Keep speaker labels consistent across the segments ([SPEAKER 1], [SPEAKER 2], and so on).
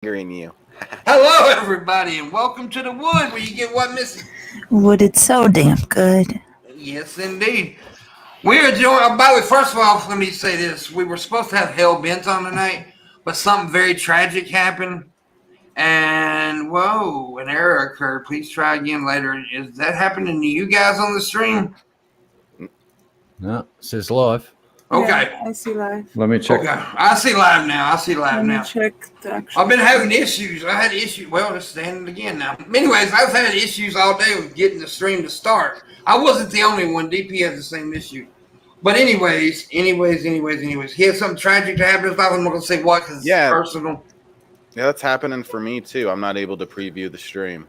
[SPEAKER 1] fingering you.
[SPEAKER 2] Hello, everybody, and welcome to the wood where you get what, Missy?
[SPEAKER 3] Wood, it's so damn good.
[SPEAKER 2] Yes, indeed. We are joined. By the way, first of all, let me say this: we were supposed to have Hellbent on tonight, but something very tragic happened, and whoa, an error occurred. Please try again later. Is that happening to you guys on the stream?
[SPEAKER 4] No, it says live.
[SPEAKER 2] Okay.
[SPEAKER 3] Yeah, I see live.
[SPEAKER 5] Let me check.
[SPEAKER 2] Okay. I see live now.
[SPEAKER 3] Let me check the actual.
[SPEAKER 2] I've been having issues. I had issues. Well, it's standing again now. Anyways, I've had issues all day with getting the stream to start. I wasn't the only one. DP had the same issue. But anyways, he had something tragic to happen. I'm not going to say what because it's personal.
[SPEAKER 1] Yeah, that's happening for me too. I'm not able to preview the stream.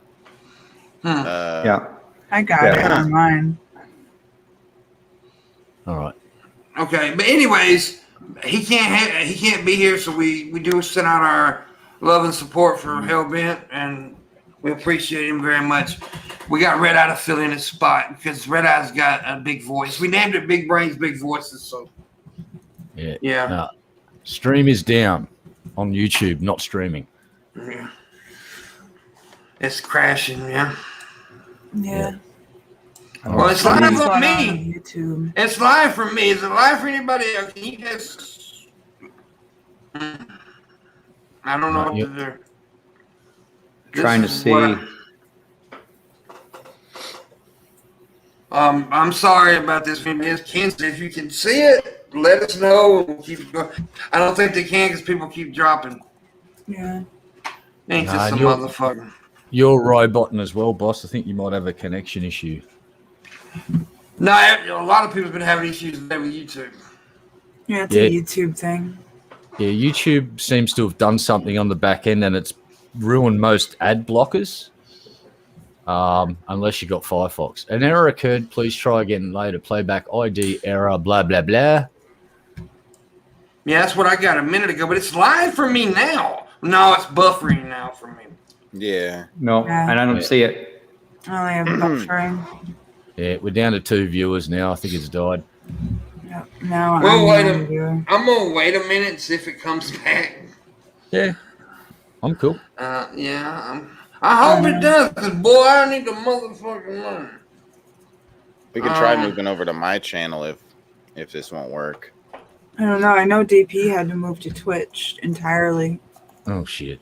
[SPEAKER 5] Yeah.
[SPEAKER 3] I got it on mine.
[SPEAKER 4] All right.
[SPEAKER 2] Okay, but anyways, he can't be here, so we do send out our love and support for Hellbent, and we appreciate him very much. We got Red Eye to fill in his spot because Red Eye's got a big voice. We named it Big Brains, Big Voices. So yeah.
[SPEAKER 4] Stream is down on YouTube, not streaming.
[SPEAKER 2] Yeah. It's crashing. Yeah. Well, it's live on me.
[SPEAKER 3] YouTube.
[SPEAKER 2] It's live for me. Is it live for anybody else? Can you guys? I don't know what to do.
[SPEAKER 5] Trying to see.
[SPEAKER 2] I'm sorry about this. Kansas, if you can see it, let us know. We'll keep it going. I don't think they can because people keep dropping.
[SPEAKER 3] Yeah.
[SPEAKER 2] Ain't just a motherfucker.
[SPEAKER 4] You're roboting as well, boss. I think you might have a connection issue.
[SPEAKER 2] No, a lot of people have been having issues with YouTube.
[SPEAKER 3] Yeah, it's a YouTube thing.
[SPEAKER 4] Yeah, YouTube seems to have done something on the back end, and it's ruined most ad blockers. Unless you got Firefox. An error occurred. Please try again later. Playback ID error. Blah blah blah.
[SPEAKER 2] Yeah, that's what I got a minute ago, but it's live for me now. No, it's buffering now for me.
[SPEAKER 1] Yeah.
[SPEAKER 5] No, and I don't see it.
[SPEAKER 3] I only have buffering.
[SPEAKER 4] Yeah, we're down to 2 viewers now. I think it's died.
[SPEAKER 3] Yep. Now
[SPEAKER 2] I'm gonna wait a minute and see if it comes back.
[SPEAKER 4] Yeah, I'm cool.
[SPEAKER 2] I hope it does, because boy, I need the motherfucking money.
[SPEAKER 1] We could try moving over to my channel if this won't work.
[SPEAKER 3] I don't know. I know DP had to move to Twitch entirely.
[SPEAKER 4] Oh shit.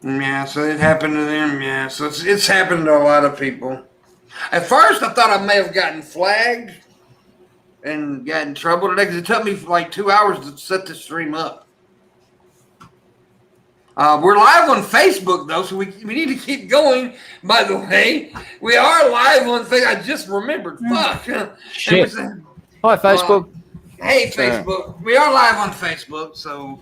[SPEAKER 2] Yeah, so it happened to them. Yeah, so it's happened to a lot of people. At first, I thought I may have gotten flagged and got in trouble today because it took me like 2 hours to set the stream up. We're live on Facebook, though, so we need to keep going. By the way, we are live on Facebook. I just remembered. Fuck.
[SPEAKER 4] Shit. Hi, Facebook.
[SPEAKER 2] Hey, Facebook. We are live on Facebook, so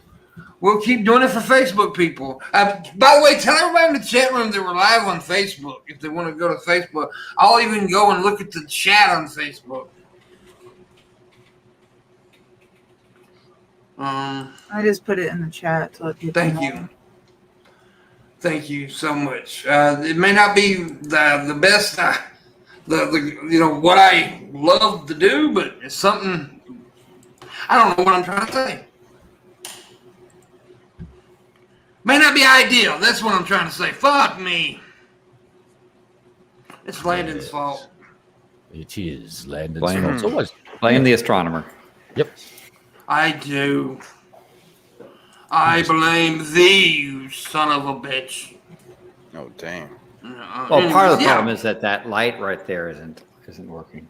[SPEAKER 2] we'll keep doing it for Facebook people. By the way, tell everybody in the chat room that we're live on Facebook. If they want to go to Facebook, I'll even go and look at the chat on Facebook.
[SPEAKER 3] I just put it in the chat to let people know.
[SPEAKER 2] Thank you so much. It may not be the best, what I love to do, but it's something. I don't know what I'm trying to say. May not be ideal. That's what I'm trying to say. Fuck me. It's Landon's fault.
[SPEAKER 4] It is Landon's fault. It's always
[SPEAKER 5] Blame the astronomer.
[SPEAKER 4] Yep.
[SPEAKER 2] I do. I blame thee, you son of a bitch.
[SPEAKER 1] Oh damn.
[SPEAKER 5] Well, part of the problem is that light right there isn't working.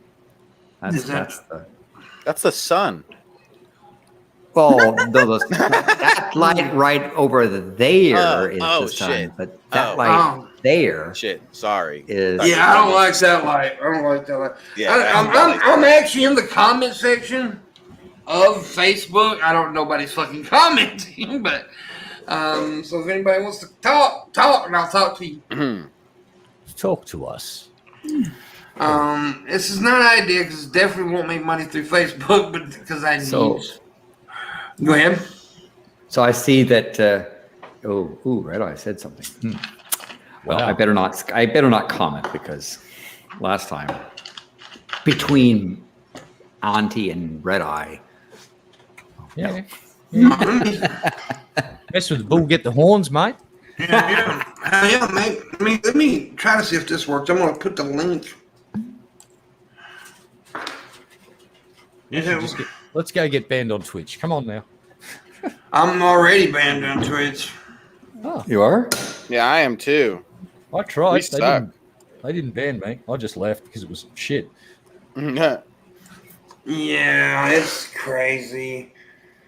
[SPEAKER 5] That's
[SPEAKER 1] the sun.
[SPEAKER 5] Well, that light right over there is the sun,
[SPEAKER 1] shit.
[SPEAKER 5] but that light there.
[SPEAKER 1] Shit, sorry.
[SPEAKER 2] I don't like that light. I don't like that light. Yeah, I'm actually in the comment section of Facebook. I don't know nobody's fucking commenting, but so if anybody wants to talk, and I'll talk to you.
[SPEAKER 4] Talk to us.
[SPEAKER 2] This is not an idea because it definitely won't make money through Facebook, but because I need. Go ahead.
[SPEAKER 5] So I see that. Red Eye said something. Well, wow. I better not comment because last time between Auntie and Red Eye.
[SPEAKER 4] Yeah. Mess with the bull, get the horns, mate.
[SPEAKER 2] Yeah, mate. Let me try to see if this works. I'm gonna put the link. Yeah.
[SPEAKER 4] Let's go get banned on Twitch. Come on now.
[SPEAKER 2] I'm already banned on Twitch.
[SPEAKER 4] Oh,
[SPEAKER 5] You are?
[SPEAKER 1] Yeah, I am too.
[SPEAKER 4] I tried.
[SPEAKER 1] We suck.
[SPEAKER 4] They didn't ban me. I just left because it was shit.
[SPEAKER 2] Yeah, it's crazy.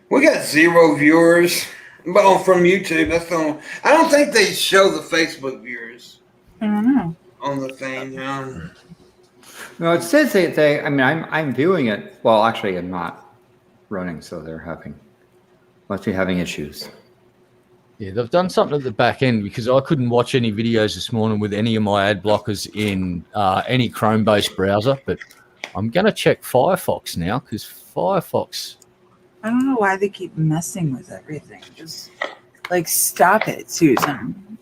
[SPEAKER 2] We got 0 viewers, but from YouTube. That's the only, I don't think they show the Facebook viewers
[SPEAKER 3] I don't know.
[SPEAKER 2] on the thing.
[SPEAKER 5] No, it says they I mean, I'm viewing it. Well, actually, I'm not running, so must be having issues.
[SPEAKER 4] Yeah, they've done something at the back end because I couldn't watch any videos this morning with any of my ad blockers in any Chrome-based browser. But I'm going to check Firefox now because Firefox.
[SPEAKER 3] I don't know why they keep messing with everything. Just like stop it, Susan.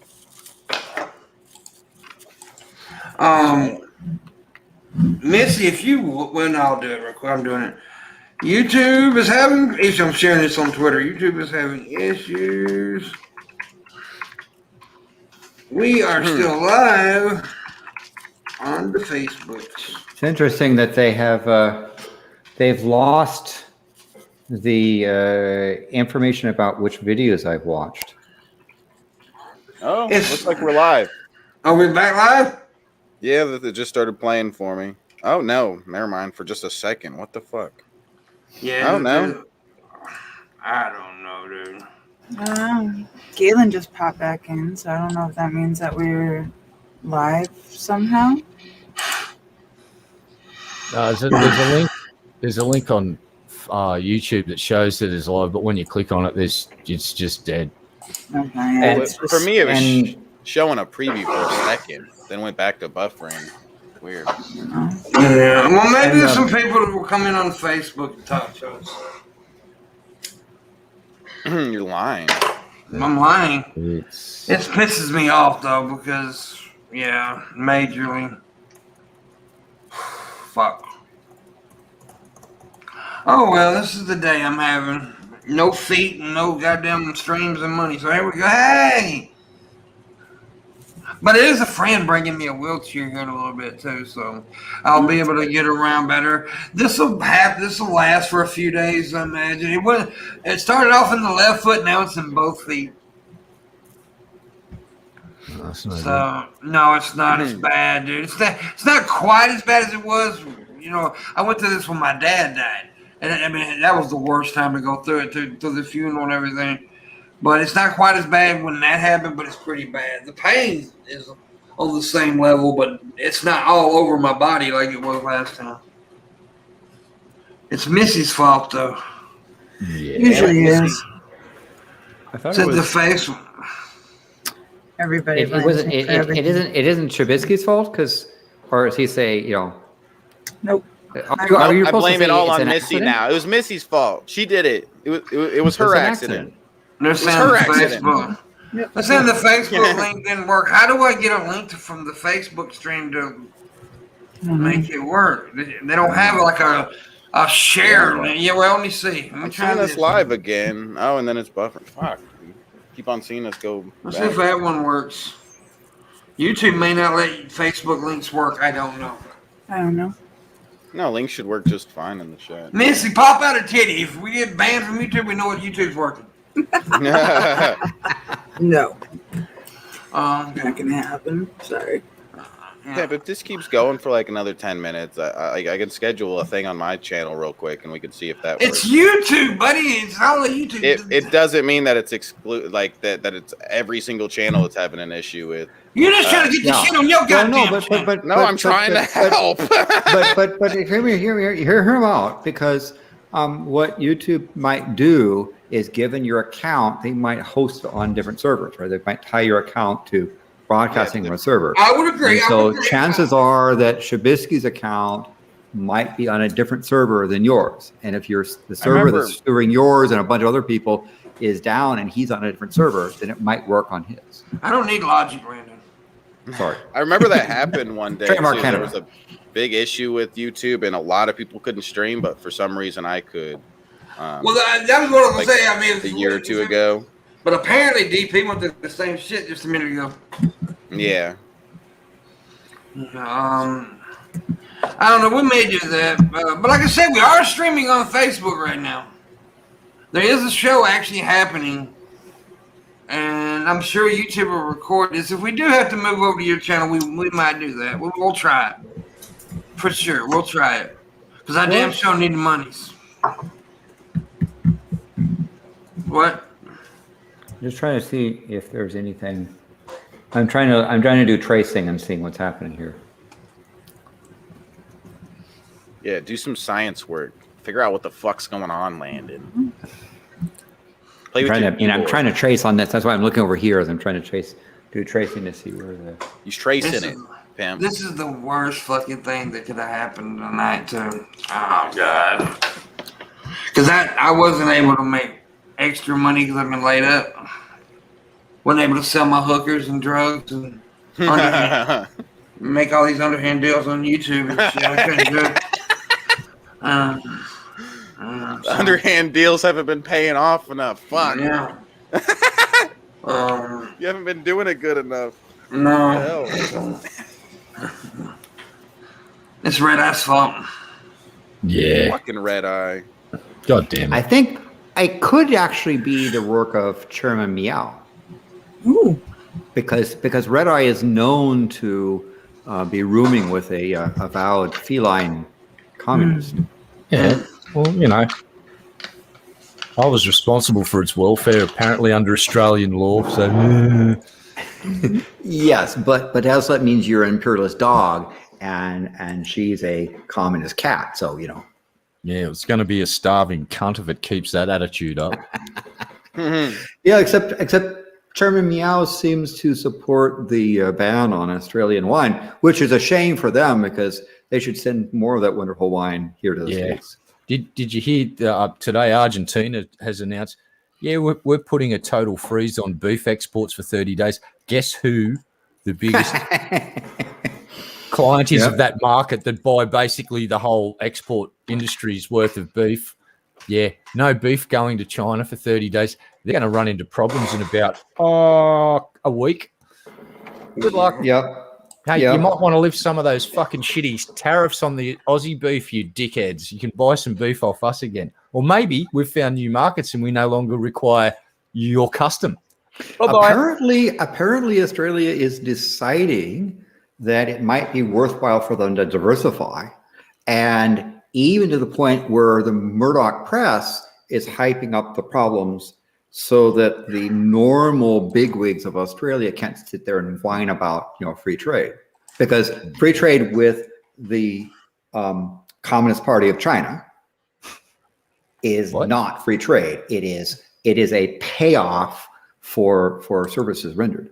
[SPEAKER 2] Missy, if you well, I'll do it real quick. I'm doing it. YouTube is having issues. I'm sharing this on Twitter. YouTube is having issues. We are still live on the Facebook.
[SPEAKER 5] It's interesting that they've lost the information about which videos I've watched.
[SPEAKER 1] Oh, looks like we're live.
[SPEAKER 2] Are we back live?
[SPEAKER 1] Yeah, that just started playing for me. Oh no, never mind. For just a second, what the fuck?
[SPEAKER 2] Yeah.
[SPEAKER 1] I don't know.
[SPEAKER 2] I don't know, dude.
[SPEAKER 3] Galen just popped back in, so I don't know if that means that we're live somehow.
[SPEAKER 4] There's a link. There's a link on YouTube that shows that it's live, but when you click on it, it's just dead.
[SPEAKER 3] Okay,
[SPEAKER 5] And
[SPEAKER 1] For me, it was showing a preview for a second, then went back to buffering. Weird.
[SPEAKER 2] Yeah. Well, maybe there's some people that will come in on Facebook and talk to us.
[SPEAKER 1] You're lying.
[SPEAKER 2] I'm lying.
[SPEAKER 4] It
[SPEAKER 2] It pisses me off though because majorly. Fuck. Oh well, this is the day I'm having. No feet and no goddamn streams and money. So here we go. Hey! But it is a friend bringing me a wheelchair here in a little bit too, so I'll be able to get around better. This will last for a few days, I imagine. It started off in the left foot, now it's in both feet. So no, it's not as bad, dude. It's not quite as bad as it was. You know, I went through this when my dad died, and I mean that was the worst time to go through it, through the funeral and everything. But it's not quite as bad when that happened, but it's pretty bad. The pain is on the same level, but it's not all over my body like it was last time. It's Missy's fault, though.
[SPEAKER 4] Yeah.
[SPEAKER 3] Usually is.
[SPEAKER 5] I thought
[SPEAKER 2] Said the face.
[SPEAKER 3] Everybody.
[SPEAKER 5] it wasn't. It isn't Shabisky's fault or does he say
[SPEAKER 3] Nope.
[SPEAKER 5] Are you
[SPEAKER 1] I
[SPEAKER 5] supposed to
[SPEAKER 1] blame it
[SPEAKER 5] say
[SPEAKER 1] all
[SPEAKER 5] it's
[SPEAKER 1] on
[SPEAKER 5] an
[SPEAKER 1] Missy
[SPEAKER 5] accident?
[SPEAKER 1] now. It was Missy's fault. She did it. It was her
[SPEAKER 5] It's an
[SPEAKER 1] accident.
[SPEAKER 2] They're saying
[SPEAKER 1] her
[SPEAKER 2] the
[SPEAKER 1] accident.
[SPEAKER 2] Facebook.
[SPEAKER 3] Yep.
[SPEAKER 2] They're saying the Facebook link didn't work. How do I get a link from the Facebook stream to make it work? They don't have like a share link. Yeah, well, let me see. Let me
[SPEAKER 1] I'm
[SPEAKER 2] try
[SPEAKER 1] seeing
[SPEAKER 2] this
[SPEAKER 1] us live again. Oh, and then it's buffering. Fuck. Keep on seeing us go.
[SPEAKER 2] Let's see if that one works. YouTube may not let Facebook links work. I don't know.
[SPEAKER 3] I don't know.
[SPEAKER 1] No, links should work just fine in the chat.
[SPEAKER 2] Missy, pop out a titty. If we get banned from YouTube, we know what YouTube's working.
[SPEAKER 3] No,
[SPEAKER 2] Okay.
[SPEAKER 3] not gonna happen. Sorry.
[SPEAKER 1] Yeah, but if this keeps going for like another 10 minutes, I can schedule a thing on my channel real quick, and we can see if that
[SPEAKER 2] It's
[SPEAKER 1] works.
[SPEAKER 2] YouTube, buddy. It's all YouTube.
[SPEAKER 1] It doesn't mean that it's like that it's every single channel that's having an issue with.
[SPEAKER 2] You're just trying to get the shit on your goddamn channel.
[SPEAKER 1] No, I'm trying to help.
[SPEAKER 5] but hear him out because what YouTube might do is, given your account, they might host it on different servers, right? They might tie your account to broadcasting on a server.
[SPEAKER 2] I would agree.
[SPEAKER 5] And so chances are that Shabisky's account might be on a different server than yours. And if the server that's serving yours and a bunch of other people is down and he's on a different server, then it might work on his.
[SPEAKER 2] I don't need logic, Brandon.
[SPEAKER 5] Sorry.
[SPEAKER 1] I remember that happened one day.
[SPEAKER 5] Trademark
[SPEAKER 1] Too.
[SPEAKER 5] Canada.
[SPEAKER 1] There was a big issue with YouTube, and a lot of people couldn't stream, but for some reason I could.
[SPEAKER 2] Well, that was what I was
[SPEAKER 1] like
[SPEAKER 2] going to say. I mean,
[SPEAKER 1] a year or two ago.
[SPEAKER 2] But apparently DP went through the same shit just a minute ago.
[SPEAKER 1] Yeah.
[SPEAKER 2] I don't know. We may do that, but like I said, we are streaming on Facebook right now. There is a show actually happening, and I'm sure YouTube will record this. If we do have to move over to your channel, we might do that. We'll try it for sure. We'll try it because I damn sure need the monies. What?
[SPEAKER 5] Just trying to see if there's anything. I'm trying to do tracing and seeing what's happening here.
[SPEAKER 1] Yeah, do some science work. Figure out what the fuck's going on, Landon. Play with your
[SPEAKER 5] I'm trying to trace on this. That's why I'm looking over here as I'm trying to do tracing to see where the.
[SPEAKER 1] He's tracing it, Pam.
[SPEAKER 2] This is the worst fucking thing that could have happened tonight, too. Oh, God. Because I wasn't able to make extra money because I've been laid up. Wasn't able to sell my hookers and drugs and make all these underhand deals on YouTube and shit. I couldn't do it. So,
[SPEAKER 1] Underhand deals haven't been paying off enough. Fuck.
[SPEAKER 2] Yeah.
[SPEAKER 1] You haven't been doing it good enough.
[SPEAKER 2] No.
[SPEAKER 1] Hell.
[SPEAKER 2] It's Red Eye's fault.
[SPEAKER 4] Yeah.
[SPEAKER 1] Fucking red eye.
[SPEAKER 4] God damn it.
[SPEAKER 5] I think it could actually be the work of Chairman Meow.
[SPEAKER 3] Ooh.
[SPEAKER 5] Because Red Eye is known to be rooming with a avowed feline communist.
[SPEAKER 4] Yeah. Well, you know, I was responsible for its welfare, apparently under Australian law. So,
[SPEAKER 5] Yes, but also that means you're an imperialist dog, and she's a communist cat. So
[SPEAKER 4] yeah, it's going to be a starving cunt if it keeps that attitude up.
[SPEAKER 5] Yeah, except Chairman Meow seems to support the ban on Australian wine, which is a shame for them because they should send more of that wonderful wine here to the States.
[SPEAKER 4] Did you hear today Argentina has announced, yeah, we're putting a total freeze on beef exports for 30 days. Guess who the biggest client is of that market that buy basically the whole export industry's worth of beef? Yeah, no beef going to China for 30 days. They're going to run into problems in about a week. Good luck.
[SPEAKER 5] Yep.
[SPEAKER 4] Hey, you might want to lift some of those fucking shitty tariffs on the Aussie beef, you dickheads. You can buy some beef off us again. Or maybe we've found new markets and we no longer require your custom.
[SPEAKER 5] Apparently, Australia is deciding that it might be worthwhile for them to diversify, and even to the point where the Murdoch press is hyping up the problems so that the normal bigwigs of Australia can't sit there and whine about free trade, because free trade with the Communist Party of China is not free trade. It is a payoff for services rendered.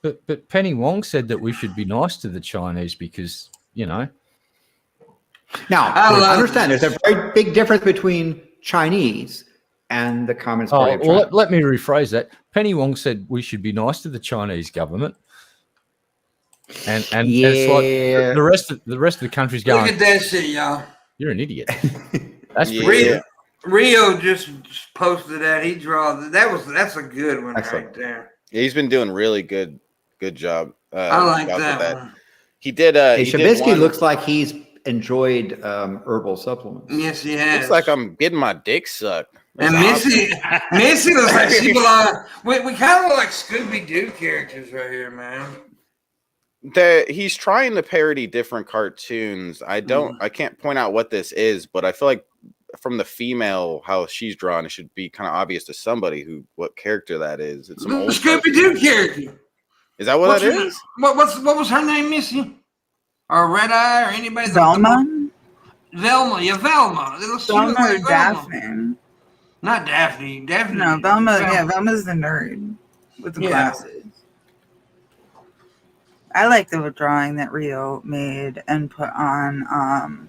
[SPEAKER 4] But Penny Wong said that we should be nice to the Chinese because
[SPEAKER 5] Now, I understand there's a very big difference between Chinese and the Communist Party of China.
[SPEAKER 4] Well, let me rephrase that. Penny Wong said we should be nice to the Chinese government, and it's like the rest of the country's going.
[SPEAKER 2] Look at that shit, y'all.
[SPEAKER 4] You're an idiot. That's
[SPEAKER 2] Rio just posted that. He that's a good one. Excellent. Right there.
[SPEAKER 1] Yeah, he's been doing really good job.
[SPEAKER 2] I like that one.
[SPEAKER 1] He did.
[SPEAKER 5] Shabisky looks like he's enjoyed herbal supplements.
[SPEAKER 2] Yes, he has.
[SPEAKER 1] Looks like I'm getting my dick sucked.
[SPEAKER 2] And Missy looks like she belongs. We kind of look like Scooby Doo characters right here, man.
[SPEAKER 1] He's trying to parody different cartoons. I can't point out what this is, but I feel like from the female, how she's drawn, it should be kind of obvious to somebody what character that is. It's some old
[SPEAKER 2] Scooby Doo character.
[SPEAKER 1] Is that what that is?
[SPEAKER 2] What was her name, Missy? Or Red Eye, or anybody?
[SPEAKER 3] Velma?
[SPEAKER 2] Velma, yeah, Velma.
[SPEAKER 3] Velma or Daphne?
[SPEAKER 2] Not Daphne. Daphne.
[SPEAKER 3] No, Velma. Yeah, Velma's the nerd with the glasses. I like the drawing that Rio made and put on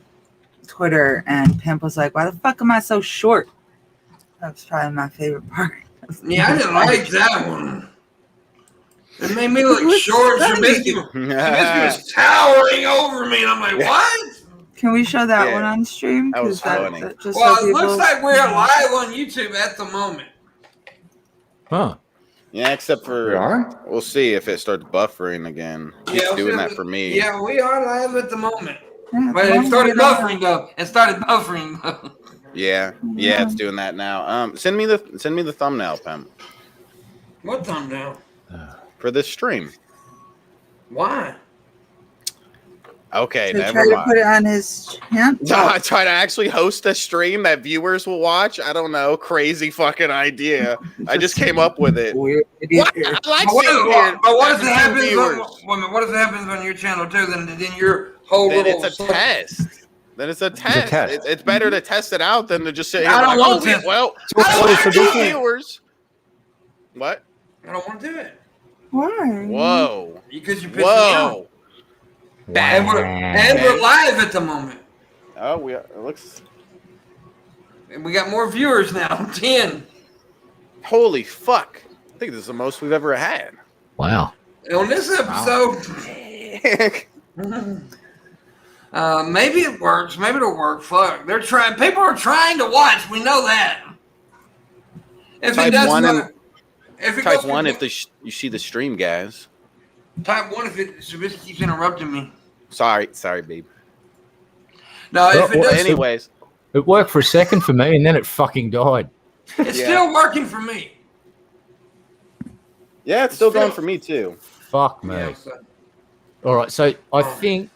[SPEAKER 3] Twitter, and Pimp was like, "Why the fuck am I so short?" That's probably my favorite part.
[SPEAKER 2] Yeah, I didn't like that one. It made me look short. Shabisky was towering over me, and I'm like, "What?"
[SPEAKER 3] Can we show that one on stream?
[SPEAKER 1] That was funny.
[SPEAKER 2] It looks like we're live on YouTube at the moment.
[SPEAKER 4] Huh.
[SPEAKER 1] Yeah, except
[SPEAKER 5] We
[SPEAKER 1] for
[SPEAKER 5] are?
[SPEAKER 1] we'll see if it starts buffering again. It's doing that for me.
[SPEAKER 2] Yeah, we are live at the moment.
[SPEAKER 3] Yeah,
[SPEAKER 2] But it started buffering though.
[SPEAKER 1] Yeah, it's doing that now. Send me the thumbnail, Pem,
[SPEAKER 2] What thumbnail?
[SPEAKER 1] for this stream.
[SPEAKER 2] Why?
[SPEAKER 1] Okay,
[SPEAKER 3] So
[SPEAKER 1] never
[SPEAKER 3] try to
[SPEAKER 1] mind.
[SPEAKER 3] put it on his channel.
[SPEAKER 1] Try to actually host a stream that viewers will watch. I don't know, crazy fucking idea. I just came up with it.
[SPEAKER 3] Weird
[SPEAKER 1] What?
[SPEAKER 3] idea.
[SPEAKER 1] I like
[SPEAKER 2] But
[SPEAKER 1] sitting here.
[SPEAKER 2] what if it
[SPEAKER 1] having
[SPEAKER 2] happens?
[SPEAKER 1] viewers.
[SPEAKER 2] What if it happens on your channel too? Then your whole
[SPEAKER 1] Then
[SPEAKER 2] little.
[SPEAKER 1] it's a test. Then it's a test.
[SPEAKER 5] test.
[SPEAKER 1] It's better to test it out than to just sit here.
[SPEAKER 2] I don't
[SPEAKER 1] Like,
[SPEAKER 2] want to
[SPEAKER 1] oh,
[SPEAKER 2] test.
[SPEAKER 1] well,
[SPEAKER 5] So
[SPEAKER 1] I
[SPEAKER 5] what
[SPEAKER 1] don't
[SPEAKER 5] is
[SPEAKER 1] have
[SPEAKER 5] the
[SPEAKER 1] any
[SPEAKER 5] difference?
[SPEAKER 1] viewers. What?
[SPEAKER 2] I don't want to do it
[SPEAKER 3] Why?
[SPEAKER 1] Whoa.
[SPEAKER 2] because you're pissing me off.
[SPEAKER 1] Whoa.
[SPEAKER 2] And we're live at the moment.
[SPEAKER 1] Oh, it looks.
[SPEAKER 2] And we got more viewers now. 10
[SPEAKER 1] Holy fuck! I think this is the most we've ever had.
[SPEAKER 4] Wow.
[SPEAKER 2] on this episode. Maybe it works. Maybe it'll work. Fuck. They're trying. People are trying to watch. We know that. If
[SPEAKER 1] Type
[SPEAKER 2] it doesn't,
[SPEAKER 1] one
[SPEAKER 2] if it
[SPEAKER 1] Type
[SPEAKER 2] goes
[SPEAKER 1] one
[SPEAKER 2] to-
[SPEAKER 1] if you see the stream, guys.
[SPEAKER 2] Type 1 if it. Shabisky keeps interrupting me.
[SPEAKER 1] Sorry, babe.
[SPEAKER 2] No, if it
[SPEAKER 1] Well,
[SPEAKER 2] does,
[SPEAKER 1] anyways,
[SPEAKER 4] It worked for a second for me, and then it fucking died.
[SPEAKER 2] it's
[SPEAKER 1] yeah.
[SPEAKER 2] still working for me.
[SPEAKER 1] yeah, it's still going for me too.
[SPEAKER 4] Fuck me.
[SPEAKER 2] Yeah, so-
[SPEAKER 4] All right, so I think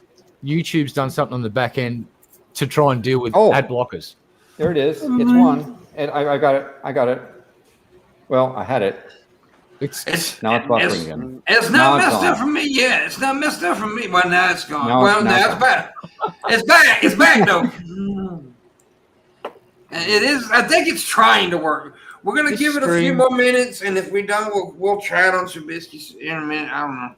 [SPEAKER 4] YouTube's done something on the back end to try and deal with
[SPEAKER 5] Oh.
[SPEAKER 4] ad blockers.
[SPEAKER 5] There it is. It's one. And I got it. I got it. Well, I had it.
[SPEAKER 2] It's
[SPEAKER 5] Now it's buffering again.
[SPEAKER 2] It's
[SPEAKER 5] Now
[SPEAKER 2] not
[SPEAKER 5] it's
[SPEAKER 2] messed
[SPEAKER 5] gone.
[SPEAKER 2] up for me yet. It's not messed up for me. Well, now it's gone.
[SPEAKER 5] Now
[SPEAKER 2] Now
[SPEAKER 5] it's
[SPEAKER 2] it's back. It's back. It's back though. It is. I think it's trying to work. We're gonna
[SPEAKER 4] This
[SPEAKER 2] give it a few
[SPEAKER 4] stream-
[SPEAKER 2] more minutes, and if we don't, we'll chat on Shabisky in a minute. I don't know.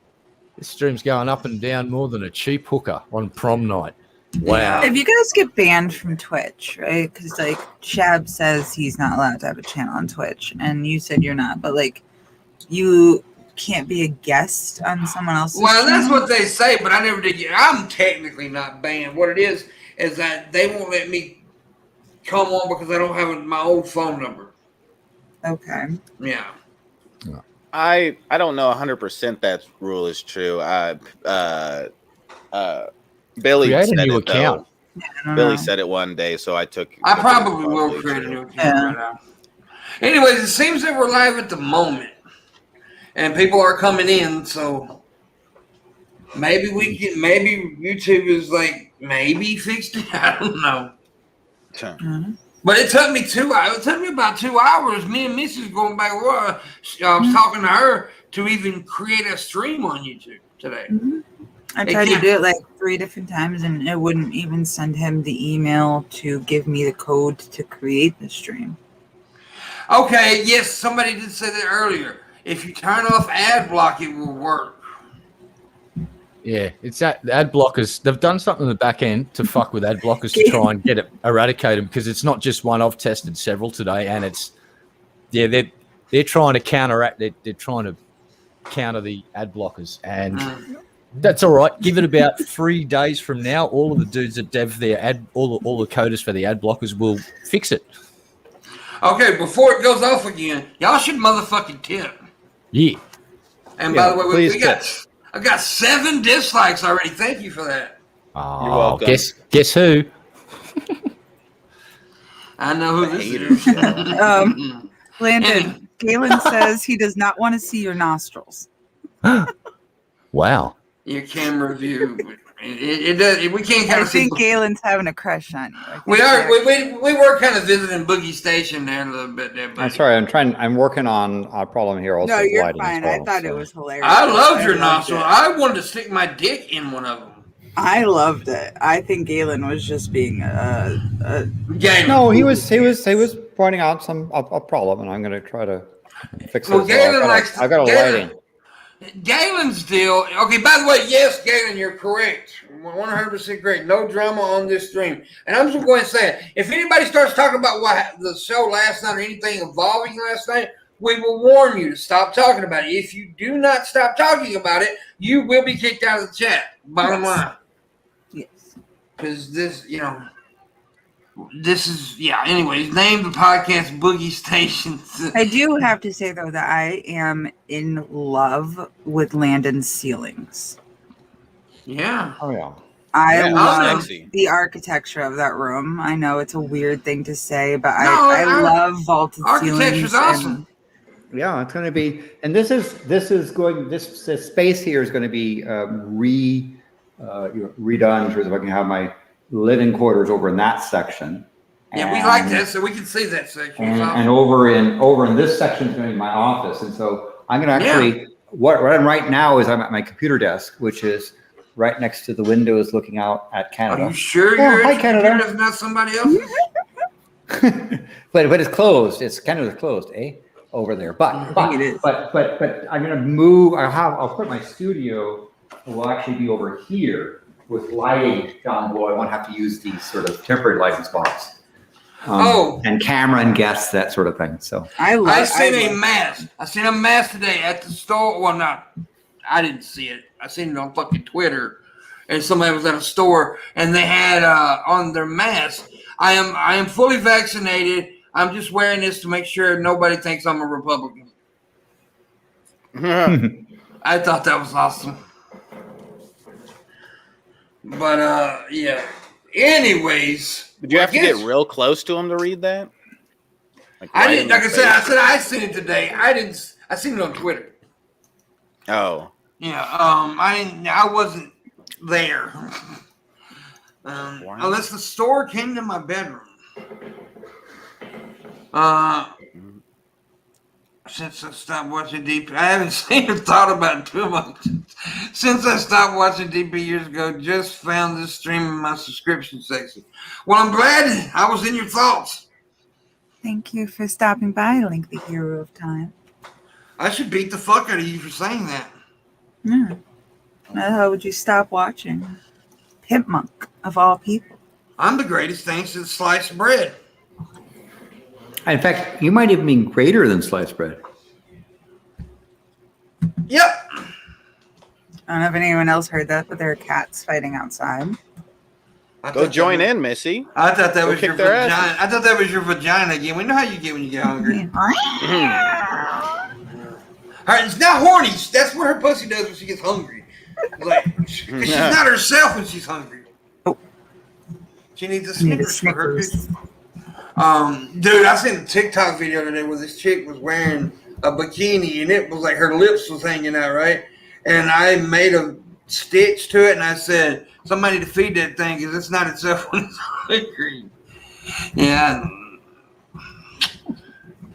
[SPEAKER 4] This stream's going up and down more than a cheap hooker on prom night. Wow.
[SPEAKER 3] If you guys get banned from Twitch, right? Because like Shab says he's not allowed to have a channel on Twitch, and you said you're not, but like you can't be a guest on someone else's.
[SPEAKER 2] Well, that's
[SPEAKER 3] channel?
[SPEAKER 2] what they say, but I never did get. I'm technically not banned. What it is that they won't let me come on because I don't have my old phone number.
[SPEAKER 3] Okay.
[SPEAKER 2] Yeah.
[SPEAKER 1] I don't know 100% that rule is true. Billy
[SPEAKER 4] Create a
[SPEAKER 1] said
[SPEAKER 4] new
[SPEAKER 1] it, though.
[SPEAKER 4] account.
[SPEAKER 3] I don't
[SPEAKER 1] Billy
[SPEAKER 3] know.
[SPEAKER 1] said it one day, so I took.
[SPEAKER 2] I
[SPEAKER 1] took it
[SPEAKER 2] probably
[SPEAKER 1] as
[SPEAKER 2] will
[SPEAKER 1] probably
[SPEAKER 2] create a
[SPEAKER 1] true.
[SPEAKER 2] new account
[SPEAKER 3] Yeah.
[SPEAKER 2] right now. Anyways, it seems that we're live at the moment, and people are coming in. So maybe we can. Maybe YouTube is like maybe fixed it. I don't know.
[SPEAKER 3] Mhm.
[SPEAKER 2] But it took me 2 hours. It took me about 2 hours. Me and Mrs. going back and forth. I was talking to her to even create a stream on YouTube today.
[SPEAKER 3] I
[SPEAKER 2] It
[SPEAKER 3] tried to
[SPEAKER 2] can't-
[SPEAKER 3] do it like 3 different times, and it wouldn't even send him the email to give me the code to create the stream.
[SPEAKER 2] Okay, yes, somebody did say that earlier. If you turn off ad block, it will work.
[SPEAKER 4] Yeah, it's that the ad blockers. They've done something in the back end to fuck with ad blockers to try and get it eradicate them, because it's not just one. I've tested several today, and it's they're trying to counteract. They're trying to counter the ad blockers, and that's all right. Give it about 3 days from now. All of the dudes that dev their ad, all the coders for the ad blockers will fix it.
[SPEAKER 2] Okay, before it goes off again, y'all should motherfucking tip.
[SPEAKER 4] Yeah.
[SPEAKER 2] And
[SPEAKER 5] Yeah,
[SPEAKER 2] by the way,
[SPEAKER 5] please
[SPEAKER 2] I got 7 dislikes already. Thank you for that.
[SPEAKER 4] Oh,
[SPEAKER 1] You're welcome.
[SPEAKER 4] Guess who?
[SPEAKER 2] I know who this
[SPEAKER 1] Haters.
[SPEAKER 2] is.
[SPEAKER 3] Landon, Galen says he does not want to see your nostrils.
[SPEAKER 4] Wow.
[SPEAKER 2] Your camera view. It does. We can't kind
[SPEAKER 3] I
[SPEAKER 2] of see.
[SPEAKER 3] think Galen's having a crush on you. I think
[SPEAKER 2] We are.
[SPEAKER 3] they're-
[SPEAKER 2] We were kind of visiting Boogie Station there a little bit there,
[SPEAKER 5] I'm
[SPEAKER 2] but
[SPEAKER 5] sorry. I'm working on a problem here. Also,
[SPEAKER 3] No, you're
[SPEAKER 5] lighting as
[SPEAKER 3] fine. I
[SPEAKER 5] well,
[SPEAKER 3] thought it
[SPEAKER 5] so.
[SPEAKER 3] was hilarious.
[SPEAKER 2] I loved your
[SPEAKER 3] loved
[SPEAKER 2] nostril.
[SPEAKER 3] it.
[SPEAKER 2] I wanted to stick my dick in one of them.
[SPEAKER 3] I loved it. I think Galen was just being
[SPEAKER 2] Galen.
[SPEAKER 5] No, he was pointing out a problem, and I'm going to try to fix it.
[SPEAKER 2] Well,
[SPEAKER 5] as well.
[SPEAKER 2] Galen likes.
[SPEAKER 5] I got a lighting.
[SPEAKER 2] Galen's deal. Okay, by the way, yes, Galen, you're correct. 100% correct. No drama on this stream. And I'm just going to say it. If anybody starts talking about what the show last night or anything involving last night, we will warn you to stop talking about it. If you do not stop talking about it, you will be kicked out of the chat. Bottom line.
[SPEAKER 3] yes.
[SPEAKER 2] Because this, this is, yeah, anyways, name the podcast Boogie Stations.
[SPEAKER 3] I do have to say, though, that I am in love with Landon's ceilings.
[SPEAKER 2] Yeah.
[SPEAKER 5] Oh yeah.
[SPEAKER 3] I
[SPEAKER 1] Yeah,
[SPEAKER 3] love
[SPEAKER 1] sexy.
[SPEAKER 3] the architecture of that room. I know it's a weird thing to say, but
[SPEAKER 2] No,
[SPEAKER 3] I love vaulted
[SPEAKER 2] architecture's
[SPEAKER 3] ceilings.
[SPEAKER 2] awesome.
[SPEAKER 5] Yeah, it's going to be, and this space here is going to be redone in terms of I can have my living quarters over in that section.
[SPEAKER 2] Yeah, we like that, so we can see that section.
[SPEAKER 5] And over in this section is going to be my office, and so I'm going to actually what I'm right now is I'm at my computer desk, which is right next to the windows looking out at Canada.
[SPEAKER 2] Are you sure
[SPEAKER 5] Oh,
[SPEAKER 2] you're
[SPEAKER 5] hi,
[SPEAKER 2] at
[SPEAKER 5] Canada.
[SPEAKER 2] computer, not somebody else's?
[SPEAKER 5] but it's closed. It's Canada's closed, eh? Over there. But I'm gonna move. I'll put my studio will actually be over here with lighting down below. I won't have to use these sort of temporary lighting spots. And camera and guests, that sort of thing. So
[SPEAKER 2] I seen a mask. I seen a mask today at the store. Well, I didn't see it. I seen it on fucking Twitter. And somebody was at a store and they had on their mask, I am fully vaccinated. I'm just wearing this to make sure nobody thinks I'm a Republican. I thought that was awesome. But yeah. Anyways,
[SPEAKER 1] Did you have to get real close to him to read that?
[SPEAKER 2] I didn't. Like I said, I seen it today. I seen it on Twitter.
[SPEAKER 1] Oh.
[SPEAKER 2] Yeah. I wasn't there. Unless the store came to my bedroom. Since I stopped watching DP, I haven't seen or thought about it too much. Since I stopped watching DP years ago, just found this stream in my subscription section. Well, I'm glad I was in your thoughts.
[SPEAKER 3] Thank you for stopping by, Link the Hero of Time.
[SPEAKER 2] I should beat the fuck out of you for saying that.
[SPEAKER 3] Yeah. How would you stop watching? Pimpmunk, of all people.
[SPEAKER 2] I'm the greatest thanks to the sliced bread.
[SPEAKER 5] in fact, you might even be greater than sliced bread.
[SPEAKER 2] Yep.
[SPEAKER 3] I don't know if anyone else heard that, but there are cats fighting outside.
[SPEAKER 1] Go join in, Missy.
[SPEAKER 2] I thought that was your
[SPEAKER 1] kick their
[SPEAKER 2] vagina. I thought that was your vagina again. We know how you get when you get hungry. All right, it's not horny. That's what her pussy does when she gets hungry. Like, 'cause she's not herself when she's hungry. She needs a Snickers for her. Dude, I seen a TikTok video today where this chick was wearing a bikini and it was like her lips was hanging out, right? And I made a stitch to it and I said, somebody to feed that thing because it's not itself when it's hungry. Yeah.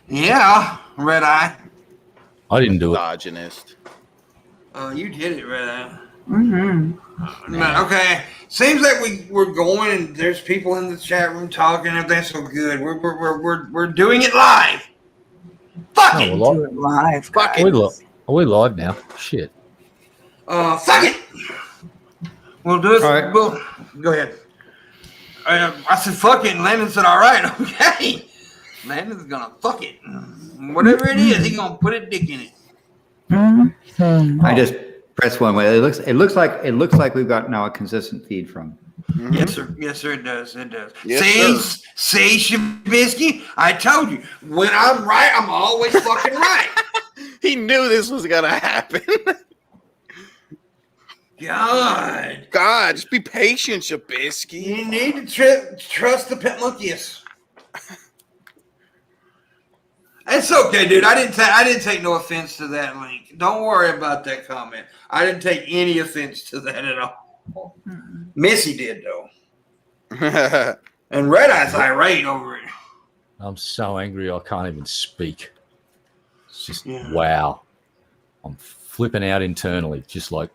[SPEAKER 2] Yeah, Red Eye.
[SPEAKER 4] I didn't do it.
[SPEAKER 1] Misogynist.
[SPEAKER 2] Oh, you did it, Red Eye.
[SPEAKER 3] Mm-hmm.
[SPEAKER 2] Okay, seems like we're going and there's people in the chat room talking. Everything's so good. We're doing it live. Fuck it.
[SPEAKER 3] Do it live.
[SPEAKER 2] Fuck
[SPEAKER 3] guys.
[SPEAKER 2] it.
[SPEAKER 4] Are we live now? Shit.
[SPEAKER 2] Fuck it. We'll do it.
[SPEAKER 5] All right.
[SPEAKER 2] We'll go ahead. I said fuck it, and Landon said all right. Okay. Landon's gonna fuck it. Whatever it is, he's gonna put a dick in it.
[SPEAKER 3] Mm-hmm.
[SPEAKER 5] I just press one way. It looks like we've got now a consistent feed from.
[SPEAKER 2] Yes, sir. Yes, sir. It does. It does.
[SPEAKER 1] Yes,
[SPEAKER 2] See, Shabisky, I told you when I'm right, I'm always fucking right.
[SPEAKER 1] He knew this was gonna happen. God, just be patient, Shabisky.
[SPEAKER 2] You need to trust the Pimpmunk. It's okay, dude. I didn't take no offense to that link. Don't worry about that comment. I didn't take any offense to that at all. Missy did though, and Red Eye's irate over it.
[SPEAKER 4] I'm so angry I can't even speak. It's just
[SPEAKER 2] Yeah.
[SPEAKER 4] wow. I'm flipping out internally, just like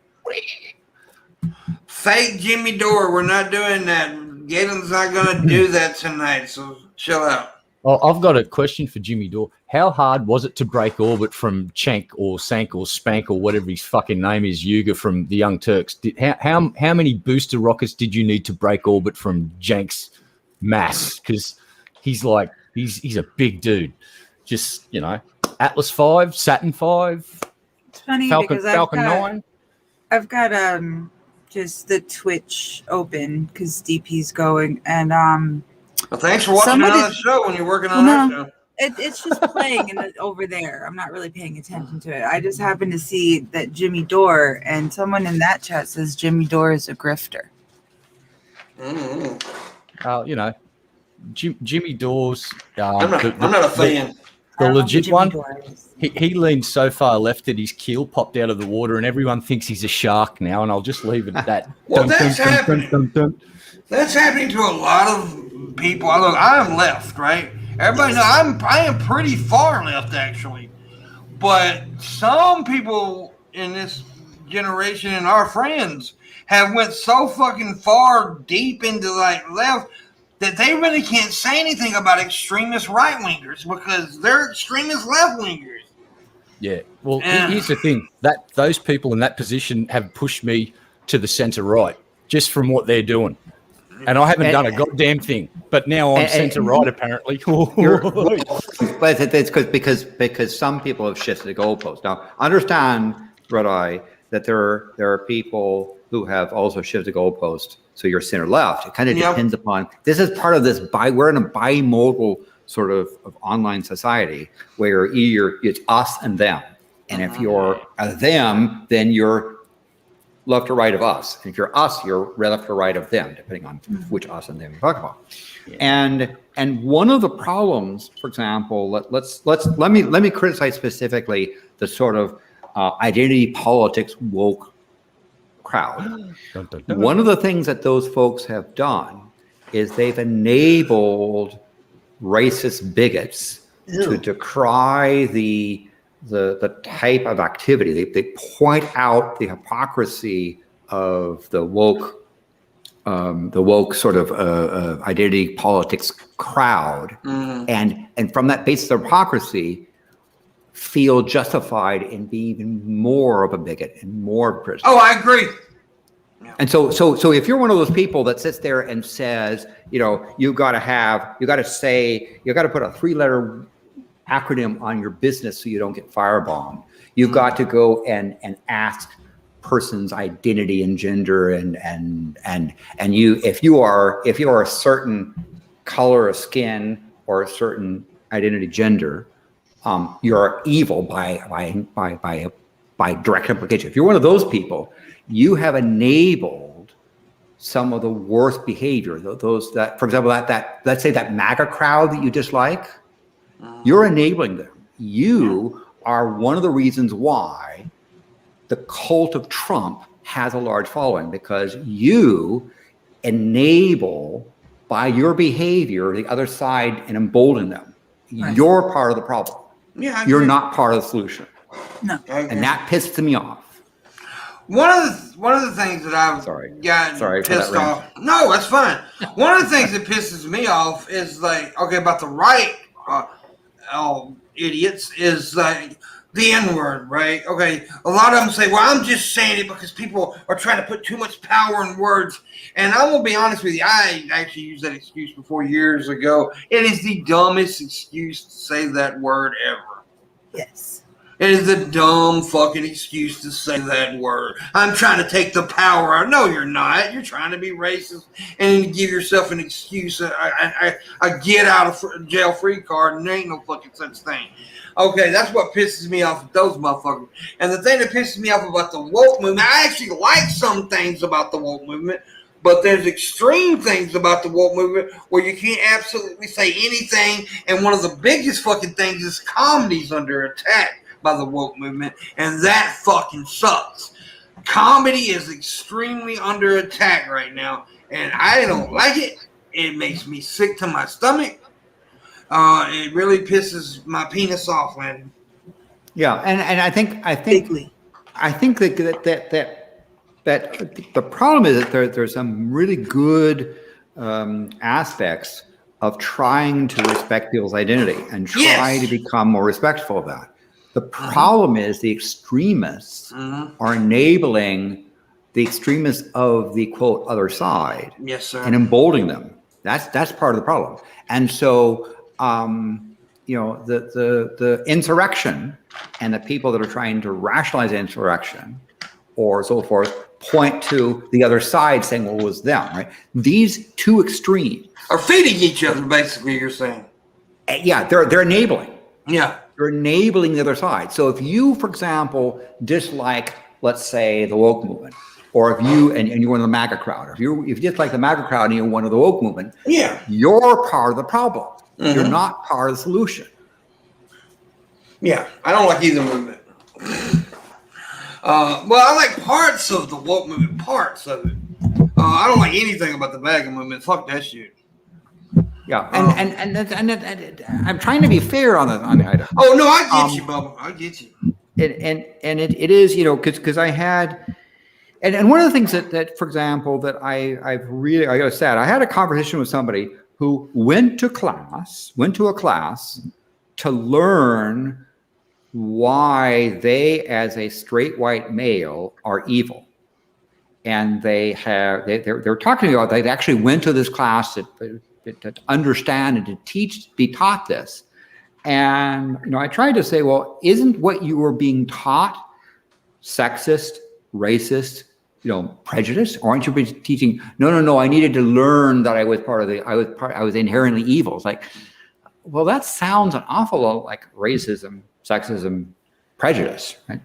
[SPEAKER 2] Fake Jimmy Dore. We're not doing that. Galen's not gonna do that tonight. So chill out.
[SPEAKER 4] Oh, I've got a question for Jimmy Dore. How hard was it to break orbit from Chank or Sank or Spank or whatever his fucking name is, Yuga from the Young Turks? How many booster rockets did you need to break orbit from Jank's mass? Because he's a big dude. Just, Atlas 5, Saturn 5,
[SPEAKER 3] It's funny
[SPEAKER 4] Falcon
[SPEAKER 3] because
[SPEAKER 4] 9.
[SPEAKER 3] I've got just the Twitch open because DP's going, and
[SPEAKER 2] Well, thanks for watching
[SPEAKER 3] Somebody-
[SPEAKER 2] another show when you're working on
[SPEAKER 3] Well,
[SPEAKER 2] our
[SPEAKER 3] no.
[SPEAKER 2] show.
[SPEAKER 3] It's just playing over there. I'm not really paying attention to it. I just happened to see that Jimmy Dore, and someone in that chat says Jimmy Dore is a grifter.
[SPEAKER 2] Mm-hmm.
[SPEAKER 4] You know, Jimmy Dore's.
[SPEAKER 2] I'm not a fan.
[SPEAKER 4] The legit
[SPEAKER 3] Jimmy
[SPEAKER 4] one.
[SPEAKER 3] Dore is.
[SPEAKER 4] He leaned so far left that his keel popped out of the water, and everyone thinks he's a shark now. And I'll just leave it at that.
[SPEAKER 2] Well, that's happening. That's happening to a lot of people. I'm left, right? Everybody knows I am pretty far left, actually. But some people in this generation and our friends have went so fucking far deep into like left that they really can't say anything about extremist right-wingers because they're extremist left-wingers.
[SPEAKER 4] Yeah. Well, here's the thing. That those people in that position have pushed me to the centre right just from what they're doing. And I haven't done a goddamn thing, but now I'm centre right apparently.
[SPEAKER 5] But it's because some people have shifted the goalpost. Now, understand, Red Eye, that there are people who have also shifted the goalpost. So you're center left. It kind of depends upon. This is part of this. We're in a bimodal sort of online society where it's us and them, and if you're a them, then you're left or right of us. And if you're us, you're left or right of them, depending on which us and them you talk about. Yeah. And one of the problems, for example, let me criticize specifically the sort of identity politics woke crowd. One of the things that those folks have done is they've enabled racist bigots to decry the type of activity. They point out the hypocrisy of the woke sort of identity politics crowd, and from that basis of hypocrisy, feel justified in being even more of a bigot and more of a person.
[SPEAKER 2] Oh, I agree.
[SPEAKER 5] And so if you're one of those people that sits there and says, you got to put a 3-letter acronym on your business so you don't get firebombed. You've got to go and ask person's identity and gender and you if you are a certain color of skin or a certain identity gender, you're evil by direct implication. If you're one of those people, you have enabled some of the worst behavior. Those that, for example, that let's say that MAGA crowd that you dislike, you're enabling them. You are one of the reasons why the cult of Trump has a large following, because you enable by your behavior the other side and embolden them. Right. You're part of the problem.
[SPEAKER 2] Yeah,
[SPEAKER 5] you're not part of the solution.
[SPEAKER 3] No,
[SPEAKER 5] and that pisses me off.
[SPEAKER 2] One of the things that I've gotten pissed off. No, that's fine. One of the things that pisses me off is about the right idiots is like the N-word, right? Okay, a lot of them say, well, I'm just saying it because people are trying to put too much power in words. And I'm going to be honest with you, I actually used that excuse before years ago. It is the dumbest excuse to say that word ever.
[SPEAKER 3] Yes.
[SPEAKER 2] It is a dumb fucking excuse to say that word. I'm trying to take the power out. No, you're not. You're trying to be racist and give yourself an excuse. I get out of jail free card, and there ain't no fucking such thing. Okay, that's what pisses me off with those motherfuckers. And the thing that pisses me off about the woke movement, I actually like some things about the woke movement, but there's extreme things about the woke movement where you can't absolutely say anything. And one of the biggest fucking things is comedy's under attack by the woke movement, and that fucking sucks. Comedy is extremely under attack right now, and I don't like it. It makes me sick to my stomach. It really pisses my penis off, man.
[SPEAKER 5] Yeah, and I think that the problem is that there's some really good aspects of trying to respect people's identity and try to become more respectful of that. The problem is the extremists are enabling the extremists of the quote other side,
[SPEAKER 2] yes, sir,
[SPEAKER 5] and emboldening them. That's part of the problem. And so the insurrection and the people that are trying to rationalize insurrection or so forth point to the other side saying, well, it was them, right? These two extremes
[SPEAKER 2] are feeding each other, basically, you're saying.
[SPEAKER 5] Yeah, they're enabling.
[SPEAKER 2] Yeah.
[SPEAKER 5] They're enabling the other side. So if you, for example, dislike, let's say, the woke movement, or if you, and you're one of the MAGA crowd, if you dislike the MAGA crowd and you're one of the woke movement,
[SPEAKER 2] yeah,
[SPEAKER 5] you're part of the problem. You're not part of the solution.
[SPEAKER 2] Yeah, I don't like either movement. Well, I like parts of the woke movement, parts of it. I don't like anything about the MAGA movement. Fuck that shit.
[SPEAKER 5] Yeah, and I'm trying to be fair on the item.
[SPEAKER 2] Oh no, I get you, Bubba. I get you.
[SPEAKER 5] And it is, you know, because I had, and one of the things that for example, that I've really, I gotta say, I had a conversation with somebody who went to a class to learn why they, as a straight white male, are evil. And they're talking about, they actually went to this class to understand and to be taught this. And, you know, I tried to say, well, isn't what you were being taught sexist, racist, you know, prejudice? Or aren't you teaching, no, I needed to learn that I was I was inherently evil. It's like, well, that sounds an awful lot like racism, sexism, prejudice, right?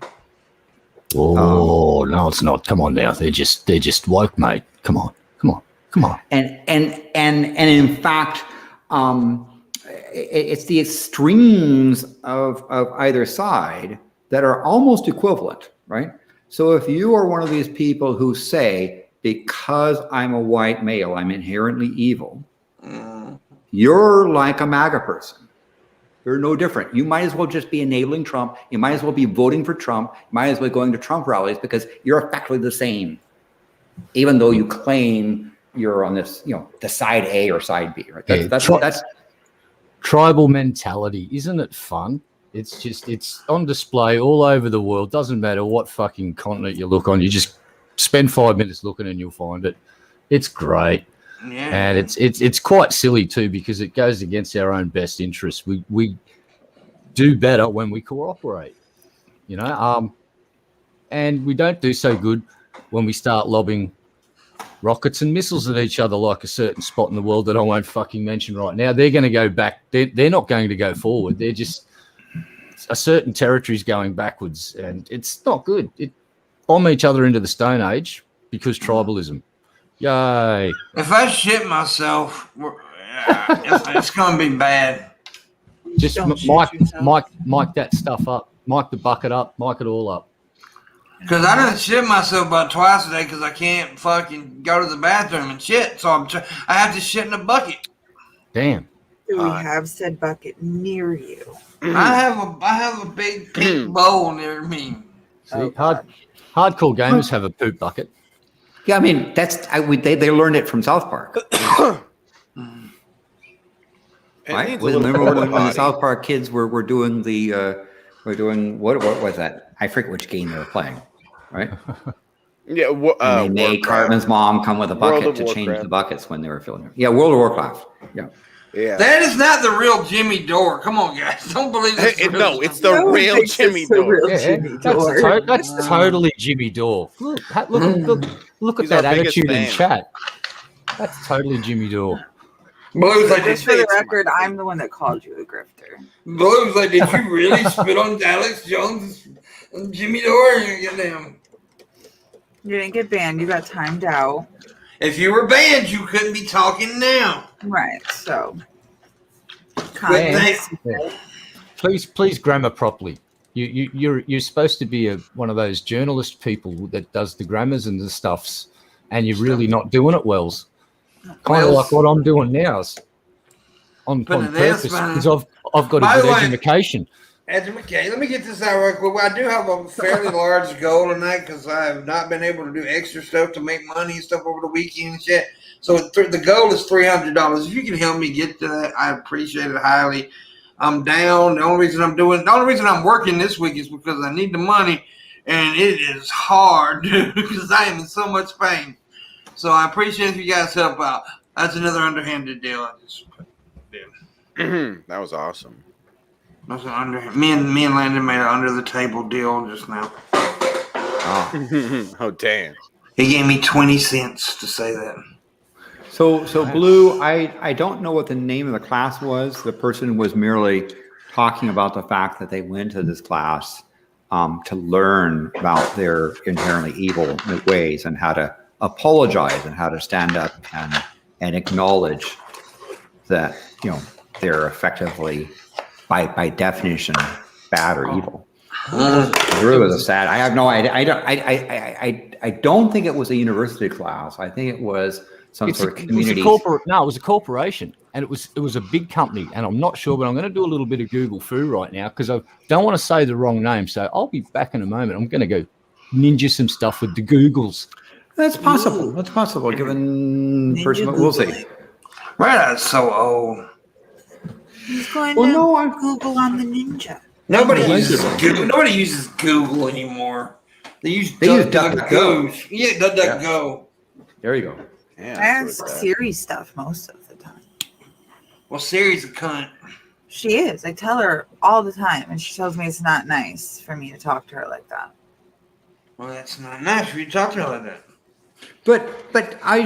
[SPEAKER 4] Oh, no, it's not. Come on now. They're just woke, mate. Come on.
[SPEAKER 5] And in fact, it's the extremes of either side that are almost equivalent, right? So if you are one of these people who say, because I'm a white male, I'm inherently evil, you're like a MAGA person. You're no different. You might as well just be enabling Trump. You might as well be voting for Trump. You might as well be going to Trump rallies because you're effectively the same, even though you claim you're on this, you know, the side A or side B, right? That's
[SPEAKER 4] tribal mentality. Isn't it fun? It's on display all over the world. Doesn't matter what fucking continent you look on. You just spend 5 minutes looking and you'll find it. It's great. Yeah. And it's quite silly too, because it goes against our own best interests. We do better when we cooperate, you know, and we don't do so good when we start lobbing rockets and missiles at each other, like a certain spot in the world that I won't fucking mention right now. They're going to go back. They're not going to go forward. They're just a certain territory's going backwards, and it's not good. It bomb each other into the Stone Age because tribalism. Yay!
[SPEAKER 2] If I shit myself, it's gonna be bad.
[SPEAKER 4] Just mic that stuff up. Mic the bucket up. Mic it all up.
[SPEAKER 2] Because I done shit myself about twice a day because I can't fucking go to the bathroom and shit. So I have to shit in a bucket.
[SPEAKER 4] Damn.
[SPEAKER 3] Do we have said bucket near you?
[SPEAKER 2] I have a big pink bowl near me.
[SPEAKER 4] See, hardcore gamers have a poop bucket.
[SPEAKER 5] Yeah, I mean they learned it from South Park. Right? Remember when the South Park kids were doing what was that? I forget which game they were playing, right?
[SPEAKER 1] Yeah,
[SPEAKER 5] and they made Cartman's mom come with a bucket to change the buckets when they were filling it. Yeah, World of Warcraft. Yeah.
[SPEAKER 1] Yeah.
[SPEAKER 2] That is not the real Jimmy Dore. Come on, guys. Don't believe this.
[SPEAKER 1] No, it's the real Jimmy Dore.
[SPEAKER 4] That's totally Jimmy Dore. Look at that attitude in chat. That's totally Jimmy Dore.
[SPEAKER 2] Blues,
[SPEAKER 3] just for the record, I'm the one that called you a grifter.
[SPEAKER 2] Blues, did you really spit on Alex Jones and Jimmy Dore? You
[SPEAKER 3] didn't get banned. You got timed out.
[SPEAKER 2] If you were banned, you couldn't be talking now.
[SPEAKER 3] Right. So,
[SPEAKER 4] please grammar properly. You're supposed to be one of those journalist people that does the grammars and the stuffs, and you're really not doing it well. Kind of like what I'm doing now, on purpose, because I've got a good education.
[SPEAKER 2] Education. Let me get this out real quick. I do have a fairly large goal tonight because I have not been able to do extra stuff to make money and stuff over the weekend and shit. So the goal is $300. If you can help me get to that, I appreciate it highly. I'm down. The only reason I'm working this week is because I need the money, and it is hard, dude, because I am in so much pain. So I appreciate if you guys help out. That's another underhanded deal I just did.
[SPEAKER 1] That was awesome.
[SPEAKER 2] That's me and Landon made an under the table deal just now.
[SPEAKER 1] Oh damn.
[SPEAKER 2] He gave me 20 cents to say that.
[SPEAKER 5] So Blue, I don't know what the name of the class was. The person was merely talking about the fact that they went to this class to learn about their inherently evil ways and how to apologize and how to stand up and acknowledge that, you know, they're effectively by definition bad or evil. It really was a sad. I have no idea. I don't think it was a university class. I think it was some sort of community.
[SPEAKER 4] It was a corporation, and it was a big company. And I'm not sure, but I'm going to do a little bit of Google foo right now because I don't want to say the wrong name. So I'll be back in a moment. I'm going to go ninja some stuff with the Googles.
[SPEAKER 5] That's possible. That's possible. Given the person, we'll see.
[SPEAKER 2] Right, that's so old.
[SPEAKER 3] He's going to Google on the ninja.
[SPEAKER 2] Nobody uses Google. Nobody uses Google anymore. They use DuckDuckGo. Yeah, DuckDuckGo.
[SPEAKER 5] There you go.
[SPEAKER 1] Yeah,
[SPEAKER 3] I ask Siri stuff most of the time.
[SPEAKER 2] Well, Siri's a cunt.
[SPEAKER 3] She is. I tell her all the time, and she tells me it's not nice for me to talk to her like that.
[SPEAKER 2] Well, that's not nice for you to talk to her like that.
[SPEAKER 5] But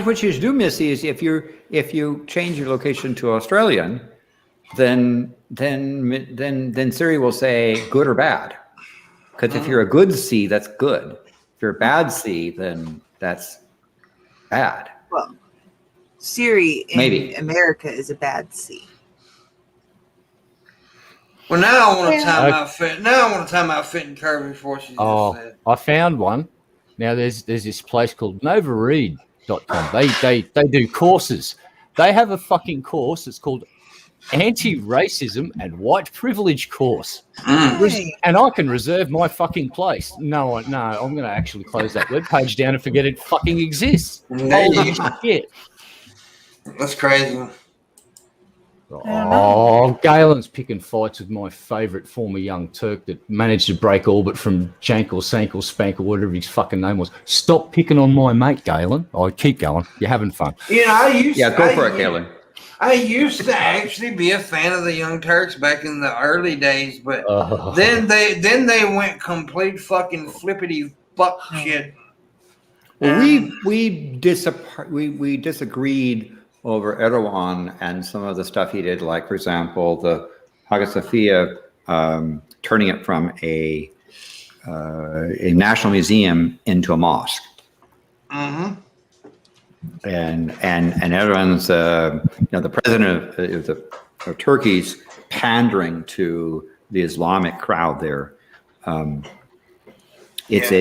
[SPEAKER 5] what you should do, Missy, is if you change your location to Australian, then Siri will say good or bad. Because if you're a good C, that's good. If you're a bad C, then that's bad.
[SPEAKER 3] Well, Siri in America is a bad C.
[SPEAKER 2] Well, now I want to time out Fit. Now I want to time out Fit and Curvy before she just said.
[SPEAKER 4] I found one. Now there's this place called novaread.com. They do courses. They have a fucking course. It's called Anti-Racism and White Privilege Course. And I can reserve my fucking place. No, I'm going to actually close that webpage down and forget it fucking exists. Holy shit.
[SPEAKER 2] That's crazy.
[SPEAKER 4] Oh, Galen's picking fights with my favourite former young Turk that managed to break orbit from Jank or Sank or Spank or whatever his fucking name was. Stop picking on my mate, Galen. Oh, keep going. You're having fun.
[SPEAKER 2] You know,
[SPEAKER 5] go for it, Galen.
[SPEAKER 2] I used to actually be a fan of the Young Turks back in the early days, but then they went complete fucking flippity fuck shit.
[SPEAKER 5] Well, we disagreed over Erdogan and some of the stuff he did, like, for example, the Hagia Sophia turning it from a national museum into a mosque.
[SPEAKER 2] Mm-hmm.
[SPEAKER 5] And Erdogan's, the president of Turkey's pandering to the Islamic crowd there. It's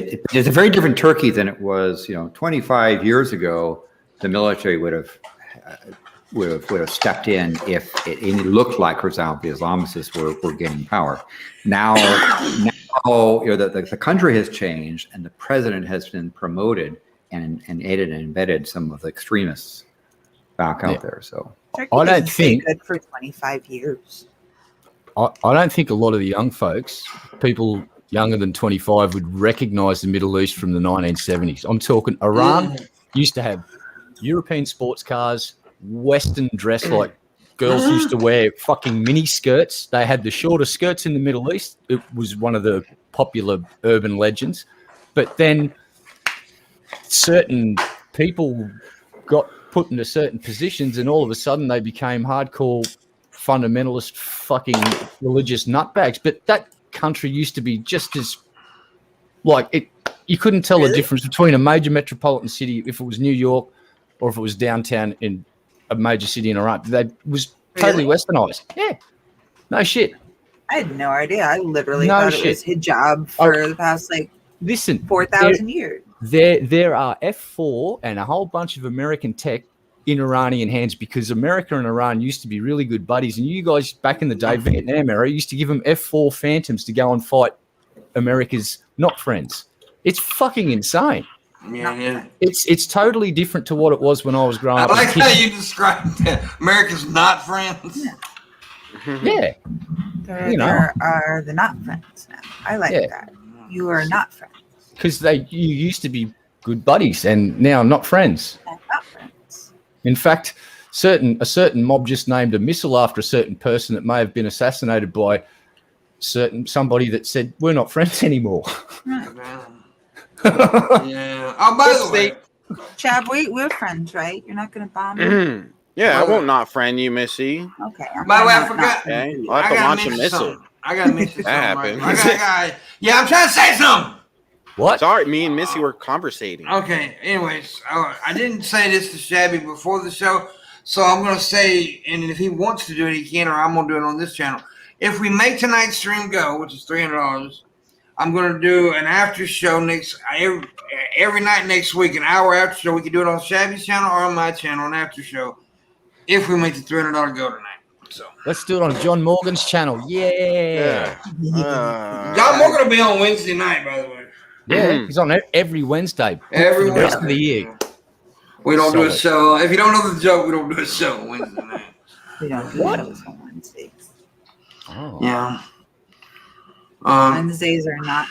[SPEAKER 5] a very different Turkey than it was, 25 years ago. The military would have stepped in if it looked like, for example, the Islamicists were gaining power. Now the country has changed, and the president has been promoted and aided and embedded some of the extremists back out there. So
[SPEAKER 3] Turkey
[SPEAKER 4] I don't think
[SPEAKER 3] good for 25 years.
[SPEAKER 4] I don't think a lot of the young folks, people younger than 25, would recognize the Middle East from the 1970s. I'm talking Iran used to have European sports cars, Western dress like girls used to wear fucking mini skirts. They had the shortest skirts in the Middle East. It was one of the popular urban legends. But then certain people got put into certain positions and all of a sudden they became hardcore fundamentalist fucking religious nutbags. But that country used to be just as you couldn't tell the difference between a major metropolitan city if it was New York or if it was downtown in a major city in Iran. They was totally westernized. Yeah. No shit.
[SPEAKER 3] I had no idea. I literally thought it was hijab for the past 4,000 years.
[SPEAKER 4] There are F4 and a whole bunch of American tech in Iranian hands because America and Iran used to be really good buddies. And you guys back in the day, Vietnam era, used to give them F4 Phantoms to go and fight America's not friends. It's fucking insane.
[SPEAKER 2] Yeah.
[SPEAKER 4] It's totally different to what it was when I was growing up.
[SPEAKER 2] I like how you described that. America's not friends.
[SPEAKER 4] Yeah.
[SPEAKER 3] There are the not friends now. I like that. You are not friends.
[SPEAKER 4] Because you used to be good buddies and now not friends.
[SPEAKER 3] Not friends.
[SPEAKER 4] In fact, a certain mob just named a missile after a certain person that may have been assassinated by somebody that said we're not friends anymore.
[SPEAKER 2] Yeah. Oh, by the way,
[SPEAKER 3] Chad, we're friends, right? You're not gonna bomb me?
[SPEAKER 1] Yeah, I won't not friend you, Missy.
[SPEAKER 3] Okay.
[SPEAKER 2] by the way, I
[SPEAKER 3] not
[SPEAKER 2] forgot.
[SPEAKER 3] friends
[SPEAKER 1] Okay,
[SPEAKER 3] with you.
[SPEAKER 1] I'll have
[SPEAKER 2] I
[SPEAKER 1] to
[SPEAKER 2] gotta
[SPEAKER 1] launch a
[SPEAKER 2] mention
[SPEAKER 1] missile.
[SPEAKER 2] something. I gotta mention
[SPEAKER 1] That
[SPEAKER 2] something.
[SPEAKER 1] happens.
[SPEAKER 2] Yeah, I'm trying to say something.
[SPEAKER 4] What?
[SPEAKER 1] Sorry, me and Missy were conversating.
[SPEAKER 2] Okay. Anyways, I didn't say this to Shabby before the show, so I'm gonna say, and if he wants to do it, he can, or I'm gonna do it on this channel. If we make tonight's stream go, which is $300, I'm gonna do an after show every night next week, an hour after show. We can do it on Shabby's channel or on my channel, an after show. If we make the $300 go tonight. So
[SPEAKER 4] Let's do it on John Morgan's channel. Yeah.
[SPEAKER 2] John Morgan will be on Wednesday night, by the way.
[SPEAKER 4] Yeah, he's on every Wednesday.
[SPEAKER 2] Every
[SPEAKER 4] for the rest of
[SPEAKER 2] Wednesday.
[SPEAKER 4] the year.
[SPEAKER 2] We don't do a
[SPEAKER 4] Solid.
[SPEAKER 2] show. If you don't know the joke, we don't do a show on Wednesday night.
[SPEAKER 3] We don't do shows on Wednesdays.
[SPEAKER 4] Oh,
[SPEAKER 2] Yeah.
[SPEAKER 3] Wednesdays are not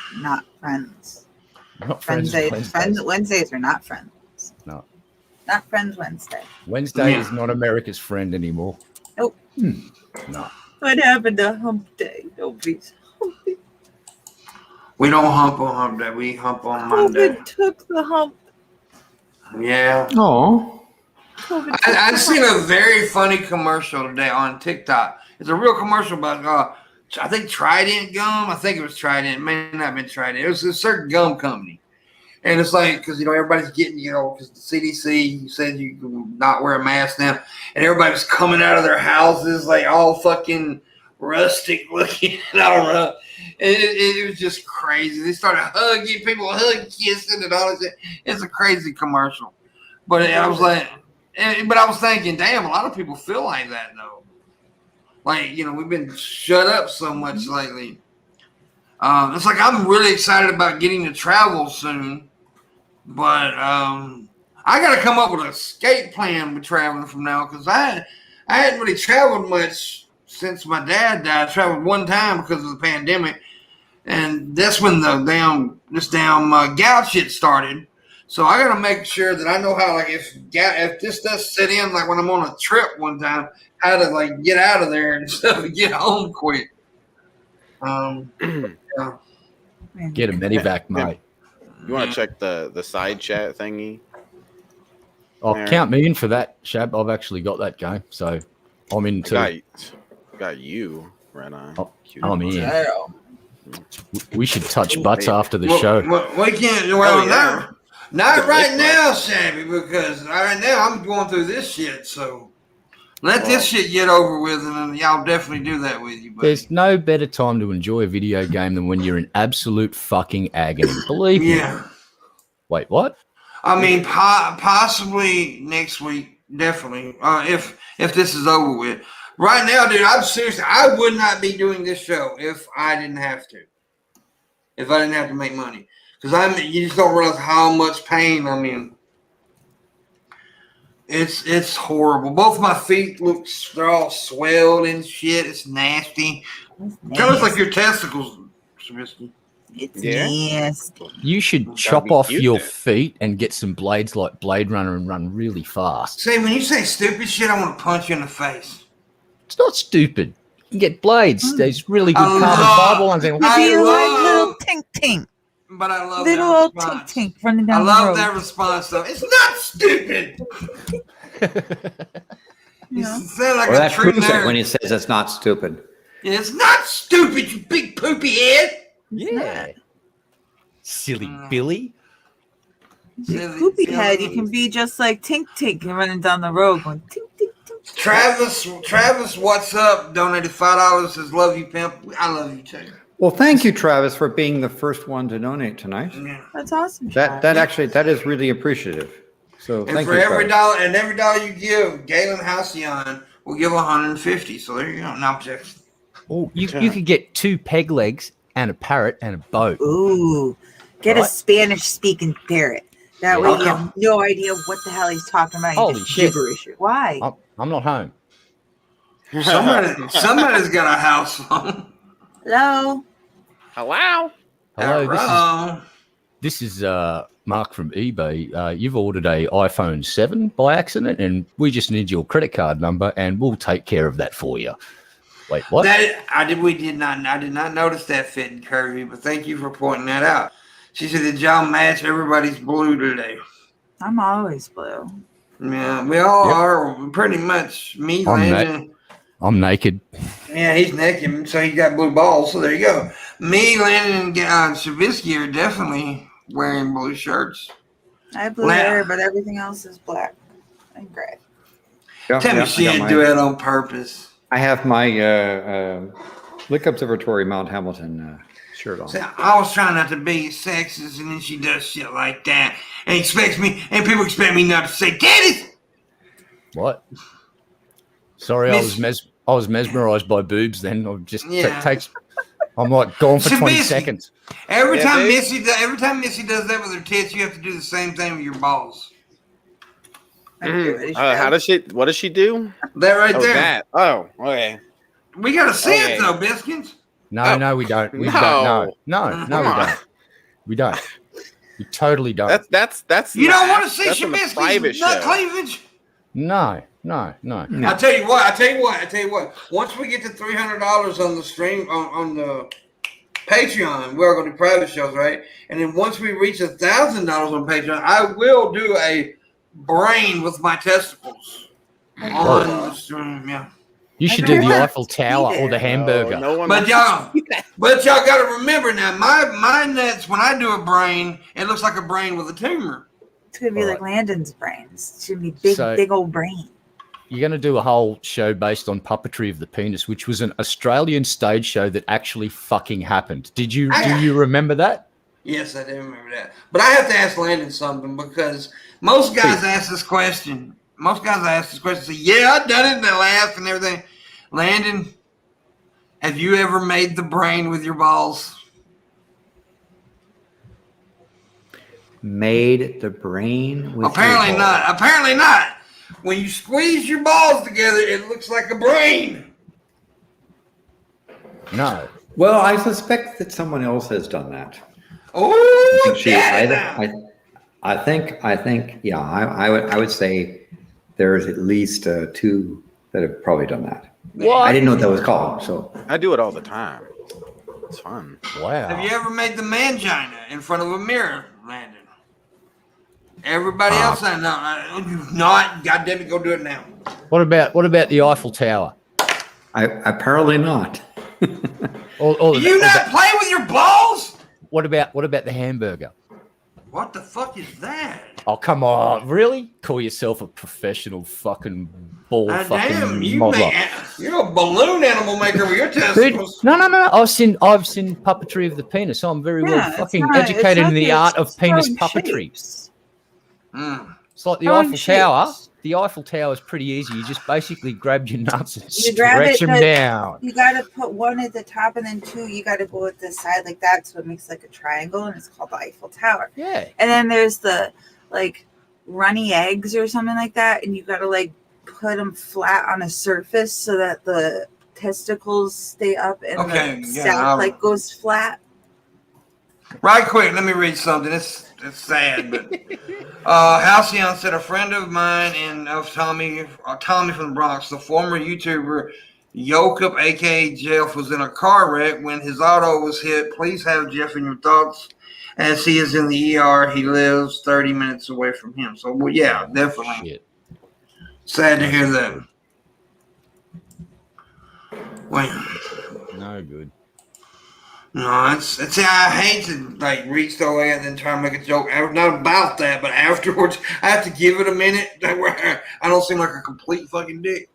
[SPEAKER 3] friends.
[SPEAKER 4] not friends.
[SPEAKER 3] Wednesdays are not friends.
[SPEAKER 4] No.
[SPEAKER 3] Not friends Wednesday.
[SPEAKER 4] Wednesday
[SPEAKER 2] Yeah.
[SPEAKER 4] is not America's friend anymore.
[SPEAKER 3] Nope.
[SPEAKER 4] No.
[SPEAKER 3] What happened to hump day? Nobody's humping.
[SPEAKER 2] We don't hump on hump day. We hump on Monday.
[SPEAKER 3] COVID took the hump.
[SPEAKER 2] Yeah.
[SPEAKER 5] Oh.
[SPEAKER 3] COVID took
[SPEAKER 2] I
[SPEAKER 3] the
[SPEAKER 2] seen
[SPEAKER 3] hump.
[SPEAKER 2] a very funny commercial today on TikTok. It's a real commercial about, I think Trident gum. I think it was Trident. It may not have been Trident. It was a certain gum company. And it's like, because, everybody's getting, because the CDC said you can not wear a mask now. And everybody was coming out of their houses, like, all fucking rustic looking. I don't know. It was just crazy. They started hugging people, kissing, and all that. It's a crazy commercial. But I was like, but I was thinking, damn, a lot of people feel like that, though. Like, we've been shut up so much lately. It's like I'm really excited about getting to travel soon. But I got to come up with an escape plan with traveling from now, because I hadn't really traveled much since my dad died. I traveled one time because of the pandemic, and that's when this damn gout shit started. So I got to make sure that I know how, like, if this does set in, like when I'm on a trip one time, how to like get out of there and stuff and get home quick. Yeah.
[SPEAKER 4] Get a medivac, mate.
[SPEAKER 1] You want to check the side chat thingy?
[SPEAKER 4] Oh,
[SPEAKER 1] There.
[SPEAKER 4] count me in for that, Shab. I've actually got that game, so I'm in too.
[SPEAKER 1] Got you, right on.
[SPEAKER 4] Oh, I'm in.
[SPEAKER 3] Yeah.
[SPEAKER 4] We should touch butts after the
[SPEAKER 2] Well,
[SPEAKER 4] show.
[SPEAKER 2] we can't.
[SPEAKER 1] Oh,
[SPEAKER 2] Well,
[SPEAKER 1] yeah.
[SPEAKER 2] not
[SPEAKER 1] The
[SPEAKER 2] right
[SPEAKER 1] big
[SPEAKER 2] now, Shabby, because right now I'm going through this shit. So let this shit get over with, and then y'all definitely do that with you. Buddy.
[SPEAKER 4] There's no better time to enjoy a video game than when you're in absolute fucking agony. Believe me.
[SPEAKER 2] Yeah.
[SPEAKER 4] Wait, what?
[SPEAKER 2] I mean, possibly next week, definitely. If this is over with. Right now, dude, I'm serious. I would not be doing this show if I didn't have to. If I didn't have to make money, because you just don't realize how much pain I'm in. It's horrible. Both my feet they're all swelled and shit. It's nasty. Kind of looks like your testicles, Shabisky.
[SPEAKER 3] It's
[SPEAKER 1] Yeah.
[SPEAKER 3] nasty.
[SPEAKER 4] You should
[SPEAKER 1] That'd
[SPEAKER 4] chop
[SPEAKER 1] be
[SPEAKER 4] off
[SPEAKER 1] cute
[SPEAKER 4] your
[SPEAKER 1] then.
[SPEAKER 4] feet and get some blades like Blade Runner and run really fast.
[SPEAKER 2] Say, when you say stupid shit, I want to punch you in the face.
[SPEAKER 4] It's not stupid. You can get blades. There's really good
[SPEAKER 2] I
[SPEAKER 4] carbon
[SPEAKER 2] love-
[SPEAKER 4] fiber ones. And
[SPEAKER 2] I
[SPEAKER 3] Be like
[SPEAKER 2] love-
[SPEAKER 3] little tink tink.
[SPEAKER 2] But I love
[SPEAKER 3] Little
[SPEAKER 2] that
[SPEAKER 3] old tink
[SPEAKER 2] response.
[SPEAKER 3] tink running
[SPEAKER 2] I
[SPEAKER 3] down the
[SPEAKER 2] love
[SPEAKER 3] road.
[SPEAKER 2] that response, though. It's not stupid. You
[SPEAKER 3] Yeah.
[SPEAKER 2] sound like
[SPEAKER 5] Well,
[SPEAKER 2] a
[SPEAKER 5] that
[SPEAKER 2] true
[SPEAKER 5] proves it
[SPEAKER 2] nerd.
[SPEAKER 5] when he says it's not stupid.
[SPEAKER 2] Yeah, it's not stupid, you big poopy head.
[SPEAKER 4] yeah. Silly Billy.
[SPEAKER 2] Silly-
[SPEAKER 3] Poopy
[SPEAKER 2] silly-
[SPEAKER 3] head, you can be just like Tink Tink and running down the road going tink tink tink.
[SPEAKER 2] Travis, what's up? Donated $5. Says, love you, pimp. I love you too.
[SPEAKER 5] Well, thank you, Travis, for being the first one to donate tonight.
[SPEAKER 2] Yeah.
[SPEAKER 3] That's awesome.
[SPEAKER 5] That is really appreciative. So
[SPEAKER 2] And
[SPEAKER 5] thank
[SPEAKER 2] for
[SPEAKER 5] you,
[SPEAKER 2] every
[SPEAKER 5] Travis.
[SPEAKER 2] dollar you give, Galen Halcyon will give 150. So there you go. No objection.
[SPEAKER 4] Oh, you could get 2 peg legs and a parrot and a boat.
[SPEAKER 3] Ooh, get a
[SPEAKER 4] Right.
[SPEAKER 3] Spanish speaking parrot. That way you have no idea what the hell he's talking about. You
[SPEAKER 4] Holy
[SPEAKER 3] just
[SPEAKER 4] shit.
[SPEAKER 3] gibberish. Why?
[SPEAKER 4] I'm not home.
[SPEAKER 2] Somebody's got a house phone.
[SPEAKER 3] Hello?
[SPEAKER 1] Hello.
[SPEAKER 4] Hello, this is Mark from eBay. You've ordered a iPhone 7 by accident, and we just need your credit card number, and we'll take care of that for you. Wait, what?
[SPEAKER 2] I did not notice that fit and curvy, but thank you for pointing that out. She said, did y'all match? Everybody's blue today.
[SPEAKER 3] I'm always blue.
[SPEAKER 2] Yeah, we all are pretty much. Me, Landon.
[SPEAKER 4] I'm naked.
[SPEAKER 2] Yeah, he's naked, so he got blue balls. So there you go. Me, Landon, and Shabisky are definitely wearing blue shirts.
[SPEAKER 3] I have blue hair, but everything else is black and gray.
[SPEAKER 2] Tell me she didn't do it on purpose.
[SPEAKER 5] I have my Lick Observatory Mount Hamilton shirt on.
[SPEAKER 2] So I was trying not to be sexist, and then she does shit like that, and people expect me not to say titties.
[SPEAKER 4] What? Sorry, I was mesmerized by boobs. Then I just takes. I'm like gone for 20 seconds.
[SPEAKER 2] Every time Missy does that with her tits, you have to do the same thing with your balls.
[SPEAKER 1] How does she? What does she do?
[SPEAKER 2] That right there.
[SPEAKER 1] That. Oh, okay.
[SPEAKER 2] We gotta see it though, Biskins.
[SPEAKER 4] No, we don't. We don't. No, we don't. We don't. We totally don't.
[SPEAKER 2] That's. You don't want to see Shabisky's nut cleavage?
[SPEAKER 4] No.
[SPEAKER 2] I'll tell you what. Once we get to $300 on the stream on the Patreon, we're going to do private shows, right? And then once we reach $1,000 on Patreon, I will do a brain with my testicles on the stream. Yeah.
[SPEAKER 4] You should do the Eiffel Tower or the hamburger.
[SPEAKER 2] But y'all got to remember now, my nuts, when I do a brain, it looks like a brain with a tumor.
[SPEAKER 3] It's going to be like Landon's brains. It's going to be big old brain.
[SPEAKER 4] You're going to do a whole show based on puppetry of the penis, which was an Australian stage show that actually fucking happened. Do you remember that?
[SPEAKER 2] Yes, I do remember that. But I have to ask Landon something because most guys ask this question. Say, yeah, I done it, and they laugh and everything. Landon, have you ever made the brain with your balls?
[SPEAKER 5] Made the brain with
[SPEAKER 2] Apparently not. When you squeeze your balls together, it looks like a brain.
[SPEAKER 4] No.
[SPEAKER 5] Well, I suspect that someone else has done that.
[SPEAKER 2] Oh,
[SPEAKER 5] I think, yeah, I would say there's at least two that have probably done that.
[SPEAKER 4] What?
[SPEAKER 5] I didn't know what that was called, so.
[SPEAKER 1] I do it all the time. It's fun.
[SPEAKER 4] Wow.
[SPEAKER 2] Have you ever made the mangina in front of a mirror, Landon? Everybody else I know. You've not. God damn it, go do it now.
[SPEAKER 4] What about the Eiffel Tower?
[SPEAKER 5] Apparently not.
[SPEAKER 2] Do you not play with your balls?
[SPEAKER 4] What about the hamburger?
[SPEAKER 2] What the fuck is that?
[SPEAKER 4] Oh, come on. Really? Call yourself a professional fucking ball fucking modeler.
[SPEAKER 2] You're a balloon animal maker with your testicles.
[SPEAKER 4] No. I've seen puppetry of the penis. I'm very well fucking educated in the art of penis puppetry. It's like the Eiffel Tower. The Eiffel Tower is pretty easy. You just basically grab your nuts and stretch them down.
[SPEAKER 3] You got to put one at the top and then two. You got to go at the side like that, so it makes like a triangle, and it's called the Eiffel Tower.
[SPEAKER 4] Yeah.
[SPEAKER 3] And then there's the like runny eggs or something like that, and you got to like put them flat on a surface so that the testicles stay up and the sack like goes flat.
[SPEAKER 2] Right quick, let me read something. It's sad, but Halcyon said a friend of mine and of Tommy from the Bronx, the former YouTuber Yokup, aka Jeff, was in a car wreck when his auto was hit. Please have Jeff in your thoughts as he is in the ER. He lives 30 minutes away from him. So, well, yeah, definitely.
[SPEAKER 4] Shit.
[SPEAKER 2] Sad to hear that. Wait.
[SPEAKER 4] No good.
[SPEAKER 2] No, it's I hate to like reach the way and then try to make a joke. Not about that, but afterwards I have to give it a minute where I don't seem like a complete fucking dick.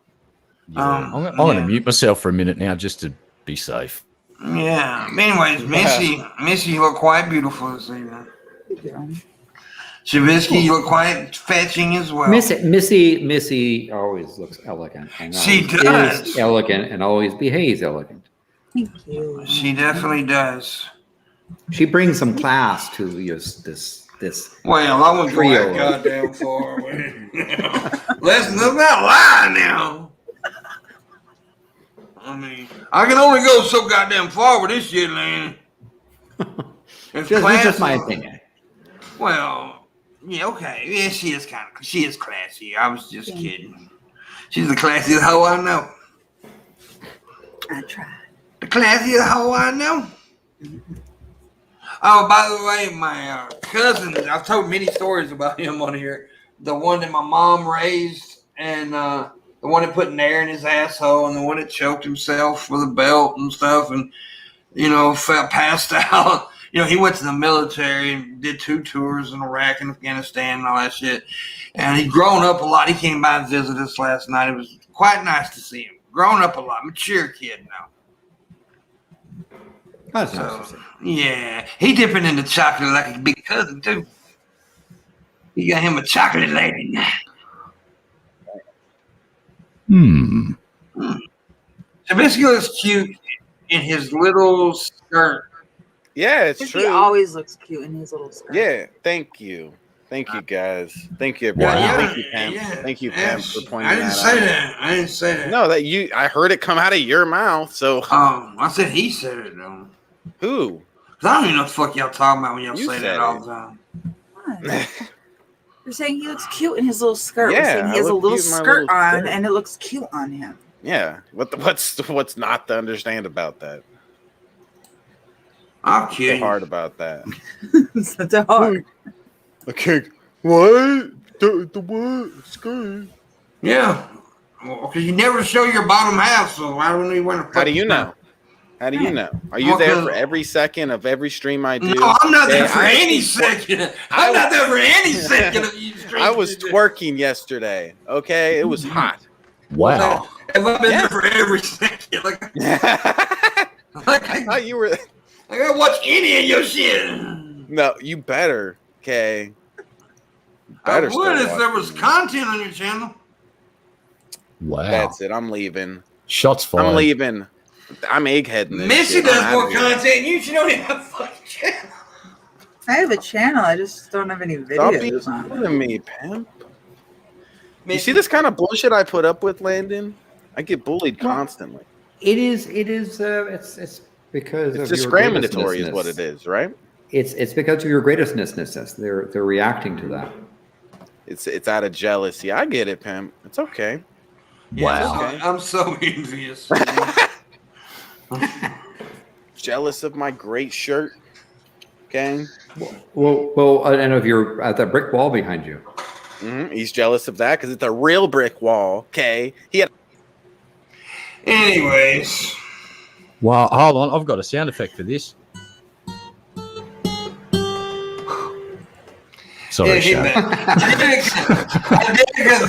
[SPEAKER 4] Yeah. I'm going to mute myself for a minute now just to be safe.
[SPEAKER 2] Yeah. Anyways, Missy, you look quite beautiful this evening. Shabisky, you look quite fetching as well.
[SPEAKER 5] Missy always looks elegant. And
[SPEAKER 2] she does.
[SPEAKER 5] Is elegant and always behaves elegant.
[SPEAKER 3] Thank you.
[SPEAKER 2] She definitely does.
[SPEAKER 5] She brings some class to this.
[SPEAKER 2] Well, I wouldn't go that goddamn far. Let's not lie now. I mean, I can only go so goddamn far with this shit, man.
[SPEAKER 5] It's just my opinion.
[SPEAKER 2] Well, yeah, okay. Yeah, she is classy. I was just kidding. She's the classiest hoe I know.
[SPEAKER 3] I tried.
[SPEAKER 2] The classiest hoe I know. Oh, by the way, my cousin, I've told many stories about him on here. The one that my mom raised, and the one that put air in his asshole, and the one that choked himself with a belt and stuff, and, felt passed out. He went to the military and did 2 tours in Iraq and Afghanistan and all that shit. And he'd grown up a lot. He came by and visited us last night. It was quite nice to see him. Grown up a lot. Mature kid now.
[SPEAKER 5] That's nice.
[SPEAKER 2] Yeah. He dipping into chocolate like a big cousin, too. He got him a chocolate lady. Shabisky looks cute in his little skirt.
[SPEAKER 1] Yeah, it's true.
[SPEAKER 3] He always looks cute in his little skirt.
[SPEAKER 1] Yeah, thank you. Thank you, guys. Thank you, everyone. Thank you, Pam. Thank you, Pam, for pointing that out.
[SPEAKER 2] I didn't say that.
[SPEAKER 1] No, I heard it come out of your mouth, so.
[SPEAKER 2] I said he said it, though.
[SPEAKER 1] Who?
[SPEAKER 2] Because I don't even know what the fuck y'all talking about when y'all say that all the time.
[SPEAKER 3] What? You're saying he looks cute in his little skirt.
[SPEAKER 1] Yeah,
[SPEAKER 3] We're saying he has a little skirt on,
[SPEAKER 1] skirt.
[SPEAKER 3] and it looks cute on him.
[SPEAKER 1] Yeah. What's not to understand about that?
[SPEAKER 2] I'm kidding.
[SPEAKER 1] So hard about that.
[SPEAKER 3] It's not that hard.
[SPEAKER 1] Okay. What? The what? Skirt.
[SPEAKER 2] Yeah. Well, because you never show your bottom half, so why don't you want to?
[SPEAKER 1] How do you know? How do you know? Are you there for every second of every stream I do?
[SPEAKER 2] No, I'm not there for any second. I'm not there for any second of you streams.
[SPEAKER 1] I was twerking yesterday. Okay, it was hot.
[SPEAKER 4] Wow.
[SPEAKER 2] Have I been there for every second?
[SPEAKER 1] I thought you were.
[SPEAKER 2] I gotta watch any of your shit.
[SPEAKER 1] No, you better. Okay.
[SPEAKER 2] I would if there was content on your channel.
[SPEAKER 4] Wow.
[SPEAKER 1] That's it. I'm leaving.
[SPEAKER 4] Shots fired.
[SPEAKER 1] I'm leaving. I'm eggheading this.
[SPEAKER 2] Missy does more content. You should only have a fucking channel.
[SPEAKER 3] I have a channel. I just don't have any videos
[SPEAKER 1] Stop
[SPEAKER 3] on
[SPEAKER 1] being me, pimp. You see this kind of bullshit I put up with, Landon? I get bullied constantly.
[SPEAKER 5] It's because
[SPEAKER 1] It's
[SPEAKER 5] of
[SPEAKER 1] discriminatory,
[SPEAKER 5] your
[SPEAKER 1] is what it is, right?
[SPEAKER 5] It's because of your greatness. They're reacting to that.
[SPEAKER 1] It's out of jealousy. I get it, pimp. It's okay.
[SPEAKER 2] Yeah,
[SPEAKER 4] Wow.
[SPEAKER 2] I'm so envious.
[SPEAKER 1] Jealous of my great shirt. Okay.
[SPEAKER 5] Well, I don't know if you're at that brick wall behind you.
[SPEAKER 1] Mm-hmm. He's jealous of that because it's a real brick wall. Okay.
[SPEAKER 2] Anyways.
[SPEAKER 4] Wow, hold on. I've got a sound effect for this. Sorry, Shaq.
[SPEAKER 2] I did because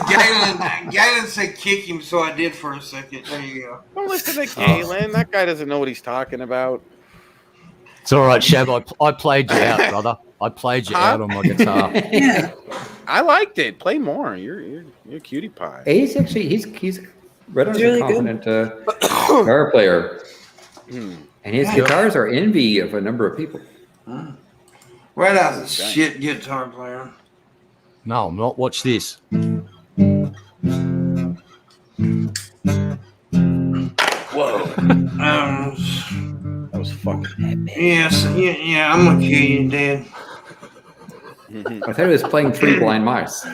[SPEAKER 2] Galen said kick him, so I did for a second. There you go.
[SPEAKER 1] Don't listen to Galen. That guy doesn't know what he's talking about.
[SPEAKER 4] It's all right, Shab. I played you out, brother. I played you out on my guitar.
[SPEAKER 3] Yeah.
[SPEAKER 1] I liked it. Play more. You're a cutie pie.
[SPEAKER 5] He's right on
[SPEAKER 3] Really
[SPEAKER 5] a confident guitar player. And his guitars are envy of a number of people.
[SPEAKER 2] Right out of the shit guitar player.
[SPEAKER 4] No, I'm not. Watch this.
[SPEAKER 1] Whoa. That was fucking
[SPEAKER 2] Yes, yeah, I'm gonna kill you, Dad.
[SPEAKER 5] I thought he was playing 3 Blind Mice.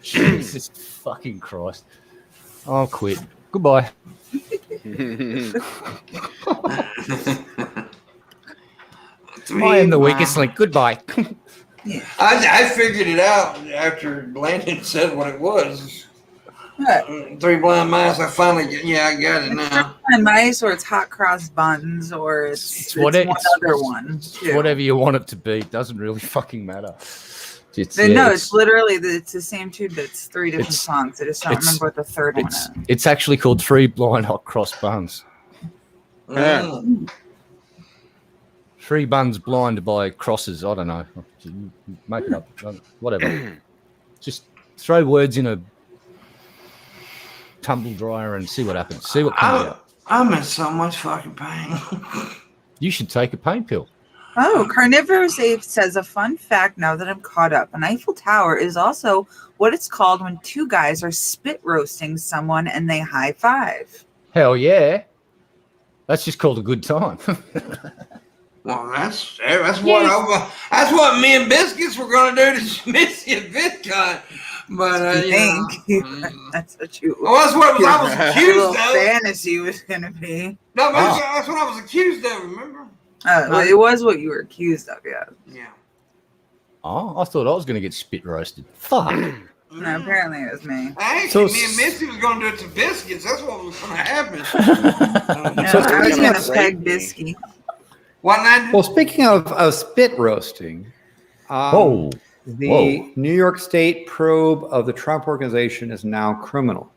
[SPEAKER 4] Jesus fucking Christ. I'll quit. Goodbye. I am the weakest link. Goodbye.
[SPEAKER 2] I figured it out after Landon said what it was.
[SPEAKER 3] What?
[SPEAKER 2] 3 Blind Mice. I finally I got it now.
[SPEAKER 3] And mice, or it's hot cross buns, or it's one other one. Too.
[SPEAKER 4] Whatever you want it to be. It doesn't really fucking matter.
[SPEAKER 3] It's literally it's the same tune, but it's 3 different songs. I just don't remember what the third one is.
[SPEAKER 4] It's actually called 3 Blind Hot Cross Buns.
[SPEAKER 1] Yeah.
[SPEAKER 4] 3 buns blind by crosses. I don't know. Make it up. Whatever. Just throw words in a tumble dryer and see what happens. See what comes out.
[SPEAKER 2] I'm in so much fucking pain.
[SPEAKER 4] You should take a pain pill.
[SPEAKER 3] Oh, Carnivorous Ape says a fun fact now that I'm caught up. An Eiffel Tower is also what it's called when 2 guys are spit roasting someone and they high five.
[SPEAKER 4] Hell yeah. That's just called a good time.
[SPEAKER 2] Well, that's what me and Biscuits were gonna do to Missy and Bitcoin. But
[SPEAKER 3] that's what you.
[SPEAKER 2] Well, that's what I was accused of.
[SPEAKER 3] Fantasy was gonna be.
[SPEAKER 2] No, that's what I was accused of. Remember?
[SPEAKER 3] Well, it was what you were accused of, yeah.
[SPEAKER 2] Yeah.
[SPEAKER 4] Oh, I thought I was going to get spit roasted. Fuck.
[SPEAKER 3] No, apparently it was me.
[SPEAKER 2] Actually, me and Missy was going to do it to biscuits. That's what was going to happen.
[SPEAKER 3] No, I was going to peg Bisky.
[SPEAKER 2] What, Nigel?
[SPEAKER 5] Well, speaking of spit roasting, the New York State probe of the Trump Organization is now criminal.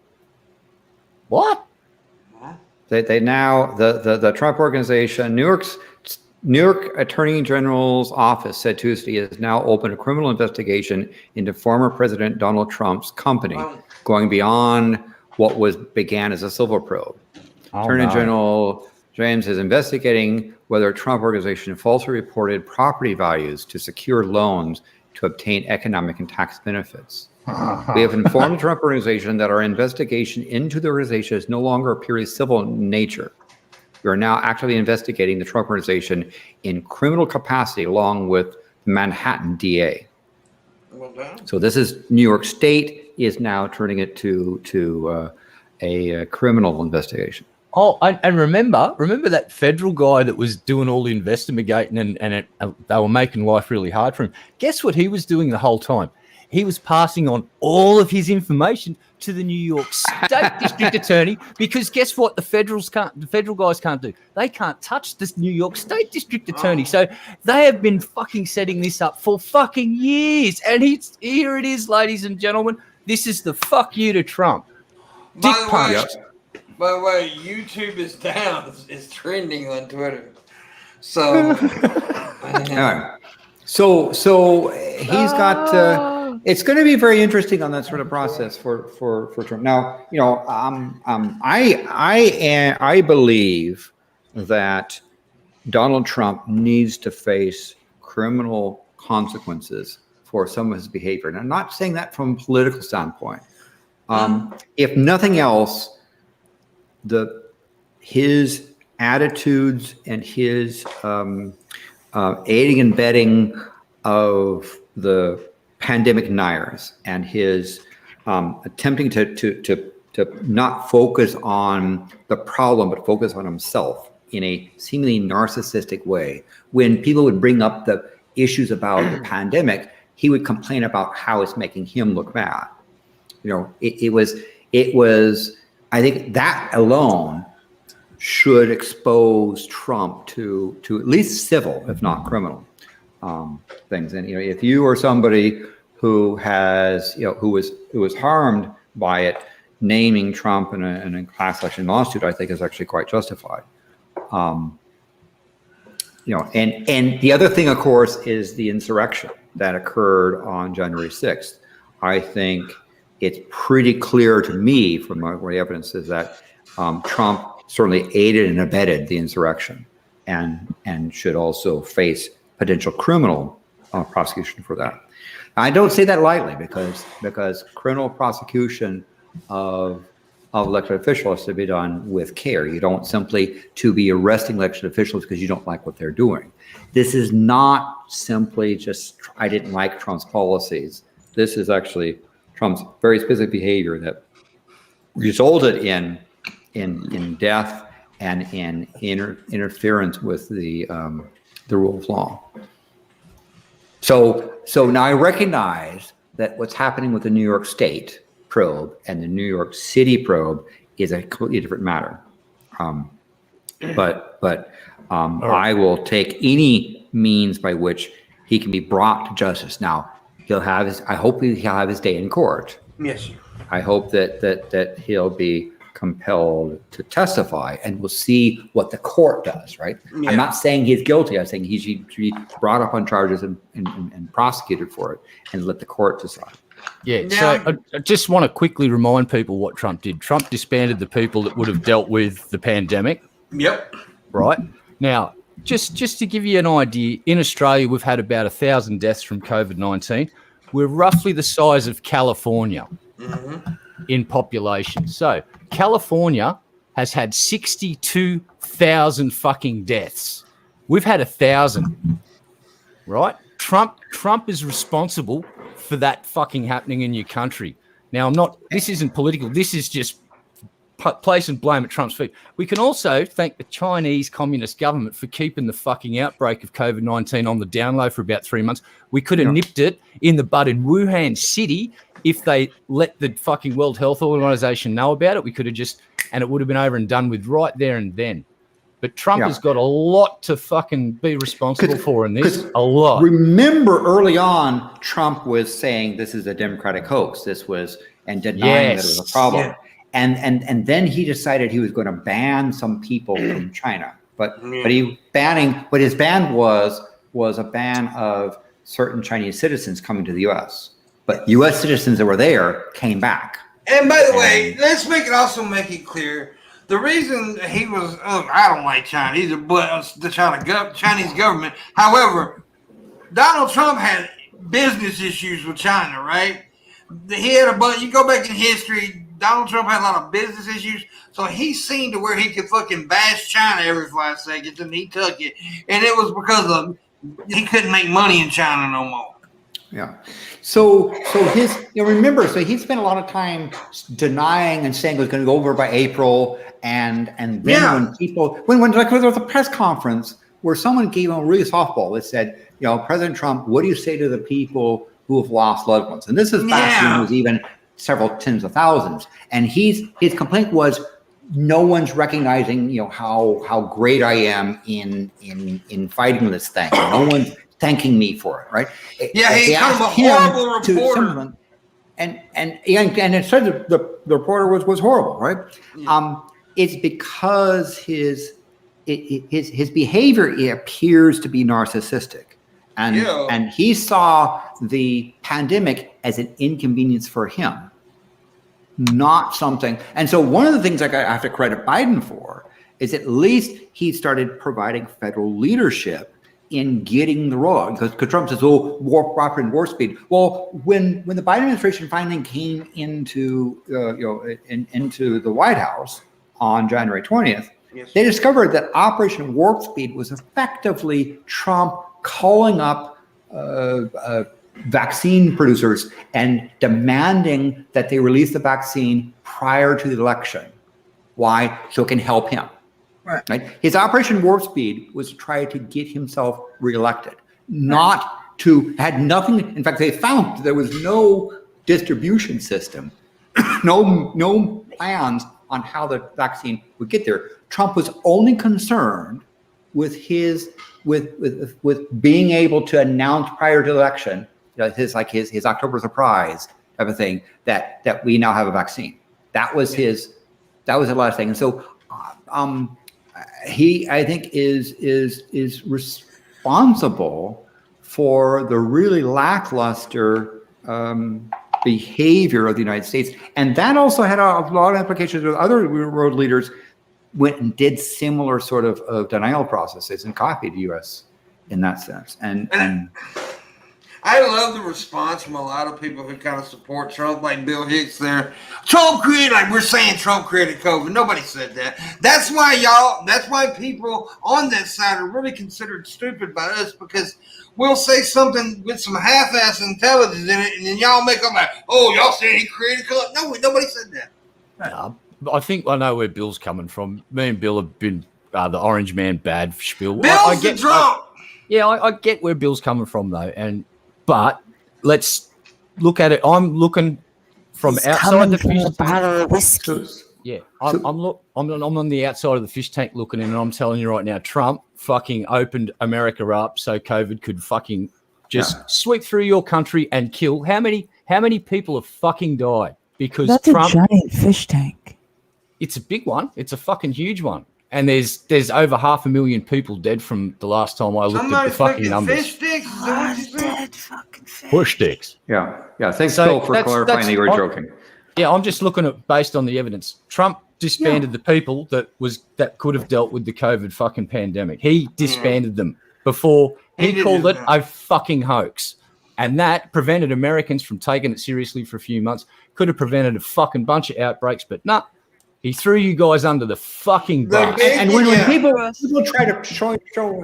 [SPEAKER 4] What?
[SPEAKER 5] They now the Trump Organization, New York Attorney General's office said Tuesday has now opened a criminal investigation into former President Donald Trump's company, going beyond what began as a civil probe. Attorney General James is investigating whether Trump Organization falsely reported property values to secure loans to obtain economic and tax benefits. We have informed the Trump Organization that our investigation into the organization is no longer a purely civil nature. We are now actively investigating the Trump Organization in criminal capacity along with the Manhattan DA.
[SPEAKER 2] Well done.
[SPEAKER 5] So this is New York State is now turning it to a criminal investigation.
[SPEAKER 4] Oh, and remember that federal guy that was doing all the investigating and they were making life really hard for him. Guess what he was doing the whole time? He was passing on all of his information to the New York State District Attorney, because guess what? The federal guys can't do. They can't touch this New York State District Attorney. So they have been fucking setting this up for fucking years. And here it is, ladies and gentlemen. This is the fuck you to Trump. Dick punched.
[SPEAKER 2] By the way, YouTube is down. It's trending on Twitter. So,
[SPEAKER 5] so he's got. It's going to be very interesting on that sort of process for Trump. Now, I believe that Donald Trump needs to face criminal consequences for some of his behavior. And I'm not saying that from a political standpoint. If nothing else, his attitudes and his aiding and abetting of the pandemic deniers and his attempting to not focus on the problem but focus on himself in a seemingly narcissistic way. When people would bring up the issues about the pandemic, he would complain about how it's making him look bad. It was. I think that alone should expose Trump to at least civil, if not criminal, things. And if you are somebody who has, who was harmed by it, naming Trump in a class action lawsuit, I think is actually quite justified. And the other thing, of course, is the insurrection that occurred on January 6th. I think it's pretty clear to me from the evidence is that Trump certainly aided and abetted the insurrection and should also face potential criminal prosecution for that. I don't say that lightly because criminal prosecution of elected officials has to be done with care. You don't simply to be arresting elected officials because you don't like what they're doing. This is not simply just I didn't like Trump's policies. This is actually Trump's very specific behavior that resulted in death and in interference with the rule of law. So now I recognize that what's happening with the New York State probe and the New York City probe is a completely different matter. But I will take any means by which he can be brought to justice. Now I hope he'll have his day in court.
[SPEAKER 2] Yes, sir.
[SPEAKER 5] I hope that he'll be compelled to testify, and we'll see what the court does, right? Yeah. I'm not saying he's guilty. I'm saying he should be brought up on charges and prosecuted for it and let the court decide.
[SPEAKER 4] Yeah, so I just want to quickly remind people what Trump did. Trump disbanded the people that would have dealt with the pandemic.
[SPEAKER 2] Yep.
[SPEAKER 4] Right? Now, just to give you an idea, in Australia, we've had about 1,000 deaths from COVID-19. We're roughly the size of California in population. So California has had 62,000 fucking deaths. We've had 1,000, right? Trump is responsible for that fucking happening in your country. Now, this isn't political. This is just place and blame at Trump's feet. We can also thank the Chinese Communist government for keeping the fucking outbreak of COVID-19 on the down low for about 3 months. We could have nipped it in the bud in Wuhan City if they let the fucking World Health Organization know about it. We could have and it would have been over and done with right there and then. But Trump has got a lot to fucking be responsible for in this. A lot.
[SPEAKER 5] Remember early on, Trump was saying this is a Democratic hoax. This was, and denying that it was a problem. Yeah. And then he decided he was going to ban some people from China. But his ban was a ban of certain Chinese citizens coming to the U.S. But U.S. citizens that were there came back.
[SPEAKER 2] And by the way, let's make it clear. The reason he was, I don't like China either, but the Chinese government. However, Donald Trump had business issues with China, right? He had you go back in history, Donald Trump had a lot of business issues, so he seen to where he could fucking bash China every 5 seconds, and he took it. And it was because he couldn't make money in China no more.
[SPEAKER 5] Yeah. So remember, he spent a lot of time denying and saying it was going to go over by April, and then when there was a press conference where someone gave him a really softball that said, President Trump, what do you say to the people who have lost loved ones? And this is back when it was even several tens of thousands, and his complaint was, no one's recognizing how great I am in fighting this thing. No one's thanking me for it, right?
[SPEAKER 2] Yeah, he's kind of a horrible reporter.
[SPEAKER 5] And it said the reporter was horrible, right? Yeah. It's because his behavior appears to be narcissistic, and he saw the pandemic as an inconvenience for him, not something. And so one of the things I have to credit Biden for is at least he started providing federal leadership in getting the role, because Trump says, warp speed. Well, when the Biden administration finally came into the White House on January 20th, they discovered that Operation Warp Speed was effectively Trump calling up vaccine producers and demanding that they release the vaccine prior to the election. Why? So it can help him. Right. His Operation Warp Speed was to try to get himself reelected, had nothing. In fact, they found there was no distribution system, no plans on how the vaccine would get there. Trump was only concerned with with being able to announce prior to the election, his October surprise type of thing, that we now have a vaccine. That was the last thing. And so he, I think, is responsible for the really lackluster behavior of the United States, and that also had a lot of implications with other world leaders went and did similar sort of denial processes and copied the U.S. in that sense. And
[SPEAKER 2] I love the response from a lot of people who kind of support Trump, like Bill Hicks there. Trump created, like we're saying Trump created COVID. Nobody said that. That's why people on that side are really considered stupid by us, because we'll say something with some half-ass intelligence in it, and then y'all make them like, y'all saying he created COVID. No, nobody said that.
[SPEAKER 4] I think I know where Bill's coming from. Me and Bill have been the orange man bad spiel.
[SPEAKER 2] Bill's the Trump.
[SPEAKER 4] I get where Bill's coming from, though, but let's look at it. I'm looking from outside the fish tank. Yeah, I'm on the outside of the fish tank looking in, and I'm telling you right now, Trump fucking opened America up so COVID could fucking just sweep through your country and kill. How many people have fucking died because Trump?
[SPEAKER 3] That's a giant fish tank.
[SPEAKER 4] It's a big one. It's a fucking huge one. And there's over 500,000 people dead from the last time I looked at the fucking numbers.
[SPEAKER 2] Fish sticks?
[SPEAKER 3] Dead fucking fish.
[SPEAKER 4] Push sticks.
[SPEAKER 5] Yeah. Thanks, Phil, for clarifying that you were joking.
[SPEAKER 4] Yeah, I'm just looking at based on the evidence. Trump disbanded the people that could have dealt with the COVID fucking pandemic. He disbanded them before he called it a fucking hoax. And that prevented Americans from taking it seriously for a few months. Could have prevented a fucking bunch of outbreaks, but nah. He threw you guys under the fucking bus.
[SPEAKER 5] And when people try to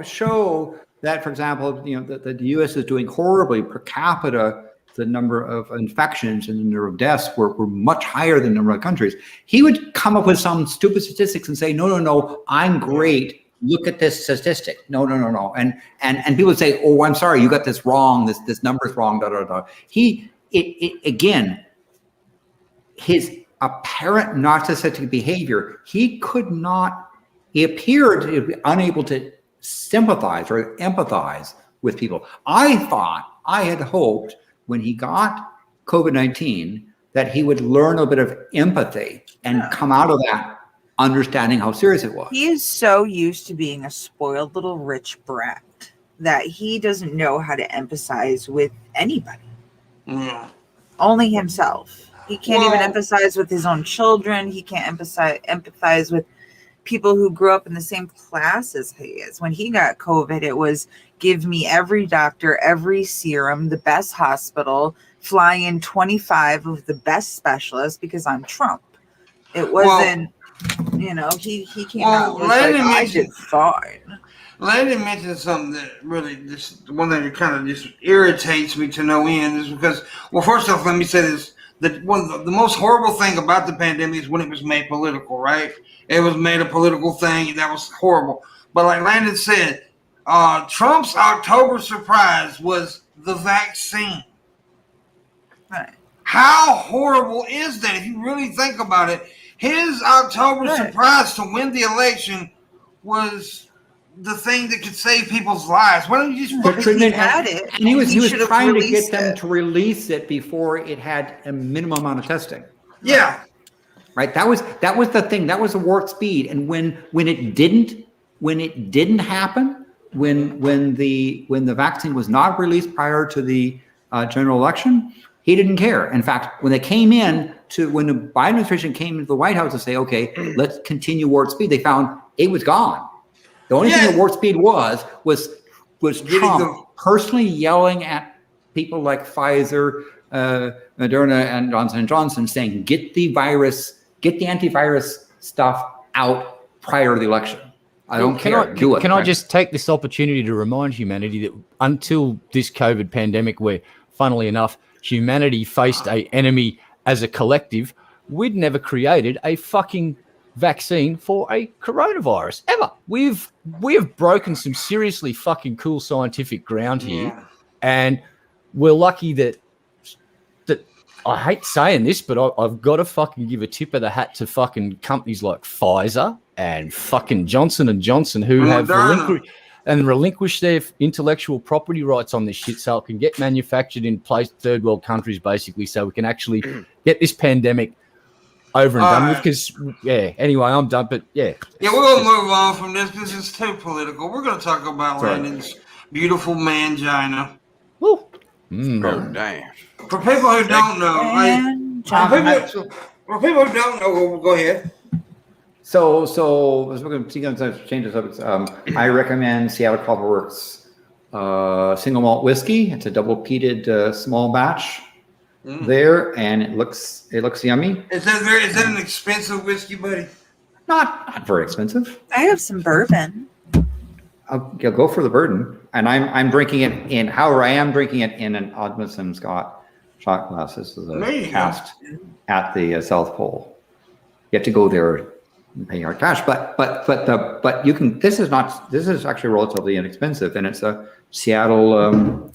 [SPEAKER 5] show that, for example, that the U.S. is doing horribly per capita, the number of infections and the number of deaths were much higher than the number of countries, he would come up with some stupid statistics and say, no, I'm great. Look at this statistic. No. And people would say, oh, I'm sorry, you got this wrong. This number's wrong, Again, his apparent narcissistic behavior, he appeared to be unable to sympathize or empathize with people. I had hoped when he got COVID-19 that he would learn a bit of empathy and come out of that understanding how serious it was.
[SPEAKER 3] He is so used to being a spoiled little rich brat that he doesn't know how to empathize with anybody.
[SPEAKER 2] Yeah.
[SPEAKER 3] Only himself. He can't even empathize with his own children. He can't empathize with people who grew up in the same class as he is. When he got COVID, it was give me every doctor, every serum, the best hospital, fly in 25 of the best specialists because I'm Trump. It wasn't, he came out and was like, I did fine.
[SPEAKER 2] Landy mentioned something that really just one thing that kind of just irritates me to no end is because, well, first off, let me say this. The most horrible thing about the pandemic is when it was made political, right? It was made a political thing. That was horrible. But like Landon said, Trump's October surprise was the vaccine.
[SPEAKER 3] Right.
[SPEAKER 2] How horrible is that? If you really think about it, his October surprise to win the election was the thing that could save people's lives. Why don't you just
[SPEAKER 3] he had it?
[SPEAKER 5] And he was trying to get them to release it before it had a minimum amount of testing.
[SPEAKER 2] Yeah.
[SPEAKER 5] Right. That was the thing. That was the warp speed. And when it didn't happen, when the vaccine was not released prior to the general election, he didn't care. In fact, when the Biden administration came into the White House to say, okay, let's continue warp speed, they found it was gone. The only thing that warp speed was Trump personally yelling at people like Pfizer, Moderna, and Johnson & Johnson saying, get the antivirus stuff out prior to the election. I don't care. Do it.
[SPEAKER 4] Can I just take this opportunity to remind humanity that until this COVID pandemic, where, funnily enough, humanity faced an enemy as a collective, we'd never created a fucking vaccine for a coronavirus ever. We have broken some seriously fucking cool scientific ground here, and we're lucky that I hate saying this, but I've got to fucking give a tip of the hat to fucking companies like Pfizer and fucking Johnson & Johnson who have relinquished their intellectual property rights on this shit so it can get manufactured in third world countries, basically, so we can actually get this pandemic over and done with. Because anyway, I'm done. But we're
[SPEAKER 2] gonna move on from this because it's too political. We're gonna talk about Landon's beautiful mangina.
[SPEAKER 1] Oh damn!
[SPEAKER 2] For people who don't know, go ahead.
[SPEAKER 5] So we're going to change the subject. I recommend Seattle Copper Works single malt whiskey. It's a double peated small batch there, and it looks yummy.
[SPEAKER 2] Is that an expensive whiskey, buddy?
[SPEAKER 5] Not very expensive.
[SPEAKER 3] I have some bourbon.
[SPEAKER 5] I'll go for the bourbon, and I'm drinking it in. However, I am drinking it in an Odmundson Scott shot glass. This is a cast at the South Pole. You have to go there and pay hard cash, but you can. This is actually relatively inexpensive, and it's a Seattle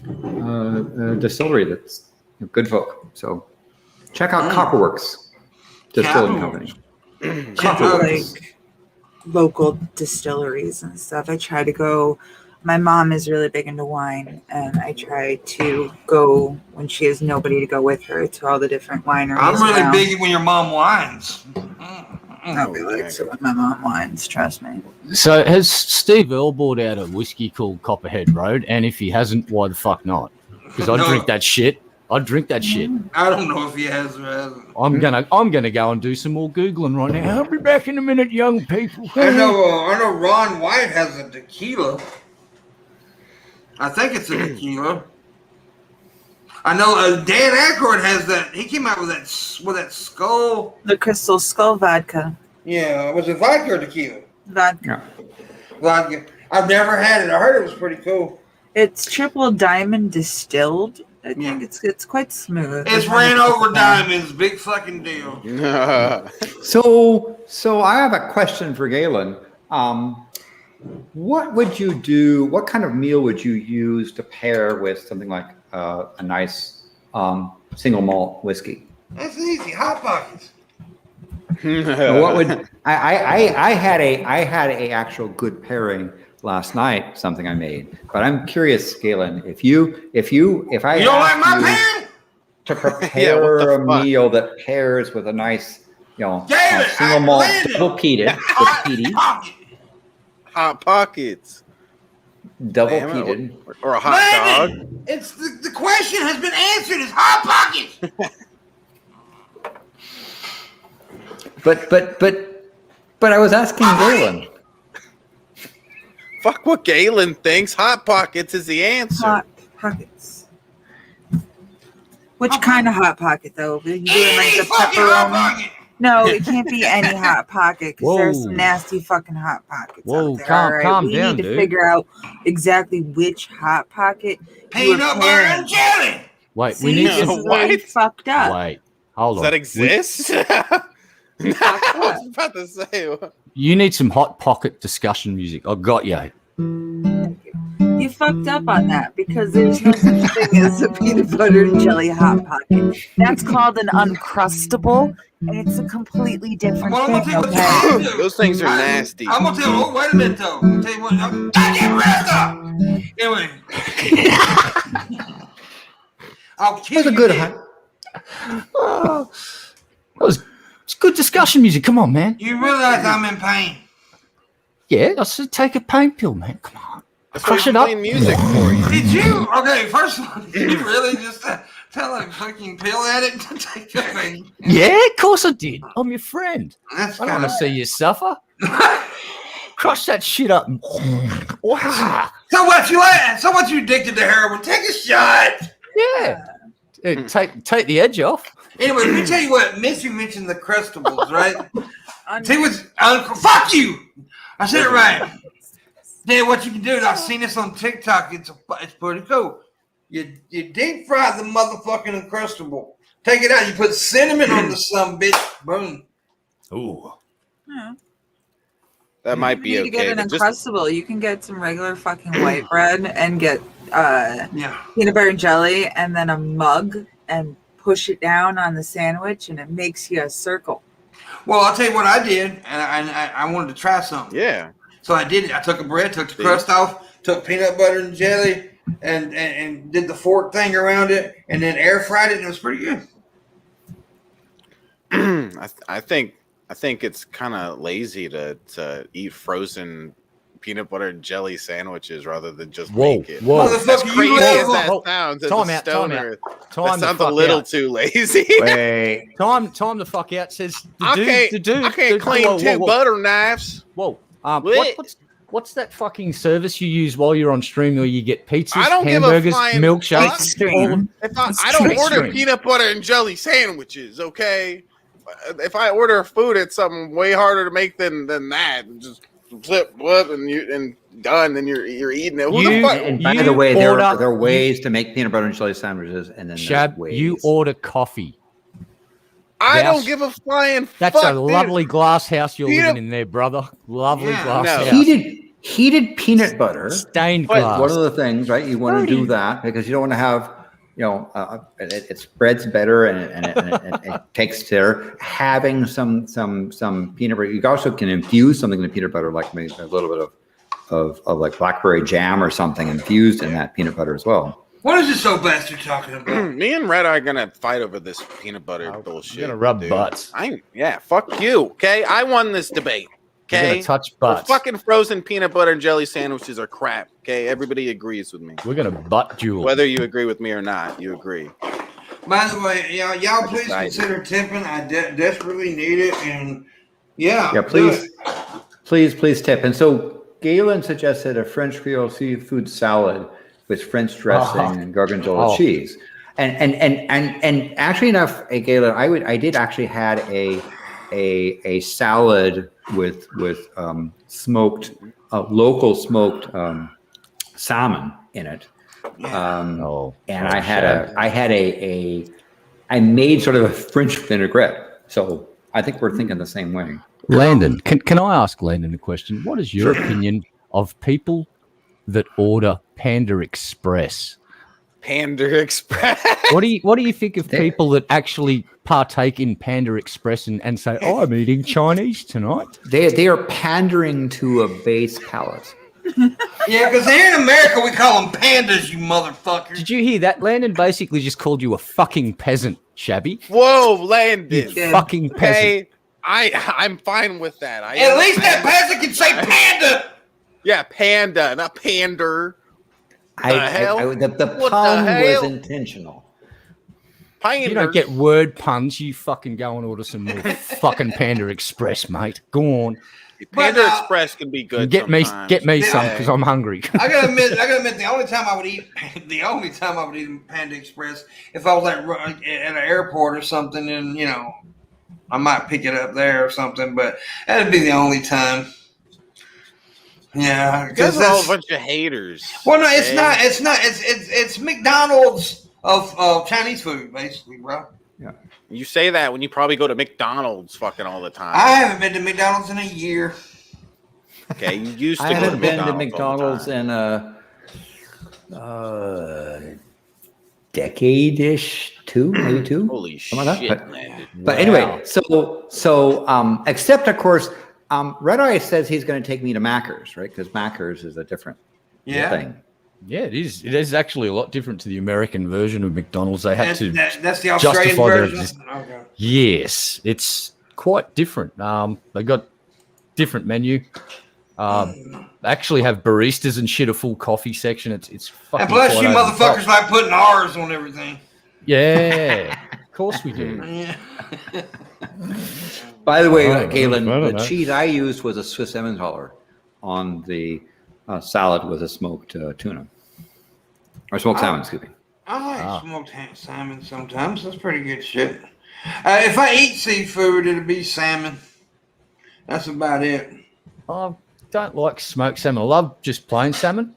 [SPEAKER 5] distillery that's good folk. So check out Copperworks Distilling Company.
[SPEAKER 3] Like local distilleries and stuff. I try to go. My mom is really big into wine, and I try to go when she has nobody to go with her to all the different wineries.
[SPEAKER 2] I'm really big when your mom wines.
[SPEAKER 3] I'll be like, so when my mom wines, trust me.
[SPEAKER 4] So has Steve Earle bought out a whiskey called Copperhead Road? And if he hasn't, why the fuck not? Because I'd drink that shit. I'd drink that shit.
[SPEAKER 2] I don't know if he has or hasn't.
[SPEAKER 4] I'm gonna go and do some more Googling right now. I'll be back in a minute, young people.
[SPEAKER 2] I know Ron White has a tequila. I think it's a tequila. I know Dan Aykroyd has that. He came out with that skull.
[SPEAKER 3] The Crystal Skull vodka.
[SPEAKER 2] Yeah, was it vodka or tequila?
[SPEAKER 3] Vodka.
[SPEAKER 2] Vodka. I've never had it. I heard it was pretty cool.
[SPEAKER 3] It's triple diamond distilled, I think it's quite smooth.
[SPEAKER 2] It's ran over diamonds, big fucking deal.
[SPEAKER 5] So I have a question for Galen. What would you do? What kind of meal would you use to pair with something like a nice single malt whiskey?
[SPEAKER 2] That's easy. Hot Pockets.
[SPEAKER 5] What would I had a actual good pairing last night, something I made. But I'm curious, Galen, if I
[SPEAKER 2] you don't like my pairing?
[SPEAKER 5] To prepare a meal that pairs with a nice, single malt double peated,
[SPEAKER 1] Hot Pockets.
[SPEAKER 5] Double peated,
[SPEAKER 1] or a hot dog.
[SPEAKER 2] It's the question has been answered. It's Hot Pockets.
[SPEAKER 5] But I was asking Galen.
[SPEAKER 1] Fuck what Galen thinks. Hot Pockets is the answer.
[SPEAKER 3] Hot Pockets. Which kind of Hot Pocket, though? Are you doing like the pepperoni? No, it can't be any Hot Pocket because there's some nasty fucking Hot Pockets.
[SPEAKER 4] Whoa,
[SPEAKER 3] out there.
[SPEAKER 4] calm down,
[SPEAKER 3] we need to
[SPEAKER 4] dude.
[SPEAKER 3] figure out exactly which Hot Pocket.
[SPEAKER 2] Peanut butter and jelly.
[SPEAKER 4] Wait,
[SPEAKER 3] See,
[SPEAKER 4] we need
[SPEAKER 3] this
[SPEAKER 4] to.
[SPEAKER 3] is where you fucked up.
[SPEAKER 4] Wait, hold on.
[SPEAKER 1] Does that exist? I was about to say.
[SPEAKER 4] You need some Hot Pocket discussion music. I got you.
[SPEAKER 3] You fucked up on that because there's no such thing as a peanut butter and jelly Hot Pocket. That's called an Uncrustable, and it's a completely different thing. Okay.
[SPEAKER 1] Those things are nasty.
[SPEAKER 2] I'm gonna tell you. Oh, wait a minute though. I'm gonna tell you what. Goddamn Rasta. Anyway, I'll kill
[SPEAKER 5] That's a
[SPEAKER 2] you.
[SPEAKER 5] good.
[SPEAKER 4] It's good discussion music. Come on, man.
[SPEAKER 2] You realize I'm in pain.
[SPEAKER 4] Yeah, I said take a pain pill, man. Come on.
[SPEAKER 1] That's
[SPEAKER 4] Crush
[SPEAKER 1] why
[SPEAKER 4] it
[SPEAKER 1] we're
[SPEAKER 4] up.
[SPEAKER 1] playing music for you.
[SPEAKER 2] Did you? Okay, first of all, did you really just tell a fucking pill addict to take a pain?
[SPEAKER 4] Yeah, of course I did. I'm your friend.
[SPEAKER 2] That's
[SPEAKER 4] I don't want
[SPEAKER 2] kind
[SPEAKER 4] to see you suffer. Crush that shit up. Wow.
[SPEAKER 2] So what you at? So what you addicted to heroin? Take a shot.
[SPEAKER 4] Yeah. Take the edge off.
[SPEAKER 2] Anyway, let me tell you what. Missy mentioned the Crustables, right? See what's fuck you. I said it right. Then what you can do is I've seen this on TikTok. It's pretty cool. You deep fry the motherfucking Uncrustable. Take it out. You put cinnamon on the some bitch. Boom.
[SPEAKER 4] Ooh.
[SPEAKER 3] Yeah.
[SPEAKER 1] That might be
[SPEAKER 3] You need to
[SPEAKER 1] okay.
[SPEAKER 3] get an
[SPEAKER 1] but
[SPEAKER 3] Uncrustable. You can get some regular fucking white bread and get
[SPEAKER 2] Yeah.
[SPEAKER 3] peanut butter and jelly and then a mug and push it down on the sandwich and it makes you a circle.
[SPEAKER 2] Well, I'll tell you what I did, and I wanted to try something.
[SPEAKER 1] Yeah.
[SPEAKER 2] So I did it. I took a bread, took the crust off, took peanut butter and jelly, and did the fork thing around it, and then air fried it, and it was pretty good.
[SPEAKER 1] I think it's kind of lazy to eat frozen peanut butter and jelly sandwiches rather than just make it.
[SPEAKER 4] Whoa.
[SPEAKER 1] As
[SPEAKER 2] Motherfucker,
[SPEAKER 1] crazy
[SPEAKER 2] you
[SPEAKER 1] as
[SPEAKER 2] live-
[SPEAKER 1] that sounds, as
[SPEAKER 4] Time
[SPEAKER 1] a
[SPEAKER 4] out,
[SPEAKER 1] stoner,
[SPEAKER 4] Time
[SPEAKER 1] that
[SPEAKER 4] the
[SPEAKER 1] sounds a
[SPEAKER 4] fuck
[SPEAKER 1] little
[SPEAKER 4] out.
[SPEAKER 1] too lazy.
[SPEAKER 5] Wait.
[SPEAKER 4] Time the fuck out says the
[SPEAKER 1] I
[SPEAKER 4] dude.
[SPEAKER 1] can't claim
[SPEAKER 4] whoa,
[SPEAKER 1] two
[SPEAKER 4] whoa.
[SPEAKER 1] butter knives.
[SPEAKER 4] Whoa.
[SPEAKER 1] What?
[SPEAKER 4] What's that fucking service you use while you're on stream where you get pizzas,
[SPEAKER 1] I don't give a
[SPEAKER 4] hamburgers,
[SPEAKER 1] flying
[SPEAKER 4] milkshakes?
[SPEAKER 1] fuck.
[SPEAKER 3] Extreme.
[SPEAKER 1] I don't order peanut butter and jelly sandwiches, okay? If I order food, it's something way harder to make than that. Just flip, and done, and you're eating it. Who the fuck?
[SPEAKER 5] And by
[SPEAKER 4] You
[SPEAKER 5] the way, there
[SPEAKER 4] order-
[SPEAKER 5] are ways to make peanut butter and jelly sandwiches, and then
[SPEAKER 4] Shab,
[SPEAKER 5] there's ways.
[SPEAKER 4] you order coffee.
[SPEAKER 1] I
[SPEAKER 4] Yes.
[SPEAKER 1] don't give a flying
[SPEAKER 4] That's
[SPEAKER 1] fuck.
[SPEAKER 4] a lovely glass house you're
[SPEAKER 1] Peanut-
[SPEAKER 4] living in there, brother. Lovely
[SPEAKER 2] Yeah,
[SPEAKER 4] glass
[SPEAKER 1] no.
[SPEAKER 4] house.
[SPEAKER 5] Heated peanut butter.
[SPEAKER 4] Stained
[SPEAKER 1] But
[SPEAKER 4] glass.
[SPEAKER 5] One of the things, right? You want to do that because you don't want to have, it spreads better and it takes care. Having some peanut butter. You also can infuse something in the peanut butter, like maybe a little bit of like blackberry jam or something infused in that peanut butter as well.
[SPEAKER 2] What is this so bastard talking about?
[SPEAKER 1] Me and Red Eye are gonna fight over this peanut butter bullshit.
[SPEAKER 4] You're gonna rub
[SPEAKER 1] dude.
[SPEAKER 4] butts.
[SPEAKER 1] Fuck you. Okay, I won this debate.
[SPEAKER 4] You're
[SPEAKER 1] Okay,
[SPEAKER 4] gonna touch
[SPEAKER 1] Well,
[SPEAKER 4] butts.
[SPEAKER 1] fucking frozen peanut butter and jelly sandwiches are crap. Okay, everybody agrees with me.
[SPEAKER 4] We're gonna butt duel.
[SPEAKER 1] Whether you agree with me or not, you agree.
[SPEAKER 2] By the way, y'all please
[SPEAKER 1] excited.
[SPEAKER 2] consider tipping. I desperately need it, and yeah,
[SPEAKER 5] Yeah,
[SPEAKER 2] do
[SPEAKER 5] please,
[SPEAKER 2] it.
[SPEAKER 5] please tip. And so Galen suggested a French Creole seafood salad with French dressing and gorgonzola cheese. And actually enough, Galen, I did actually had a salad with local smoked salmon in it. I made sort of a French vinaigrette. So I think we're thinking the same way.
[SPEAKER 4] Landon, can I ask Landon a question? What is your opinion of people that order Panda Express?
[SPEAKER 1] Panda Express.
[SPEAKER 4] What do you think of people that actually partake in Panda Express and say, "Oh, I'm eating Chinese tonight"?
[SPEAKER 5] They are pandering to a base palate.
[SPEAKER 2] Yeah, because here in America we call them pandas, you motherfucker.
[SPEAKER 4] Did you hear that? Landon basically just called you a fucking peasant, Shabby.
[SPEAKER 1] Whoa, Landon.
[SPEAKER 4] You fucking peasant.
[SPEAKER 1] Hey, I'm fine with that.
[SPEAKER 2] At least that peasant can say panda.
[SPEAKER 1] Yeah, panda, not pander.
[SPEAKER 5] The pun was intentional.
[SPEAKER 4] If you don't get word puns, you fucking go and order some more fucking Panda Express, mate. Go on.
[SPEAKER 1] Panda Express can be good.
[SPEAKER 4] Get me some because I'm hungry.
[SPEAKER 2] I gotta admit, the only time I would eat Panda Express if I was like at an airport or something, and I might pick it up there or something, but that'd be the only time. Yeah,
[SPEAKER 1] because that's all a bunch of haters.
[SPEAKER 2] Well, no, it's not. It's McDonald's of Chinese food, basically, bro.
[SPEAKER 5] Yeah.
[SPEAKER 1] You say that when you probably go to McDonald's fucking all the time.
[SPEAKER 2] I haven't been to McDonald's in a year.
[SPEAKER 1] Okay, you used to.
[SPEAKER 5] I haven't been to McDonald's in a decade-ish, maybe two.
[SPEAKER 1] Holy shit! Like
[SPEAKER 5] but anyway, so except of course. Red Eye says he's going to take me to Macca's, right? Because Macca's is a different thing.
[SPEAKER 4] Yeah, it is. It is actually a lot different to the American version of McDonald's. They had to
[SPEAKER 2] that's the Australian version. Okay.
[SPEAKER 4] Yes, it's quite different. They got different menu. Actually have baristas and shit, a full coffee section. It's fucking.
[SPEAKER 2] And plus, you motherfuckers like putting R's on everything.
[SPEAKER 4] Yeah, of course we do.
[SPEAKER 2] Yeah.
[SPEAKER 5] By the way, Galen, the cheese I used was a Swiss Emmentaler on the salad with a smoked tuna. Or smoked salmon, excuse me.
[SPEAKER 2] I like smoked salmon sometimes. That's pretty good shit. If I eat seafood, it'll be salmon. That's about it.
[SPEAKER 4] I don't like smoked salmon. I love just plain salmon.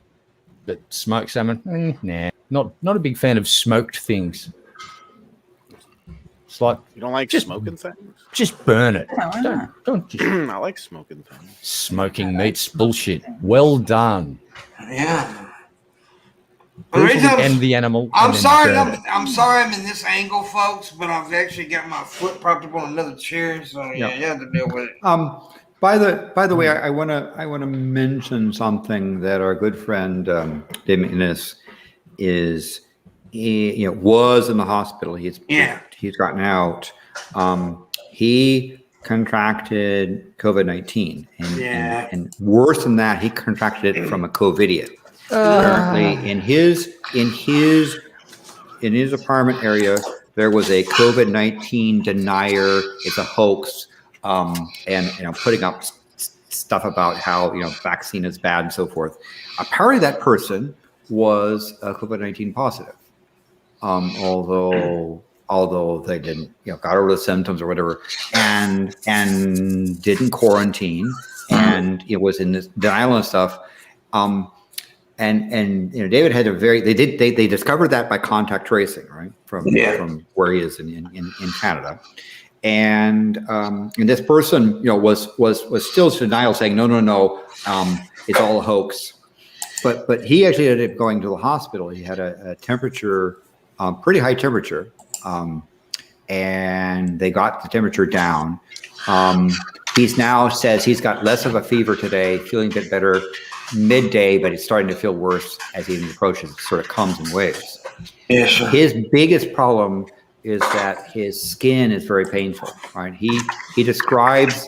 [SPEAKER 4] But smoked salmon, nah. Not a big fan of smoked things. It's like
[SPEAKER 1] you don't like just smoking things?
[SPEAKER 4] Just burn it. Don't just
[SPEAKER 1] I like smoking things.
[SPEAKER 4] Smoking meat's bullshit. Well done.
[SPEAKER 2] Yeah.
[SPEAKER 4] And the animal.
[SPEAKER 2] I'm sorry I'm in this angle, folks, but I've actually got my foot propped up on another chair, so you have to deal with it.
[SPEAKER 5] By the way, I wanna mention something that our good friend David Innes was in the hospital. He's gotten out. He contracted COVID-19, and worse than that, he contracted it from a COVIDiot. Apparently, in his apartment area, there was a COVID-19 denier. It's a hoax, and putting up stuff about how vaccine is bad and so forth. Apparently, that person was COVID-19 positive. Although they didn't, got over the symptoms or whatever, and didn't quarantine, and it was in this denial and stuff. And David had they discovered that by contact tracing, right, from where he is in Canada, and this person was still in denial, saying no, it's all a hoax, but he actually ended up going to the hospital. He had a temperature. Pretty high temperature, and they got the temperature down. He's now says he's got less of a fever today, feeling a bit better midday, but it's starting to feel worse as he approaches. It sort of comes in waves.
[SPEAKER 2] Yeah, sure.
[SPEAKER 5] His biggest problem is that his skin is very painful. Right? He describes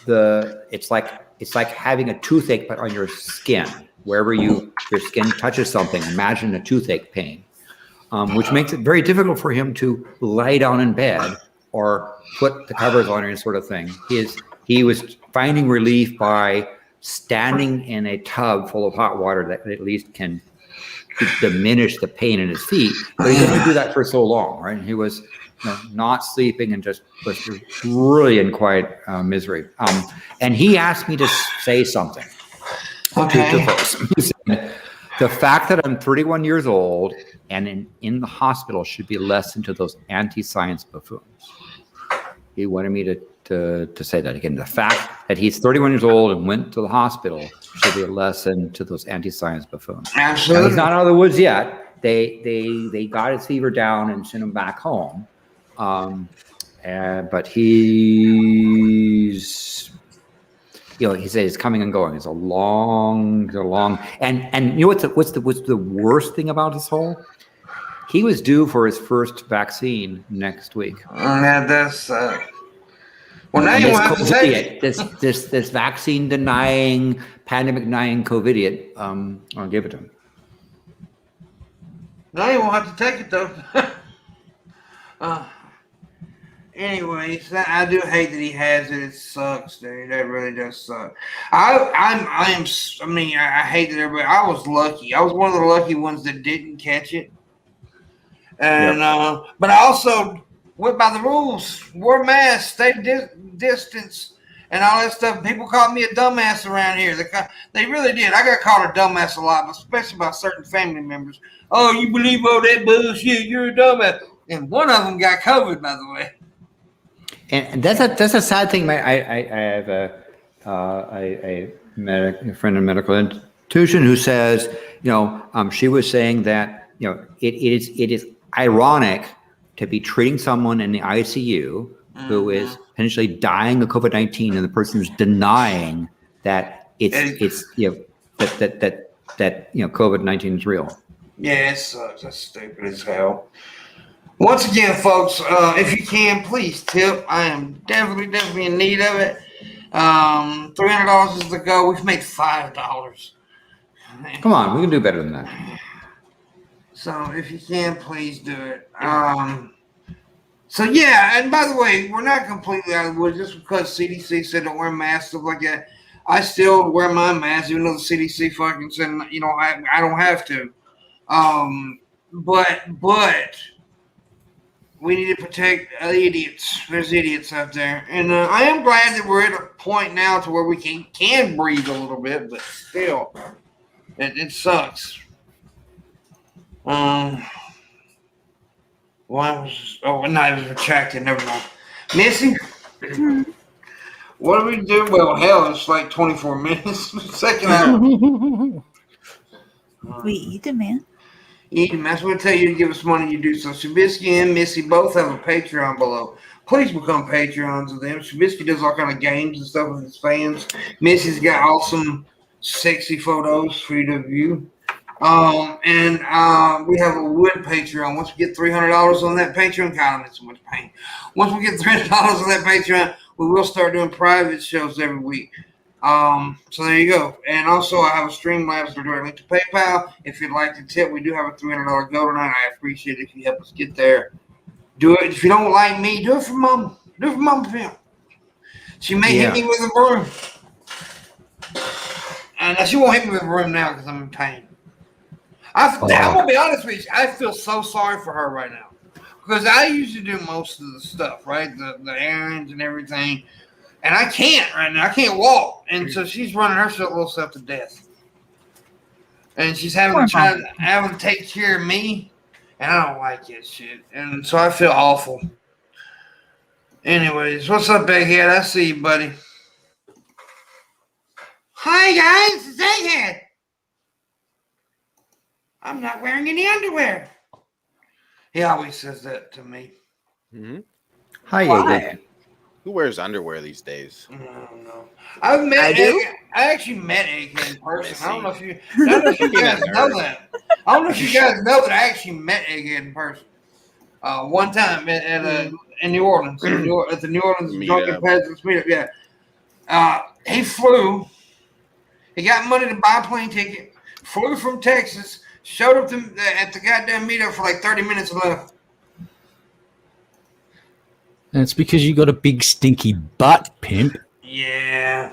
[SPEAKER 5] it's like having a toothache but on your skin. Wherever your skin touches something, imagine a toothache pain. Which makes it very difficult for him to lie down in bed or put the covers on and sort of thing. He was finding relief by standing in a tub full of hot water that at least can diminish the pain in his feet. But he could only do that for so long, right? He was not sleeping and just was really in quite misery. And he asked me to say something.
[SPEAKER 2] Okay.
[SPEAKER 5] To folks. He said, The fact that I'm 31 years old and in the hospital should be a lesson to those anti-science buffoons. He wanted me to say that again. The fact that he's 31 years old and went to the hospital should be a lesson to those anti-science buffoons.
[SPEAKER 2] Absolutely.
[SPEAKER 5] Now, he's not out of the woods yet. They got his fever down and sent him back home. But he's, he said it's coming and going. It's a long, and you know what's the worst thing about this whole? He was due for his first vaccine next week.
[SPEAKER 2] Yeah, that's well, now you won't have to take it.
[SPEAKER 5] This vaccine denying, pandemic denying COVID-idiot. I'll give it to him.
[SPEAKER 2] Now you won't have to take it though. Anyways, I do hate that he has it. It sucks, dude. That really does suck. I hate that everybody. I was lucky. I was one of the lucky ones that didn't catch it. And but I also went by the rules. Wore masks, stayed distance, and all that stuff. People called me a dumbass around here. They really did. I got called a dumbass a lot, especially by certain family members. Oh, you believe all that bullshit? You're a dumbass. And one of them got COVID, by the way.
[SPEAKER 5] And that's a sad thing. I have a friend in a medical institution who says, she was saying that it is ironic to be treating someone in the ICU who is potentially dying of COVID-19, and the person is denying that it's COVID-19 is real.
[SPEAKER 2] Yeah, it sucks. That's stupid as hell. Once again, folks, if you can, please tip. I am definitely in need of it. $300 is the goal. We've made $5.
[SPEAKER 5] Come on, we can do better than that.
[SPEAKER 2] So if you can, please do it. So yeah, and by the way, we're not completely out of the woods just because CDC said don't wear masks, stuff like that. I still wear my mask, even though the CDC fucking said, I don't have to. But we need to protect idiots. There's idiots out there. And I am glad that we're at a point now to where we can breathe a little bit, but still, it sucks. It was retracted. Never mind. Missy? What do we do? Well, hell, it's like 24 minutes. Second hour.
[SPEAKER 3] We eat them, man.
[SPEAKER 2] That's what I tell you to give us money. You do so. Shabisky and Missy both have a Patreon below. Please become Patreons of them. Shabisky does all kind of games and stuff with his fans. Missy's got awesome, sexy photos for you to view. And we have a wood Patreon. Once we get $300 on that Patreon, God, I'm in so much pain. Once we get $300 on that Patreon, we will start doing private shows every week. So there you go. And also I have a Streamlabs or direct link to PayPal. If you'd like to tip, we do have a $300 goal tonight. I appreciate it if you help us get there. Do it. If you don't like me, do it for Mom. Do it for Mom Phil. She may hit me with a broom. And she won't hit me with a broom now because I'm in pain. I'm gonna be honest with you. I feel so sorry for her right now because I usually do most of the stuff, right? The errands and everything, and I can't right now. I can't walk, and so she's running her little self to death, and she's having to take care of me, and I don't like that shit, and so I feel awful. Anyways, what's up, Egghead? I see you, buddy. Hi guys, it's Egghead. I'm not wearing any underwear. He always says that to me.
[SPEAKER 1] Mm-hmm.
[SPEAKER 5] Hi, Egghead.
[SPEAKER 1] Who wears underwear these days?
[SPEAKER 2] I don't know. I actually met Egghead in person. I don't know if you guys know that. I don't know if you guys know that I actually met Egghead in person. One time in New Orleans, at the New Orleans Drunken Peasants meetup. Yeah. He flew. He got money to buy a plane ticket. Flew from Texas. Showed up at the goddamn meetup for like 30 minutes and left.
[SPEAKER 4] And it's because you got a big stinky butt, pimp.
[SPEAKER 2] Yeah.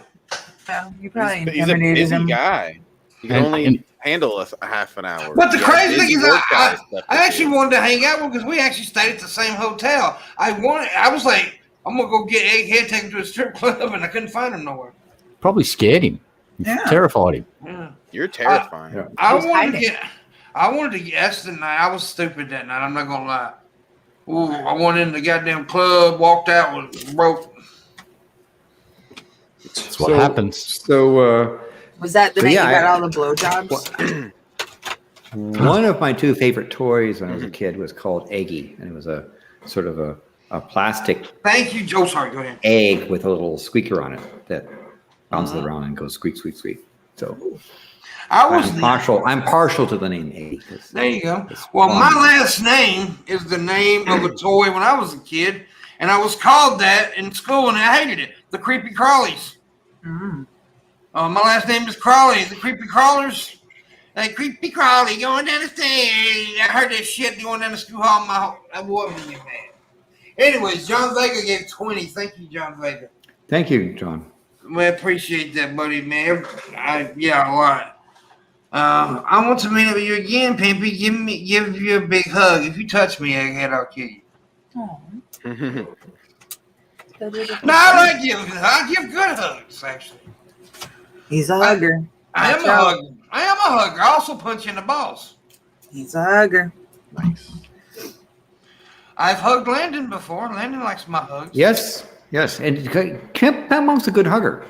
[SPEAKER 3] Well, you probably
[SPEAKER 1] He's a busy guy. He can only handle a half an hour.
[SPEAKER 2] But the crazy thing is, I actually wanted to hang out with him because we actually stayed at the same hotel. I was like, I'm gonna go get Egghead, take him to a strip club, and I couldn't find him nowhere.
[SPEAKER 4] Probably scared him. Yeah. Terrified him.
[SPEAKER 2] Yeah.
[SPEAKER 1] You're terrifying.
[SPEAKER 2] I wanted to get. That's the night. I was stupid that night. I'm not gonna lie. Ooh, I went in the goddamn club, walked out with broke.
[SPEAKER 4] That's what happens.
[SPEAKER 5] So,
[SPEAKER 3] was that the night you got all the blowjobs?
[SPEAKER 5] One of my two favorite toys when I was a kid was called Eggy, and it was a sort of a plastic.
[SPEAKER 2] Thank you, Joe. Sorry, go ahead.
[SPEAKER 5] Egg with a little squeaker on it that bounces around and goes squeak, squeak, squeak. So I'm partial to the name Eggy.
[SPEAKER 2] There you go. Well, my last name is the name of a toy when I was a kid, and I was called that in school, and I hated it. The Creepy Crawlies.
[SPEAKER 3] Mm-hmm.
[SPEAKER 2] My last name is Crawley. The Creepy Crawlers. Like Creepy Crawley going down the stairs. I heard that shit going down the school hall. I wasn't getting mad. Anyways, John Vega gave 20. Thank you, John Vega.
[SPEAKER 5] Thank you, John.
[SPEAKER 2] We appreciate that, buddy, man. A lot. I want to meet up with you again, Pimpy. Give you a big hug. If you touch me, Egghead, I'll kill you.
[SPEAKER 3] Oh.
[SPEAKER 2] No, I like giving hugs. I give good hugs, actually.
[SPEAKER 3] He's a hugger.
[SPEAKER 2] I am a hugger. I also punch in the balls.
[SPEAKER 3] He's a hugger.
[SPEAKER 1] Nice.
[SPEAKER 2] I've hugged Landon before. Landon likes my hugs.
[SPEAKER 5] Yes. And Pimpmunk's a good hugger.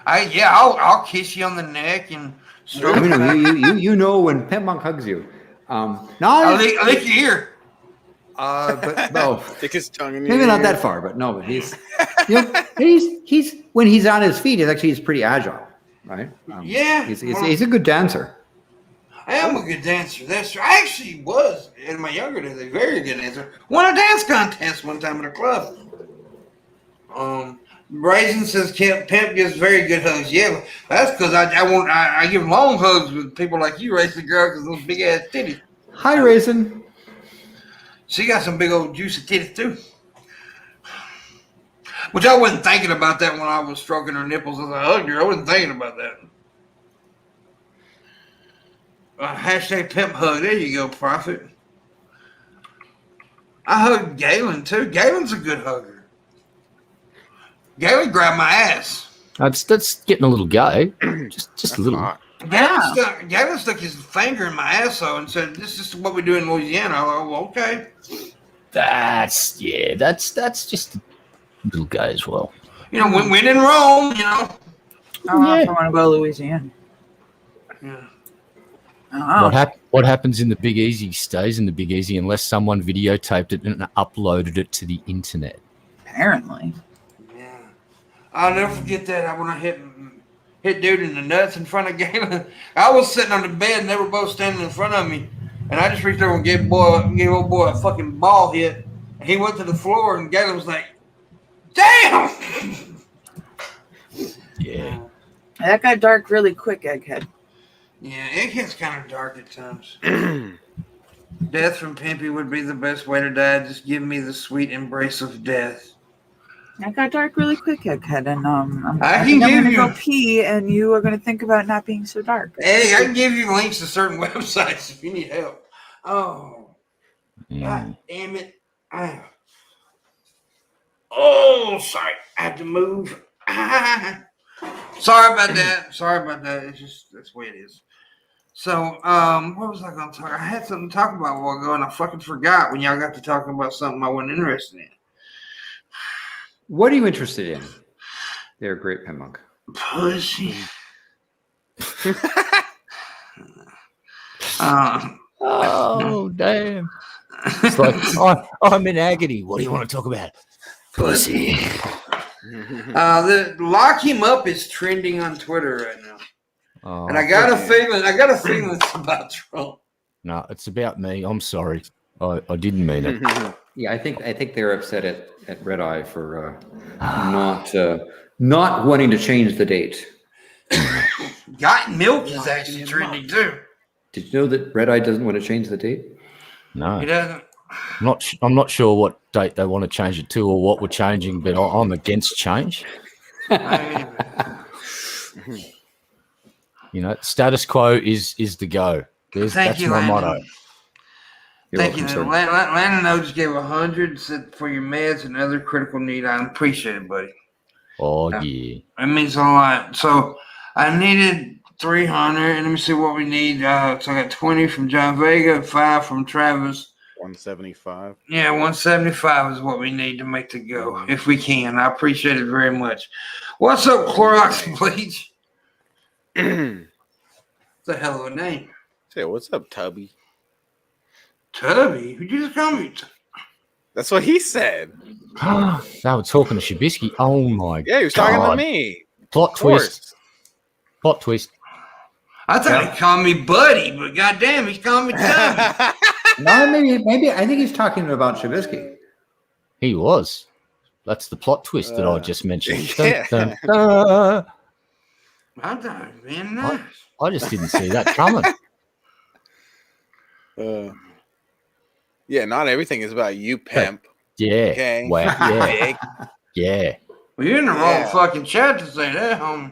[SPEAKER 2] I'll kiss you on the neck and stroke.
[SPEAKER 5] You know when Pimpmunk hugs you.
[SPEAKER 2] I'll lick your ear.
[SPEAKER 5] But no,
[SPEAKER 1] stick his tongue in your
[SPEAKER 5] maybe
[SPEAKER 1] ear.
[SPEAKER 5] not that far, but no. But he's when he's on his feet, he's pretty agile, right? He's a good dancer.
[SPEAKER 2] I am a good dancer. That's true. I actually was in my younger days a very good dancer. Won a dance contest one time at a club. Raisin says Pimp gives very good hugs. Yeah, that's because I give long hugs with people like you, Raisin girl, because those big ass titties.
[SPEAKER 5] Hi, Raisin.
[SPEAKER 2] She got some big old juicy titties too. Which I wasn't thinking about that when I was stroking her nipples as I hugged her. I wasn't thinking about that. Hashtag pimp hug. There you go, Prophet. I hugged Galen too. Galen's a good hugger. Galen grabbed my ass.
[SPEAKER 4] That's getting a little gay. just a little.
[SPEAKER 2] Galen stuck his finger in my asshole and said, "This is what we do in Louisiana." I was like, well, okay.
[SPEAKER 4] That's just a little gay as well.
[SPEAKER 2] You know, when in Rome, you know.
[SPEAKER 3] I don't know if I want to go to Louisiana.
[SPEAKER 2] Yeah.
[SPEAKER 4] What happens in the Big Easy stays in the Big Easy unless someone videotaped it and uploaded it to the internet.
[SPEAKER 3] Apparently.
[SPEAKER 2] Yeah. I'll never forget that. When I hit dude in the nuts in front of Galen. I was sitting on the bed and they were both standing in front of me. And I just reached over and gave old boy a fucking ball hit. And he went to the floor and Galen was like, damn!
[SPEAKER 4] Yeah.
[SPEAKER 3] That got dark really quick, Egghead.
[SPEAKER 2] Yeah, it gets kind of dark at times. Death from Pimpy would be the best way to die. Just give me the sweet embrace of death.
[SPEAKER 3] That got dark really quick, Egghead, and I'm
[SPEAKER 2] I'm
[SPEAKER 3] gonna go pee, and you are gonna think about not being so dark.
[SPEAKER 2] Hey, I can give you links to certain websites if you need help. Oh, God damn it! Oh, sorry, I had to move. Sorry about that. It's just that's the way it is. So, what was I going to talk? I had something to talk about a while ago, and I fucking forgot when y'all got to talking about something I wasn't interested in.
[SPEAKER 5] What are you interested in? They're great, Pimpmunk.
[SPEAKER 2] Pussy.
[SPEAKER 4] Oh, damn. It's like, I'm in agony. What do you want to talk about?
[SPEAKER 2] Pussy. The Lock Him Up is trending on Twitter right now.
[SPEAKER 4] Oh,
[SPEAKER 2] and I got a feeling it's about Trump.
[SPEAKER 4] No, it's about me. I'm sorry. I didn't mean it.
[SPEAKER 5] Yeah, I think they're upset at Red Eye for not wanting to change the date.
[SPEAKER 2] Got Milk is actually trending too.
[SPEAKER 5] Did you know that Red Eye doesn't want to change the date?
[SPEAKER 4] No,
[SPEAKER 2] he doesn't.
[SPEAKER 4] I'm not sure what date they want to change it to or what we're changing, but I'm against change. You know, status quo is the go. That's
[SPEAKER 2] you,
[SPEAKER 4] my
[SPEAKER 2] Landon.
[SPEAKER 4] motto.
[SPEAKER 2] Thank you. Landon just gave 100 for your meds and other critical need items. Appreciate it, buddy.
[SPEAKER 4] Oh, yeah.
[SPEAKER 2] It means a lot. So I needed 300. And let me see what we need. So I got 20 from John Vega, 5 from Travis.
[SPEAKER 1] 175.
[SPEAKER 2] Yeah, 175 is what we need to make the go, if we can. I appreciate it very much. What's up, Clorox Bleach? It's a hell of a name.
[SPEAKER 1] Say, what's up, Tubby?
[SPEAKER 2] Tubby? Who'd you just call me?
[SPEAKER 1] That's what he said.
[SPEAKER 4] They were talking to Shabisky. Oh my god.
[SPEAKER 1] Yeah, he was talking to me.
[SPEAKER 4] Plot twist. Plot twist.
[SPEAKER 2] I thought he called me Buddy, but goddamn, he's calling me Tubby.
[SPEAKER 5] No, maybe. I think he's talking about Shabisky.
[SPEAKER 4] He was. That's the plot twist that I just mentioned.
[SPEAKER 1] Yeah.
[SPEAKER 4] Dun, dun, dun.
[SPEAKER 2] I thought it was being nice.
[SPEAKER 4] I just didn't see that coming.
[SPEAKER 1] Yeah, not everything is about you, pimp.
[SPEAKER 4] Yeah.
[SPEAKER 1] Okay.
[SPEAKER 4] Wow. Yeah. Yeah.
[SPEAKER 2] Well, you're in the wrong fucking chat to say that, homie.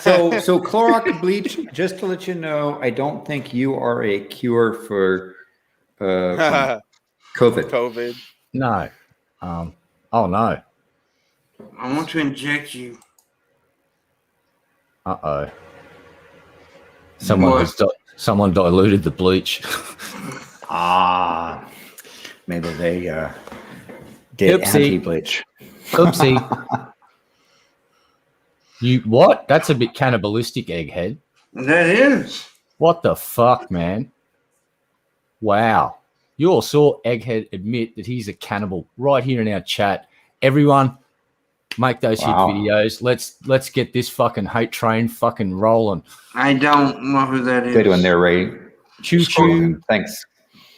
[SPEAKER 5] So Clorox Bleach, just to let you know, I don't think you are a cure for COVID.
[SPEAKER 1] COVID.
[SPEAKER 4] No. Oh no.
[SPEAKER 2] I want to inject you.
[SPEAKER 4] Uh-oh. Someone diluted the bleach.
[SPEAKER 5] Maybe they did
[SPEAKER 4] Oopsie.
[SPEAKER 5] anti-bleach.
[SPEAKER 4] Oopsie. You what? That's a bit cannibalistic, Egghead.
[SPEAKER 2] That is.
[SPEAKER 4] What the fuck, man? Wow. You all saw Egghead admit that he's a cannibal right here in our chat. Everyone, make those hit videos. Let's get this fucking hate train fucking rolling.
[SPEAKER 2] I don't know who that is.
[SPEAKER 5] Good one there, Ray.
[SPEAKER 4] Choo choo.
[SPEAKER 5] Thanks.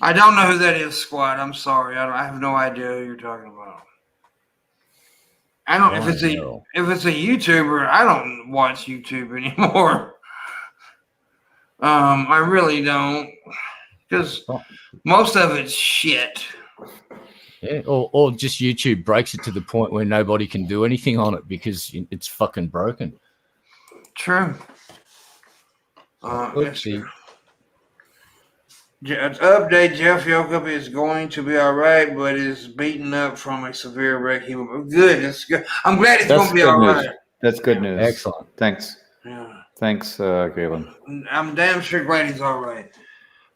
[SPEAKER 2] I don't know who that is, Squad. I'm sorry. I have no idea who you're talking about. I don't. If it's a YouTuber, I don't watch YouTube anymore. I really don't, because most of it's shit.
[SPEAKER 4] Yeah, or just YouTube breaks it to the point where nobody can do anything on it because it's fucking broken.
[SPEAKER 2] True.
[SPEAKER 4] Oopsie.
[SPEAKER 2] Update: Jeff Yokup is going to be all right, but is beaten up from a severe wreck. Good. That's good. I'm glad it's going to be all right.
[SPEAKER 5] That's good news.
[SPEAKER 4] Excellent.
[SPEAKER 5] Thanks.
[SPEAKER 2] Yeah.
[SPEAKER 5] Thanks, Galen.
[SPEAKER 2] I'm damn sure glad he's all right.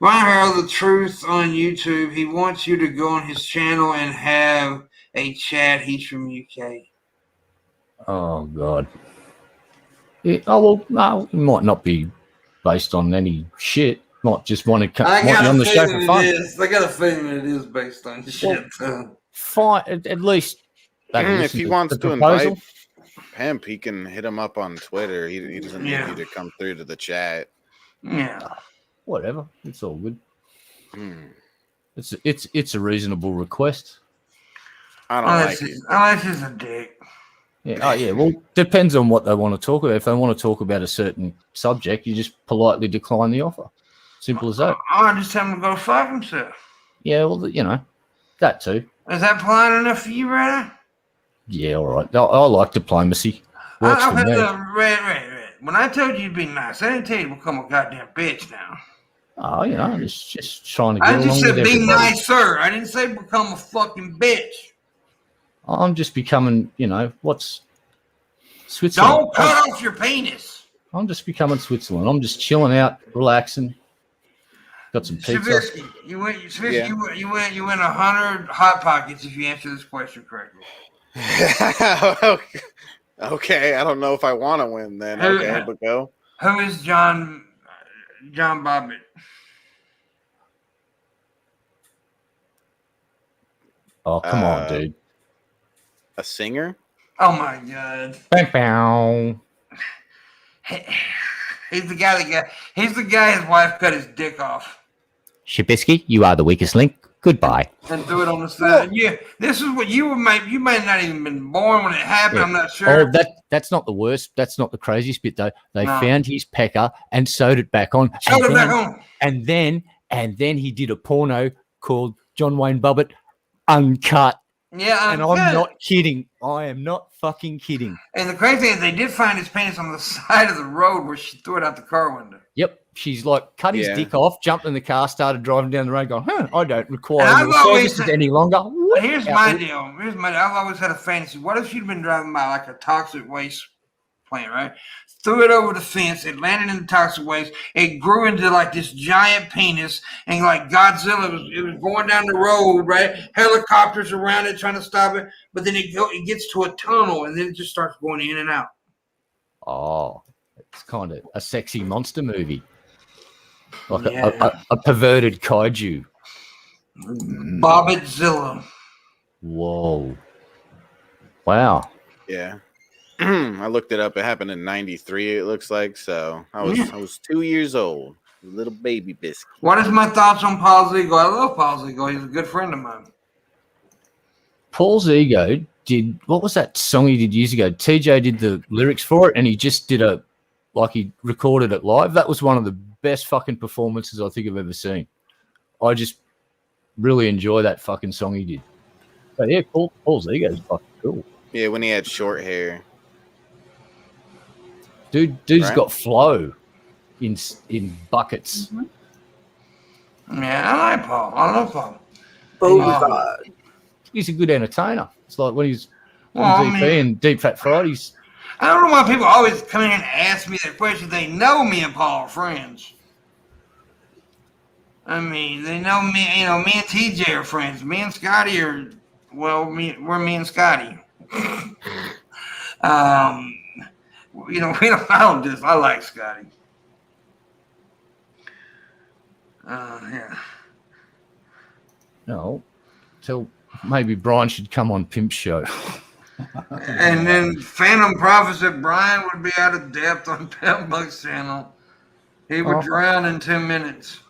[SPEAKER 2] Ryan the Truth on YouTube. He wants you to go on his channel and have a chat. He's from UK.
[SPEAKER 4] Oh God. No, it might not be based on any shit. Might just want to come on the show for fun.
[SPEAKER 2] I got a feeling it is based on shit.
[SPEAKER 4] Fine, at least.
[SPEAKER 1] If he wants to invite Pimp, he can hit him up on Twitter. He doesn't need you to come through to the chat.
[SPEAKER 2] Yeah.
[SPEAKER 4] Whatever. It's all good. It's a reasonable request.
[SPEAKER 1] I don't like it.
[SPEAKER 2] Unless he's a dick.
[SPEAKER 4] Yeah. Oh, yeah. Well, depends on what they want to talk about. If they want to talk about a certain subject, you just politely decline the offer. Simple as that.
[SPEAKER 2] I just tell him to go fuck himself.
[SPEAKER 4] Yeah, well, that too.
[SPEAKER 2] Is that polite enough for you, brother?
[SPEAKER 4] Yeah, all right. I like diplomacy. Works for me.
[SPEAKER 2] Red. When I told you to be nice, I didn't tell you to become a goddamn bitch now.
[SPEAKER 4] Oh, just trying to get
[SPEAKER 2] I just
[SPEAKER 4] along
[SPEAKER 2] said
[SPEAKER 4] with
[SPEAKER 2] be
[SPEAKER 4] everybody.
[SPEAKER 2] nice, sir. I didn't say become a fucking bitch.
[SPEAKER 4] I'm just becoming, what's Switzerland.
[SPEAKER 2] Don't cut off your penis.
[SPEAKER 4] I'm just becoming Switzerland. I'm just chilling out, relaxing. Got some pizza.
[SPEAKER 2] Shabisky, you win 100 hot pockets if you answer this question correctly.
[SPEAKER 1] Okay, I don't know if I want to win then. Okay, but go.
[SPEAKER 2] Who is John Bobbitt?
[SPEAKER 4] Oh, come on, dude.
[SPEAKER 1] A singer?
[SPEAKER 2] Oh my god.
[SPEAKER 4] Bang, bang.
[SPEAKER 2] He's the guy his wife cut his dick off.
[SPEAKER 4] Shabisky, you are the weakest link. Goodbye.
[SPEAKER 2] And threw it on the side. Yeah, this is what you may not even been born when it happened. Yeah. I'm not sure.
[SPEAKER 4] Oh, that's not the worst. That's not the craziest bit though. They found his pecker and sewed it back on. And then he did a porno called John Wayne Bobbitt Uncut.
[SPEAKER 2] Yeah,
[SPEAKER 4] and I'm not kidding. I am not fucking kidding.
[SPEAKER 2] And the crazy thing is they did find his penis on the side of the road where she threw it out the car window.
[SPEAKER 4] Yep. She's like cut his dick off, jumped in the car, started driving down the road going, I don't require your services any longer.
[SPEAKER 2] Here's my deal. I've always had a fantasy. What if she'd been driving by like a toxic waste plant, right? Threw it over the fence. It landed in the toxic waste. It grew into like this giant penis, and like Godzilla, it was going down the road, right? Helicopters around it trying to stop it, but then it gets to a tunnel, and then it just starts going in and out.
[SPEAKER 4] Oh, it's kind of a sexy monster movie, like a perverted kaiju.
[SPEAKER 2] Bobbitzilla.
[SPEAKER 4] Whoa! Wow.
[SPEAKER 1] Yeah. I looked it up. It happened in '93. It looks like so. I was 2 years old, a little baby biscuit.
[SPEAKER 2] What is my thoughts on Paul's Ego? I love Paul's Ego. He's a good friend of mine.
[SPEAKER 4] Paul's Ego did, what was that song he did years ago? TJ did the lyrics for it, and he just did he recorded it live. That was one of the best fucking performances I think I've ever seen. I just really enjoy that fucking song he did. But yeah, Paul's Ego is fucking cool.
[SPEAKER 1] Yeah, when he had short hair.
[SPEAKER 4] Dude's got flow in buckets.
[SPEAKER 2] Mm-hmm. Yeah, I like Paul. I love Paul.
[SPEAKER 4] He's a good entertainer. It's like when he's on DP and Deep Fat Fridays.
[SPEAKER 2] I don't know why people always come in and ask me that question. They know me and Paul are friends. I mean, they know me. Me and TJ are friends. Me and Scotty are, we're me and Scotty. I like Scotty. Yeah.
[SPEAKER 4] No, so maybe Brian should come on Pimp's show.
[SPEAKER 2] And then Phantom Prophet said Brian would be out of depth on Pimpmunk's channel. He would drown in 10 minutes.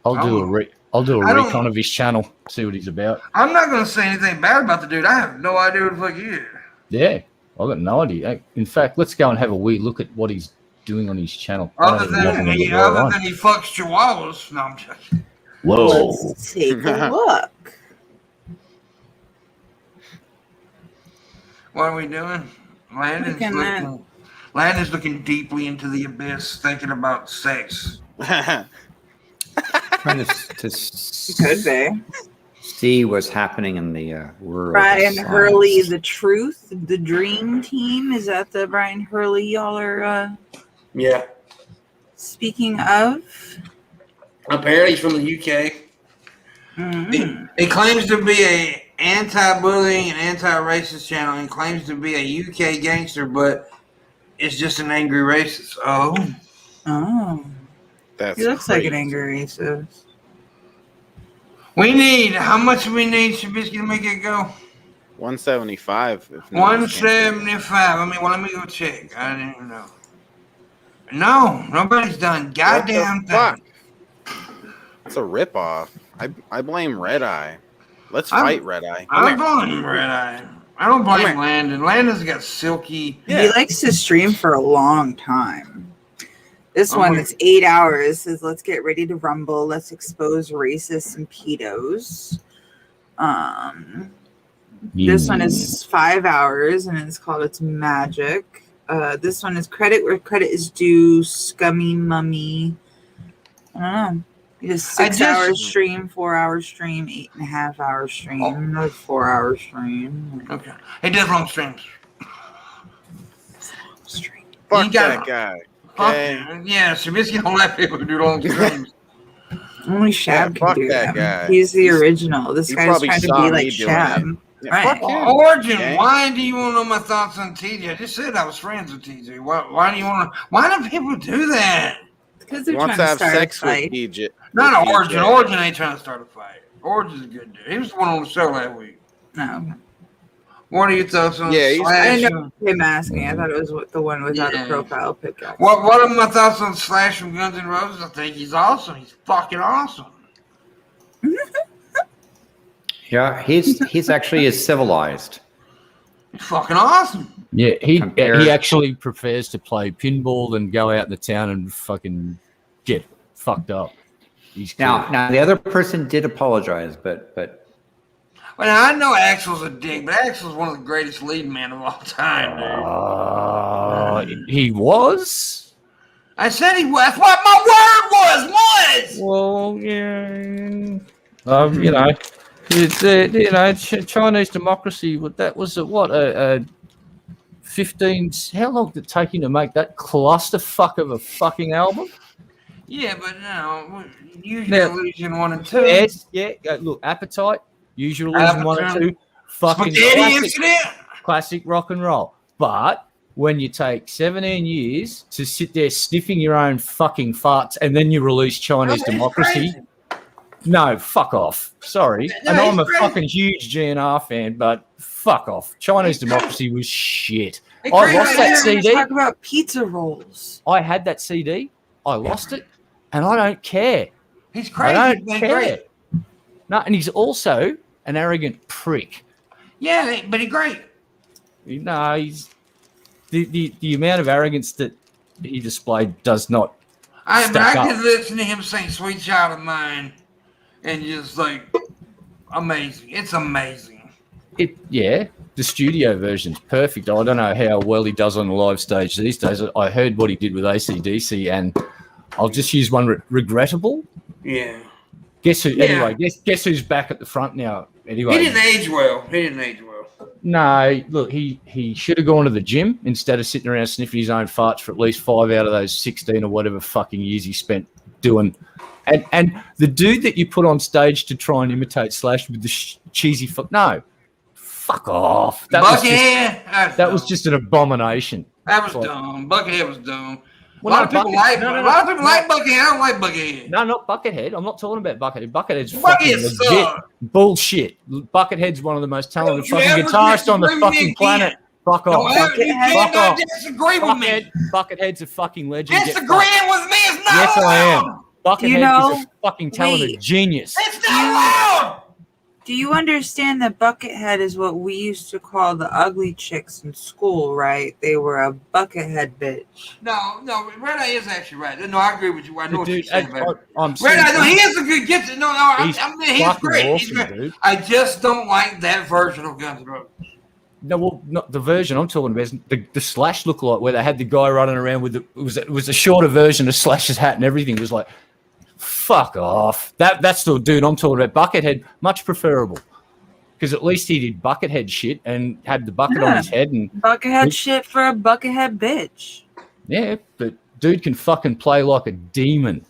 [SPEAKER 4] I'll do a recon of his channel, see what he's about.
[SPEAKER 2] I'm not going to say anything bad about the dude. I have no idea what the fuck he is.
[SPEAKER 4] Yeah, I've got no idea. In fact, let's go and have a wee look at what he's doing on his channel.
[SPEAKER 2] Other than he fucks chihuahuas. No, I'm joking.
[SPEAKER 4] Whoa.
[SPEAKER 3] Let's take a look.
[SPEAKER 2] What are we doing? Landon's looking deeply into the abyss, thinking about sex.
[SPEAKER 5] Trying to
[SPEAKER 3] Could be.
[SPEAKER 5] see what's happening in the world.
[SPEAKER 3] Brian Hurley, The Truth, The Dream Team. Is that the Brian Hurley y'all are
[SPEAKER 2] Yeah.
[SPEAKER 3] speaking of?
[SPEAKER 2] Apparently he's from the UK.
[SPEAKER 3] Mm-hmm.
[SPEAKER 2] He claims to be a anti-bullying and anti-racist channel and claims to be a UK gangster, but it's just an angry racist. Oh.
[SPEAKER 3] He looks like an angry racist.
[SPEAKER 2] How much we need, Shabisky, to make it go?
[SPEAKER 1] 175.
[SPEAKER 2] 175. Let me go check. I didn't even know. No, nobody's done goddamn thing.
[SPEAKER 1] It's a ripoff. I blame Red Eye. Let's fight Red Eye.
[SPEAKER 2] I blame Red Eye. I don't blame Landon. Landon's got silky.
[SPEAKER 3] Yeah. He likes to stream for a long time. This one that's 8 hours says, "Let's get ready to rumble. Let's expose racists and pedos." This one is 5 hours, and it's called "It's Magic." This one is credit where credit is due. Scummy Mummy. I don't know. He does 6 hours stream, 4 hours stream, 8.5 hours stream, another 4 hour stream.
[SPEAKER 2] Okay, he does long streams.
[SPEAKER 1] Fuck that guy. Okay.
[SPEAKER 2] Yeah, Shabisky don't let people do long streams.
[SPEAKER 3] Only Shab can do
[SPEAKER 1] that
[SPEAKER 3] them.
[SPEAKER 1] guy.
[SPEAKER 3] He's the original. This guy's trying to be like Shab.
[SPEAKER 1] Yeah,
[SPEAKER 3] right.
[SPEAKER 2] Origin, why do you want to know my thoughts on TJ? I just said I was friends with TJ. Why do you want to? Why do people do that?
[SPEAKER 3] Because they're trying to have sex
[SPEAKER 1] with TJ.
[SPEAKER 2] Not Origin. Origin ain't trying to start a fight. Origin's a good dude. He was the one on the show last week.
[SPEAKER 3] No.
[SPEAKER 2] What are your thoughts on
[SPEAKER 3] I know him asking. I thought it was the one without a profile picture.
[SPEAKER 2] What are my thoughts on Slash from Guns N' Roses? I think he's awesome. He's fucking awesome.
[SPEAKER 5] Yeah, he's actually is civilized.
[SPEAKER 2] He's fucking awesome.
[SPEAKER 4] Yeah, he actually prefers to play pinball than go out in the town and fucking get fucked up. He's cool.
[SPEAKER 5] Now the other person did apologize, but.
[SPEAKER 2] Well, I know Axel's a dick, but Axel's one of the greatest lead men of all time,
[SPEAKER 4] dude. He was?
[SPEAKER 2] I said he was. That's what my word was!
[SPEAKER 4] Well, yeah. It's Chinese democracy. That was a 15. How long did it take him to make that clusterfuck of a fucking album?
[SPEAKER 2] Yeah, but no, Usual Illusion 1 and 2.
[SPEAKER 4] Yes, yeah. Look, Appetite, Usual Illusion 1 and 2, fucking classic rock and roll. But when you take 17 years to sit there sniffing your own fucking farts and then you release Chinese Democracy, no, fuck off. Sorry. And I'm a fucking huge GNR fan, but fuck off. Chinese Democracy was shit. I lost that CD.
[SPEAKER 3] Talk about pizza rolls.
[SPEAKER 4] I had that CD. I lost it, and I don't care.
[SPEAKER 2] He's crazy.
[SPEAKER 4] I don't care. No, and he's also an arrogant prick.
[SPEAKER 2] Yeah, but he's great.
[SPEAKER 4] No, he's the amount of arrogance that he displayed does not stack up.
[SPEAKER 2] I could listen to him sing "Sweet Child of Mine" and just like amazing. It's amazing. The studio version's perfect. I don't know how well he does on the live stage these days. I heard what he did with AC/DC, and I'll just use one regrettable. Yeah.
[SPEAKER 4] Guess who? Yeah. Anyway, guess who's back at the front now? Anyway,
[SPEAKER 2] he didn't age well.
[SPEAKER 4] No, look, he should have gone to the gym instead of sitting around sniffing his own farts for at least 5 out of those 16 or whatever fucking years he spent doing. And the dude that you put on stage to try and imitate Slash with the cheesy no, fuck off. That was just an abomination.
[SPEAKER 2] That was dumb. Buckethead was dumb. A lot of people like Buckethead. I don't like Buckethead.
[SPEAKER 4] No, not Buckethead. I'm not talking about Buckethead. Buckethead's fucking legit bullshit. Buckethead's one of the most talented fucking guitarists on the fucking planet. Fuck off.
[SPEAKER 2] Fuck off. Disagree with me.
[SPEAKER 4] Buckethead's a fucking legend.
[SPEAKER 2] Disagreeing with me is not
[SPEAKER 4] Yes,
[SPEAKER 2] allowed.
[SPEAKER 4] I am. Buckethead is a fucking talented genius.
[SPEAKER 2] It's not allowed.
[SPEAKER 3] Do you understand that Buckethead is what we used to call the ugly chicks in school, right? They were a buckethead bitch.
[SPEAKER 2] No, Red Eye is actually right. No, I agree with you. I know what you're saying about it.
[SPEAKER 4] Red
[SPEAKER 2] Eye, no, he is a good guitar. He's great.
[SPEAKER 4] Awesome,
[SPEAKER 2] he's great.
[SPEAKER 4] Dude.
[SPEAKER 2] I just don't like that version of Guns N' Roses.
[SPEAKER 4] No, well, not the version I'm talking about. Is the Slash lookalike where they had the guy running around with it was a shorter version of Slash's hat and everything. It was like, fuck off. That's the dude I'm talking about. Buckethead, much preferable. Because at least he did Buckethead shit and had the bucket on his head. And
[SPEAKER 3] Buckethead shit for a Buckethead bitch.
[SPEAKER 4] Yeah, but dude can fucking play like a demon.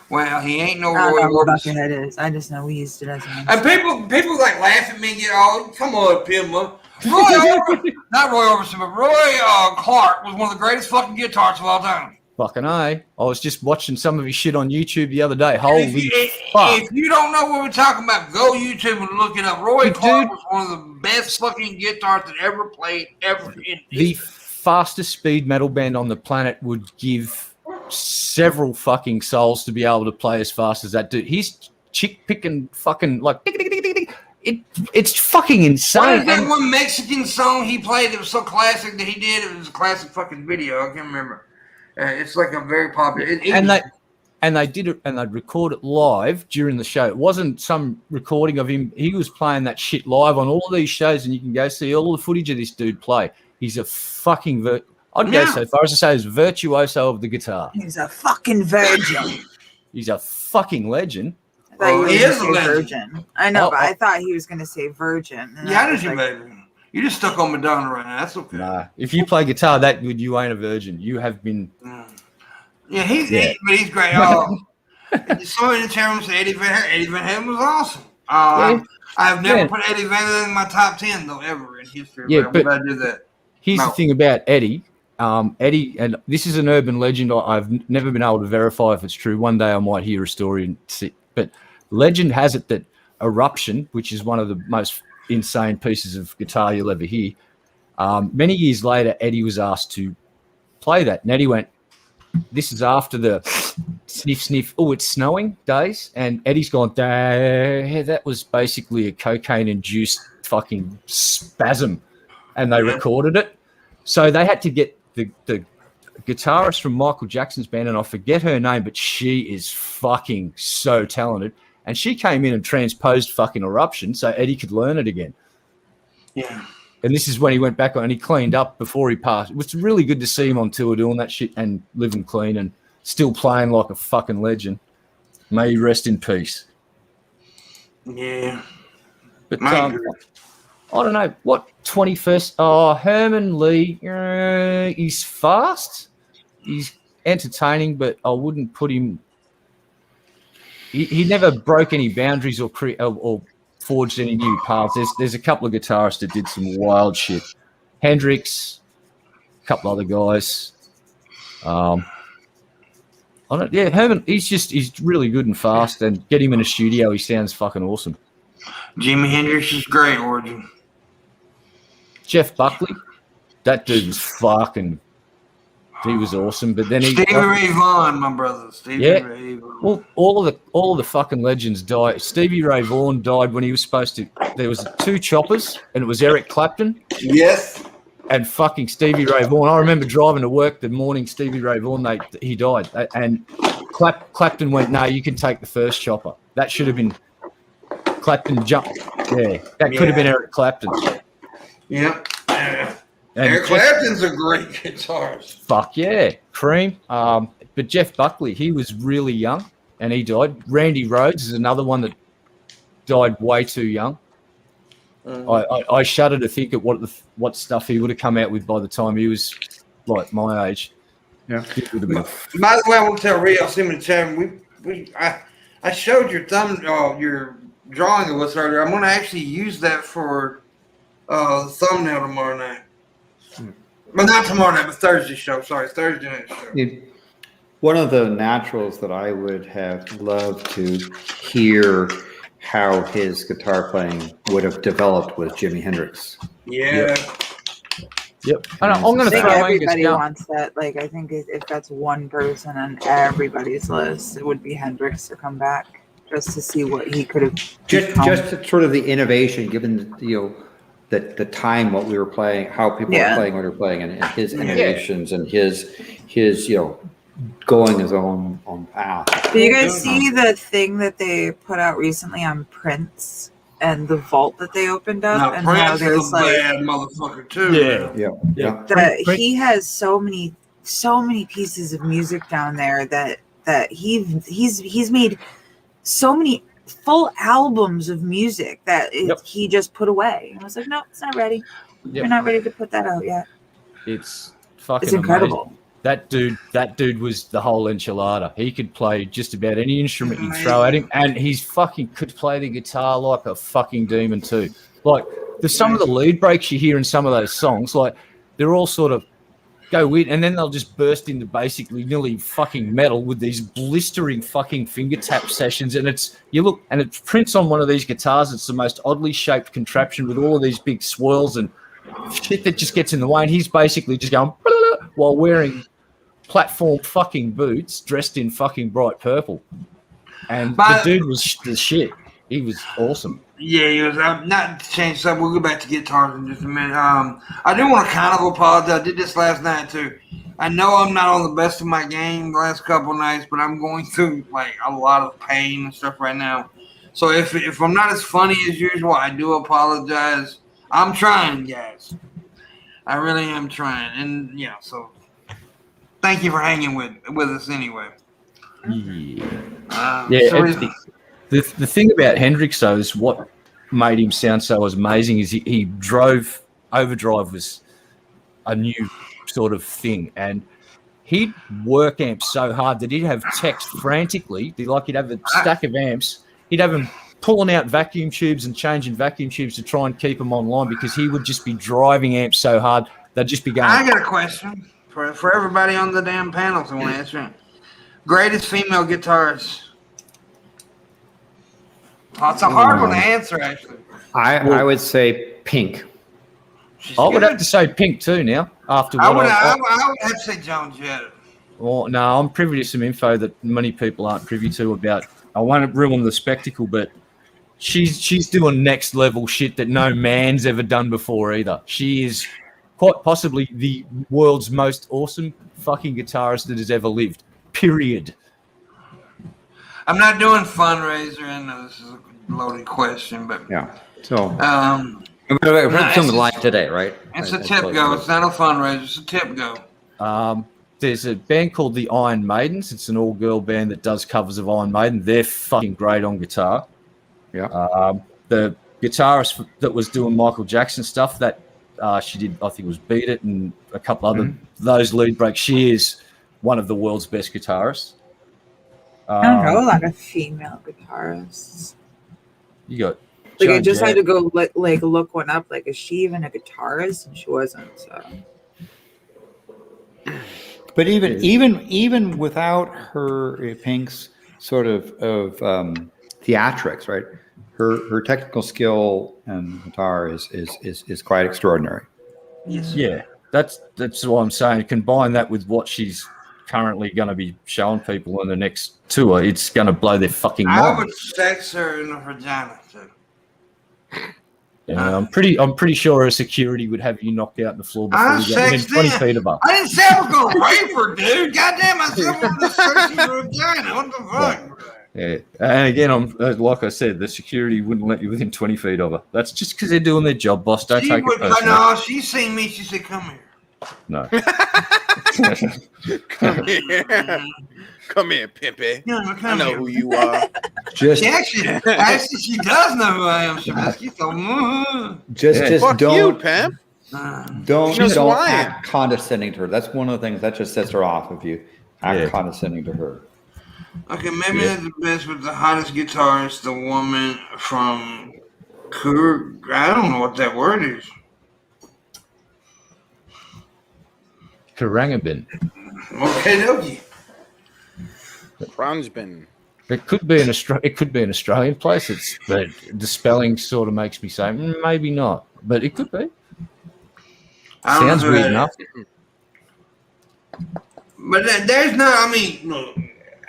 [SPEAKER 2] Well, he ain't no
[SPEAKER 3] I
[SPEAKER 2] Roy
[SPEAKER 3] don't know what
[SPEAKER 2] Orbison.
[SPEAKER 3] Buckethead is. I just know we used it as an
[SPEAKER 2] And people like laugh at me and get all, come on, Pimpmunk. Not Roy Orbison, but Roy Clark was one of the greatest fucking guitarists of all time.
[SPEAKER 4] Fucking A. I was just watching some of his shit on YouTube the other day. Holy fuck.
[SPEAKER 2] If you don't know what we're talking about, go YouTube and look it up. Roy Clark was one of the best fucking guitarists that ever played ever.
[SPEAKER 4] The fastest speed metal band on the planet would give several fucking souls to be able to play as fast as that dude. He's chick picking fucking like it's fucking insane.
[SPEAKER 2] What is that one Mexican song he played that was so classic that he did? It was a classic fucking video. I can't remember. It's like a very popular.
[SPEAKER 4] And they did it, and they'd record it live during the show. It wasn't some recording of him. He was playing that shit live on all of these shows, and you can go see all the footage of this dude play. He's a fucking I'd go so far as to say he's a virtuoso of the guitar.
[SPEAKER 3] He's a fucking virgin.
[SPEAKER 4] He's a fucking legend.
[SPEAKER 2] He is a
[SPEAKER 3] virgin. I know, but I thought he was going to say virgin.
[SPEAKER 2] Yeah, I did you, baby. You just stuck on Madonna right now. That's okay.
[SPEAKER 4] Nah, if you play guitar that good, you ain't a virgin. You have been.
[SPEAKER 2] Yeah, he's great. So in terms of Eddie Van Halen was awesome. I've never put Eddie Van Halen in my top 10 though ever in history.
[SPEAKER 4] Yeah, but
[SPEAKER 2] I did that.
[SPEAKER 4] Here's the thing about Eddie. Eddie, and this is an urban legend. I've never been able to verify if it's true. One day I might hear a story and see. But legend has it that Eruption, which is one of the most insane pieces of guitar you'll ever hear. Many years later, Eddie was asked to play that. And Eddie went, this is after the sniff, oh, it's snowing days. And Eddie's gone, that was basically a cocaine-induced fucking spasm. And they recorded it. So they had to get the guitarist from Michael Jackson's band, and I forget her name, but she is fucking so talented. And she came in and transposed fucking Eruption so Eddie could learn it again.
[SPEAKER 2] Yeah.
[SPEAKER 4] And this is when he went back on and he cleaned up before he passed. It was really good to see him on tour doing that shit and living clean and still playing like a fucking legend. May he rest in peace.
[SPEAKER 2] Yeah.
[SPEAKER 4] But I don't know. What 21st. Oh, Herman Lee, he's fast. He's entertaining, but I wouldn't put him. He never broke any boundaries or forged any new paths. There's a couple of guitarists that did some wild shit. Hendrix, a couple other guys. Herman, he's really good and fast, and get him in a studio, he sounds fucking awesome.
[SPEAKER 2] Jimi Hendrix is great, Origin.
[SPEAKER 4] Jeff Buckley, that dude was fucking. He was awesome, but then
[SPEAKER 2] Stevie Ray Vaughan, my brother. Ray Vaughan.
[SPEAKER 4] Well, all of the fucking legends died. Stevie Ray Vaughan died when he was supposed to. There was 2 choppers, and it was Eric Clapton.
[SPEAKER 2] Yes.
[SPEAKER 4] And fucking Stevie Ray Vaughan. I remember driving to work the morning Stevie Ray Vaughan he died, and Clapton went, "No, you can take the first chopper." That should have been Clapton jump. Yeah, that could have been Eric Clapton.
[SPEAKER 2] Yep. Eric Clapton's a great guitarist.
[SPEAKER 4] Fuck yeah, Cream. But Jeff Buckley, he was really young and he died. Randy Rhoads is another one that died way too young. I shudder to think of what stuff he would have come out with by the time he was like my age.
[SPEAKER 5] Yeah.
[SPEAKER 2] By the way, I will tell Rio, see him in the chat. I showed your your drawing of us earlier. I'm going to actually use that for the thumbnail tomorrow night. Well, not tomorrow night, but Thursday show. Sorry, Thursday night show.
[SPEAKER 5] One of the naturals that I would have loved to hear how his guitar playing would have developed was Jimi Hendrix.
[SPEAKER 2] Yeah.
[SPEAKER 4] Yep. I'm going to throw
[SPEAKER 3] everybody wants that. Like, I think if that's one person on everybody's list, it would be Hendrix to come back just to see what he could have.
[SPEAKER 5] Just sort of the innovation, given the time what we were playing, how people were playing what we were playing, and his innovations and his going his own path.
[SPEAKER 3] Did you guys see the thing that they put out recently on Prince and the vault that they opened up?
[SPEAKER 2] Now,
[SPEAKER 3] and
[SPEAKER 2] Prince
[SPEAKER 3] how there's
[SPEAKER 2] is a bad motherfucker too.
[SPEAKER 5] Yeah.
[SPEAKER 3] That he has so many pieces of music down there that he's made so many full albums of music that he just put away. I was like, no, it's not ready. You're not ready to put that out yet.
[SPEAKER 4] It's fucking
[SPEAKER 3] incredible.
[SPEAKER 4] Amazing. That dude was the whole enchilada. He could play just about any instrument you throw at him, and he's fucking could play the guitar like a fucking demon too. Like there's some of the lead breaks you hear in some of those songs, like they're all sort of go weird, and then they'll just burst into basically nearly fucking metal with these blistering fucking finger tap sessions, and it's Prince on one of these guitars. It's the most oddly shaped contraption with all of these big swirls and shit that just gets in the way, and he's basically just going while wearing platform fucking boots dressed in fucking bright purple. And the dude was the shit. He was awesome.
[SPEAKER 2] Yeah, he was. Not to change something. We'll go back to guitars in just a minute. I do want to kind of apologize. I did this last night too. I know I'm not on the best of my game the last couple nights, but I'm going through like a lot of pain and stuff right now. So if I'm not as funny as usual, I do apologize. I'm trying, guys. I really am trying, and so thank you for hanging with us anyway.
[SPEAKER 4] The thing about Hendrix though is what made him sound so amazing is he drove overdrive was a new sort of thing, and he'd work amps so hard that he'd have techs frantically. He'd have a stack of amps. He'd have them pulling out vacuum tubes and changing vacuum tubes to try and keep them online because he would just be driving amps so hard they'd just be going.
[SPEAKER 2] I got a question for everybody on the damn panel who want to answer it. Greatest female guitarist. Oh, it's a hard one to answer, actually.
[SPEAKER 5] I would say Pink.
[SPEAKER 4] I would have to say Pink too now. After
[SPEAKER 2] I would have to say Joan Jett.
[SPEAKER 4] Well, no, I'm privy to some info that many people aren't privy to about. I won't ruin the spectacle, but she's doing next level shit that no man's ever done before either. She is quite possibly the world's most awesome fucking guitarist that has ever lived. Period.
[SPEAKER 2] I'm not doing fundraiser. I know this is a loaded question, but
[SPEAKER 5] So
[SPEAKER 2] nice.
[SPEAKER 5] something like today, right?
[SPEAKER 2] It's a tip go. It's not a fundraiser. It's a tip go.
[SPEAKER 4] There's a band called the Iron Maidens. It's an all-girl band that does covers of Iron Maiden. They're fucking great on guitar.
[SPEAKER 5] Yeah.
[SPEAKER 4] The guitarist that was doing Michael Jackson stuff, that She did, I think it was Beat It and a couple other those lead breaks. She is one of the world's best guitarists.
[SPEAKER 3] I don't know a lot of female guitarists.
[SPEAKER 4] You got
[SPEAKER 3] like I just had to go like look one up. Like, is she even a guitarist? And she wasn't. So,
[SPEAKER 5] but even without her Pink's sort of theatrics, right? Her technical skill and guitar is quite extraordinary.
[SPEAKER 2] Yes.
[SPEAKER 4] Yeah, that's what I'm saying. Combine that with what she's currently going to be showing people in the next tour, it's going to blow their fucking mind.
[SPEAKER 2] I would sex her in the vagina too.
[SPEAKER 4] Yeah, I'm pretty sure her security would have you knocked out on the floor before you get within 20 feet of her.
[SPEAKER 2] I didn't say I was going to rape her, dude. Goddamn, I said I wanted to sex in her vagina. What the fuck?
[SPEAKER 4] Yeah, and again, like I said, the security wouldn't let you within 20 feet of her. That's just because they're doing their job, boss. Don't take it personally.
[SPEAKER 2] No, she seen me. She said, "Come here."
[SPEAKER 4] No.
[SPEAKER 1] Come here. Come here, Pimpy.
[SPEAKER 2] Yeah,
[SPEAKER 1] I know who you are.
[SPEAKER 2] Actually, she does know who I am, Shabisky. So,
[SPEAKER 5] just
[SPEAKER 1] fuck
[SPEAKER 5] don't,
[SPEAKER 1] you, Pimp.
[SPEAKER 5] Don't act condescending to her. That's one of the things that just sets her off if you act condescending to her.
[SPEAKER 2] Okay, maybe that's the best with the hottest guitarist, the woman from I don't know what that word is.
[SPEAKER 4] Karangabin.
[SPEAKER 2] Okay, dokie.
[SPEAKER 1] Kranjbin.
[SPEAKER 4] It could be an Australian place. But the spelling sort of makes me say maybe not, but it could be. Sounds weird enough.
[SPEAKER 2] But there's not. I mean, look,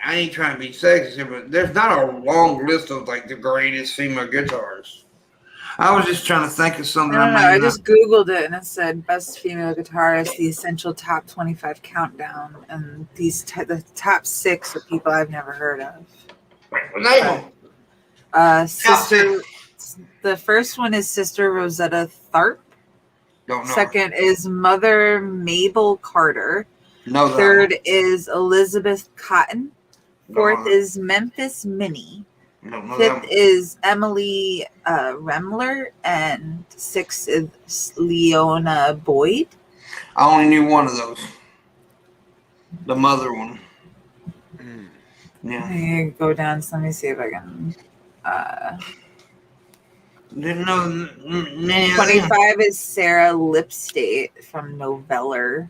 [SPEAKER 2] I ain't trying to be sexist here, but there's not a long list of like the greatest female guitarists. I was just trying to think of something.
[SPEAKER 3] I just Googled it and it said best female guitarist, the essential top 25 countdown, and the top 6 are people I've never heard of.
[SPEAKER 2] Name them.
[SPEAKER 3] Sister. The first one is Sister Rosetta Tharpe.
[SPEAKER 2] Don't know.
[SPEAKER 3] Second is Mother Mabel Carter.
[SPEAKER 2] No.
[SPEAKER 3] Third is Elizabeth Cotton. Fourth is Memphis Minnie. Fifth is Emily Remler, and sixth is Leona Boyd.
[SPEAKER 2] I only knew one of those. The mother one. Yeah.
[SPEAKER 3] I go down. So let me see if I can.
[SPEAKER 2] Didn't know.
[SPEAKER 3] 25 is Sarah Lipstate from Noveller.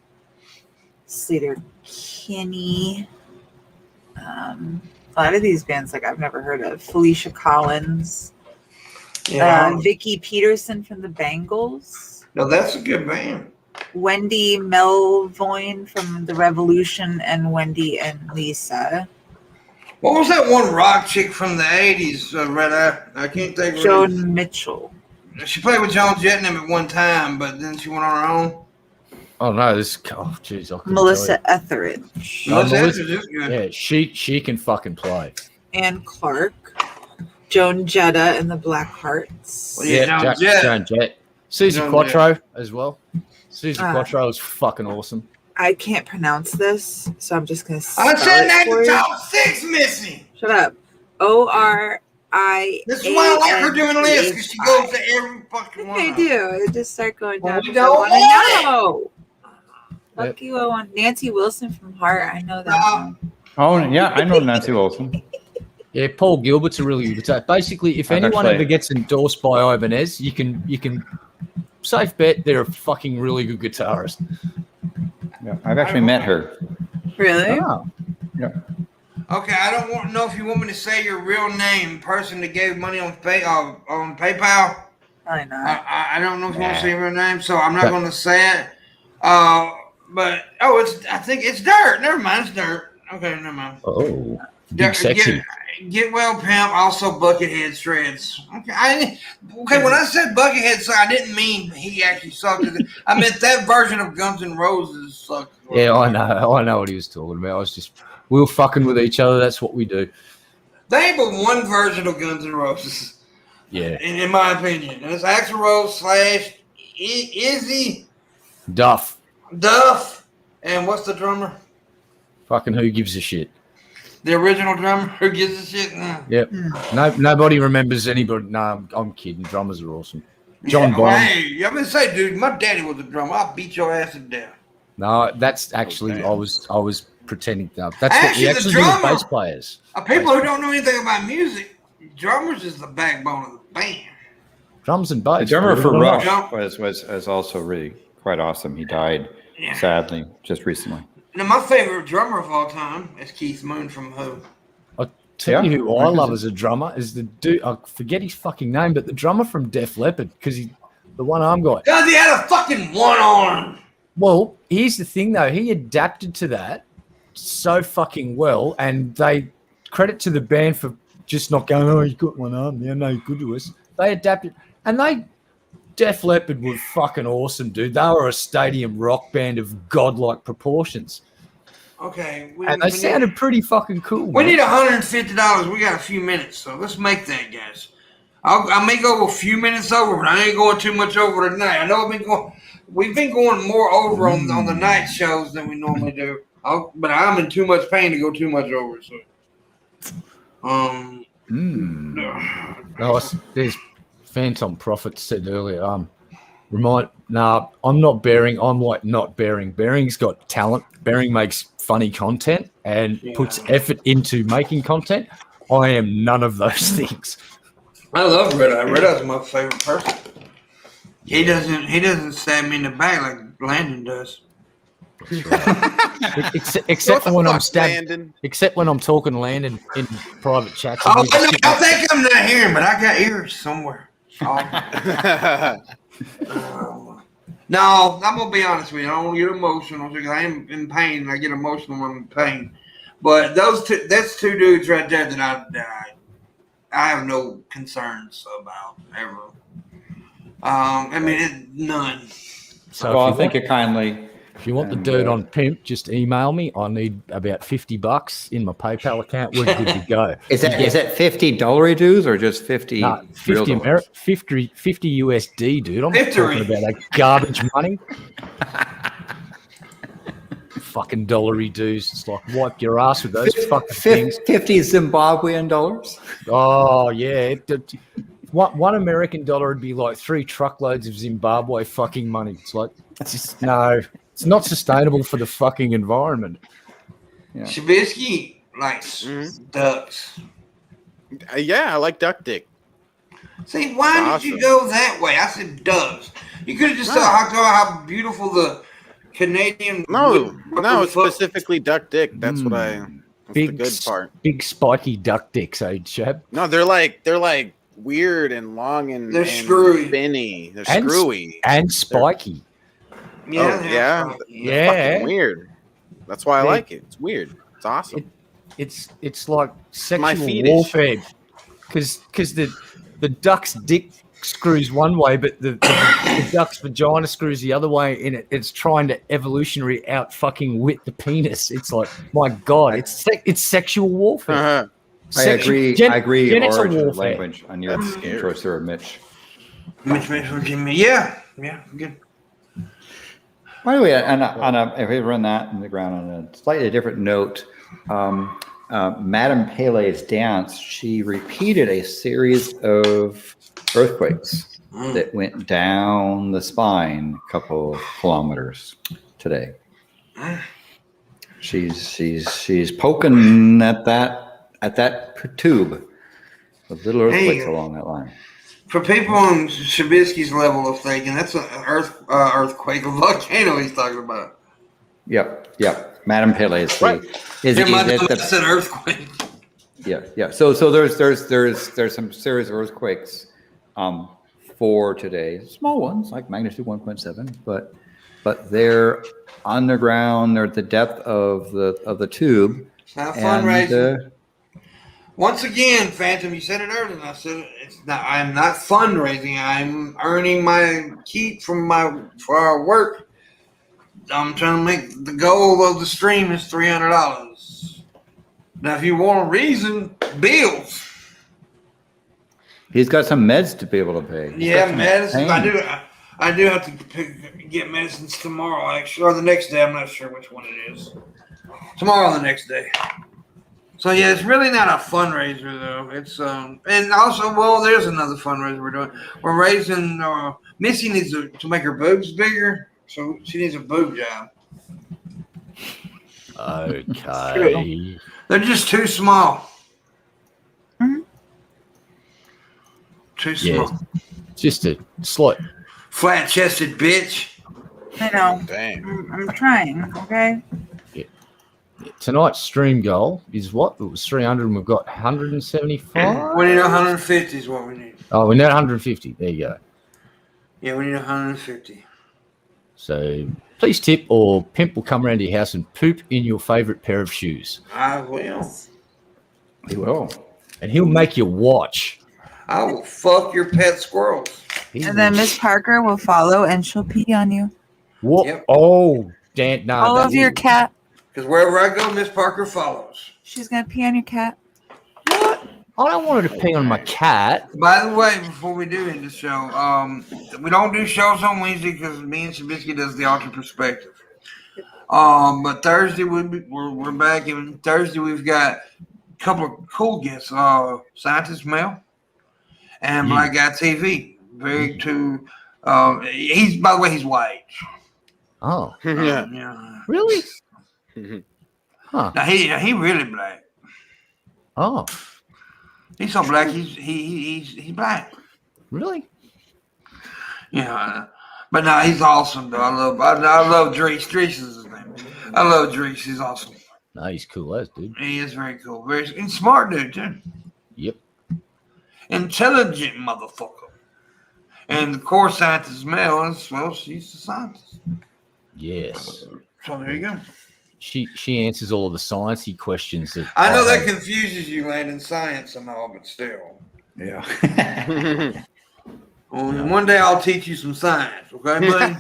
[SPEAKER 3] Sleater Kinney. A lot of these bands like I've never heard of. Felicia Collins.
[SPEAKER 2] Yeah.
[SPEAKER 3] Vicky Peterson from the Bangles.
[SPEAKER 2] No, that's a good band. Wendy
[SPEAKER 3] Melvoin from the Revolution, and Wendy and Lisa.
[SPEAKER 2] What was that one rock chick from the 80s? I can't think of her.
[SPEAKER 3] Joan Mitchell.
[SPEAKER 2] She played with Joan Jett at one time, but then she went on her own.
[SPEAKER 4] Oh no, jeez.
[SPEAKER 3] Melissa Etheridge.
[SPEAKER 2] Melissa Etheridge is good.
[SPEAKER 4] Yeah, she can fucking play.
[SPEAKER 3] Ann Clark. Joan Jetta and the Black Hearts.
[SPEAKER 2] Well, yeah,
[SPEAKER 4] Joan Jett. Susie Quattro as well. Susie Quattro is fucking awesome.
[SPEAKER 3] I can't pronounce this, so I'm just gonna spell
[SPEAKER 2] I said that
[SPEAKER 3] for
[SPEAKER 2] in
[SPEAKER 3] you.
[SPEAKER 2] top 6, Missy.
[SPEAKER 3] Shut up. O-R-I.
[SPEAKER 2] This is why I like her doing lists, because she goes to every fucking one.
[SPEAKER 3] I do. I just start going down.
[SPEAKER 2] We don't want
[SPEAKER 3] to know. Fuck you, I want Nancy Wilson from Heart. I know that one.
[SPEAKER 5] Oh yeah, I know Nancy Wilson.
[SPEAKER 4] Yeah, Paul Gilbert's a really good guitarist. Basically, if anyone ever gets endorsed by Ibanez, you can safe bet they're a fucking really good guitarist.
[SPEAKER 5] Yeah, I've actually met her.
[SPEAKER 3] Really?
[SPEAKER 4] Oh.
[SPEAKER 5] Yeah.
[SPEAKER 2] Okay, I don't know if you want me to say your real name, person that gave money on PayPal.
[SPEAKER 3] Probably not.
[SPEAKER 2] I don't know if you want to say your real name, so I'm not going to say it. But I think it's Dirt. Never mind, it's Dirt. Okay, never mind.
[SPEAKER 4] Oh, big sexy.
[SPEAKER 2] Get well, Pimp. Also, Buckethead Shreds. Okay, when I said Buckethead, I didn't mean he actually sucked. I meant that version of Guns N' Roses sucked.
[SPEAKER 4] Yeah, I know what he was talking about. We were fucking with each other. That's what we do.
[SPEAKER 2] They ain't but one version of Guns N' Roses.
[SPEAKER 4] Yeah,
[SPEAKER 2] in my opinion, and it's Axl Rose / Izzy
[SPEAKER 4] Duff,
[SPEAKER 2] and what's the drummer?
[SPEAKER 4] Fucking who gives a shit?
[SPEAKER 2] The original drummer who gives a shit?
[SPEAKER 4] Yep. Nobody remembers anybody. No, I'm kidding. Drummers are awesome. John Bonham.
[SPEAKER 2] Hey, I'm gonna say, dude, my daddy was a drummer. I'll beat your ass to death.
[SPEAKER 4] No, that's actually I was pretending. That's what
[SPEAKER 2] Actually,
[SPEAKER 4] we actually
[SPEAKER 2] the
[SPEAKER 4] do with
[SPEAKER 2] drummer-
[SPEAKER 4] bass players.
[SPEAKER 2] People who don't know anything about music, drummers is the backbone of the band.
[SPEAKER 4] Drums and bass.
[SPEAKER 5] The drummer for
[SPEAKER 4] believe it or
[SPEAKER 5] Rush
[SPEAKER 4] not.
[SPEAKER 5] was also really quite awesome. He died sadly just recently.
[SPEAKER 2] Now, my favorite drummer of all time is Keith Moon from Who.
[SPEAKER 4] I'll tell you who I love as a drummer is the dude. I forget his fucking name, but the drummer from Def Leppard, because he's the one arm guy.
[SPEAKER 2] Because he had a fucking one arm.
[SPEAKER 4] Well, here's the thing though. He adapted to that so fucking well, and they credit to the band for just not going, oh, he's got one arm. They're no good to us. They adapted, and Def Leppard were fucking awesome, dude. They were a stadium rock band of godlike proportions.
[SPEAKER 2] Okay.
[SPEAKER 4] And they sounded pretty fucking cool.
[SPEAKER 2] We need $150. We got a few minutes, so let's make that, guys. I may go a few minutes over, but I ain't going too much over tonight. I know we've been going more over on the night shows than we normally do. But I'm in too much pain to go too much over. So,
[SPEAKER 4] there's Phantom Prophet said earlier. I'm not Bearing. I'm like not Bearing. Bearing's got talent. Bearing makes funny content and puts effort into making content. I am none of those things.
[SPEAKER 2] I love Red Eye. Red Eye's my favorite person. He doesn't stab me in the back like Landon does.
[SPEAKER 4] Except when I'm stabbed. Except when I'm talking Landon in private chats.
[SPEAKER 2] I think I'm not hearing, but I got ears somewhere. No, I'm gonna be honest with you. I don't get emotional because I am in pain. And I get emotional when I'm in pain. But that's two dudes right there that I have no concerns about ever. None.
[SPEAKER 5] So I think it kindly.
[SPEAKER 4] If you want the dirt on Pimp, just email me. I need about $50 in my PayPal account. We're good to go.
[SPEAKER 5] Is that $50 dues or just 50?
[SPEAKER 4] Nah, 50 USD, dude. I'm not talking about that garbage money. Fucking dollary dues. It's like wipe your ass with those fucking things.
[SPEAKER 5] 50 Zimbabwean dollars.
[SPEAKER 4] Oh yeah. One American dollar would be like 3 truckloads of Zimbabwe fucking money. It's like no. It's not sustainable for the fucking environment.
[SPEAKER 2] Yeah. Shabisky likes ducks.
[SPEAKER 1] Yeah, I like duck dick.
[SPEAKER 2] See, why did you go that way? I said ducks. You could have just talked about how beautiful the Canadian.
[SPEAKER 1] No, it's specifically duck dick. That's what That's the good part.
[SPEAKER 4] Big spiky duck dicks, Shab.
[SPEAKER 1] No, they're like weird and long and
[SPEAKER 2] they're screwy,
[SPEAKER 1] spinny. They're screwy
[SPEAKER 4] and spiky.
[SPEAKER 1] Yeah. Fucking weird. That's why I like it. It's weird. It's awesome.
[SPEAKER 4] It's like sexual warfare because the duck's dick screws one way, but the duck's vagina screws the other way. And it's trying to evolutionary out fucking wit the penis. It's like, my God, it's sexual warfare.
[SPEAKER 5] I agree. I agree. Origin of language on your choice there, Mitch.
[SPEAKER 2] Mitch, yeah, good.
[SPEAKER 5] By the way, if we run that in the ground on a slightly different note, Madame Pele's dance, she repeated a series of earthquakes that went down the spine a couple kilometers today. She's poking at that tube with little earthquakes along that line.
[SPEAKER 2] For people on Shabisky's level of thinking, that's an earthquake, a volcano he's talking about.
[SPEAKER 5] Yep. Madame Pele is
[SPEAKER 2] that's an earthquake.
[SPEAKER 5] Yeah. So there's some serious earthquakes for today. Small ones like magnitude 1.7, but they're underground. They're at the depth of the tube.
[SPEAKER 2] It's not fundraising. Once again, Phantom, you said it earlier, and I said it. I'm not fundraising. I'm earning my keep for our work. I'm trying to make the goal of the stream is $300. Now, if you want a reason, bills.
[SPEAKER 5] He's got some meds to be able to pay.
[SPEAKER 2] Yeah, medicine. I do have to get medicines tomorrow, actually, or the next day. I'm not sure which one it is. Tomorrow or the next day. So yeah, it's really not a fundraiser though. It's and also, well, there's another fundraiser we're doing. We're raising. Missy needs to make her boobs bigger, so she needs a boob job.
[SPEAKER 4] Okay.
[SPEAKER 2] They're just too small.
[SPEAKER 3] Mm-hmm.
[SPEAKER 2] Too small.
[SPEAKER 4] Yeah. Just a slight.
[SPEAKER 2] Flat-chested bitch.
[SPEAKER 3] I know.
[SPEAKER 1] Dang.
[SPEAKER 3] I'm trying. Okay.
[SPEAKER 4] Tonight's stream goal is what? It was 300 and we've got 175?
[SPEAKER 2] We need 150 is what we need.
[SPEAKER 4] Oh, we need 150. There you go.
[SPEAKER 2] Yeah, we need 150.
[SPEAKER 4] So please tip or Pimp will come around to your house and poop in your favourite pair of shoes.
[SPEAKER 2] I will.
[SPEAKER 5] He will.
[SPEAKER 4] And he'll make you watch.
[SPEAKER 2] I will fuck your pet squirrels.
[SPEAKER 3] And then Miss Parker will follow and she'll pee on you.
[SPEAKER 4] What?
[SPEAKER 2] Yep.
[SPEAKER 4] Oh, Dan, no.
[SPEAKER 3] All over your cat.
[SPEAKER 2] Because wherever I go, Miss Parker follows.
[SPEAKER 3] She's going to pee on your cat.
[SPEAKER 4] What? I don't want her to pee on my cat.
[SPEAKER 2] By the way, before we do end the show, we don't do shows on Wednesday because me and Shabisky does the Altered Perspective. But Thursday we're back, and Thursday we've got a couple of cool guests. Scientist Mel and Black Guy TV. Very too. He's, by the way, he's white.
[SPEAKER 4] Oh,
[SPEAKER 2] Yeah.
[SPEAKER 4] really? Huh?
[SPEAKER 2] Now he really black.
[SPEAKER 4] Oh,
[SPEAKER 2] He's so black. He's black.
[SPEAKER 4] really?
[SPEAKER 2] Yeah, but no, he's awesome though. I love Drees. Drees is his name. I love Drees. He's awesome.
[SPEAKER 4] No, he's cool as dude.
[SPEAKER 2] He is very cool. And smart dude too.
[SPEAKER 4] Yep.
[SPEAKER 2] Intelligent motherfucker. And the core scientist Mel is, well, she's a scientist.
[SPEAKER 4] Yes.
[SPEAKER 2] So there you go.
[SPEAKER 4] She answers all of the sciencey questions that
[SPEAKER 2] I know that
[SPEAKER 4] have.
[SPEAKER 2] confuses you, Landon, science and all, but still.
[SPEAKER 5] Yeah.
[SPEAKER 2] Well, one day I'll teach you some science, okay, buddy?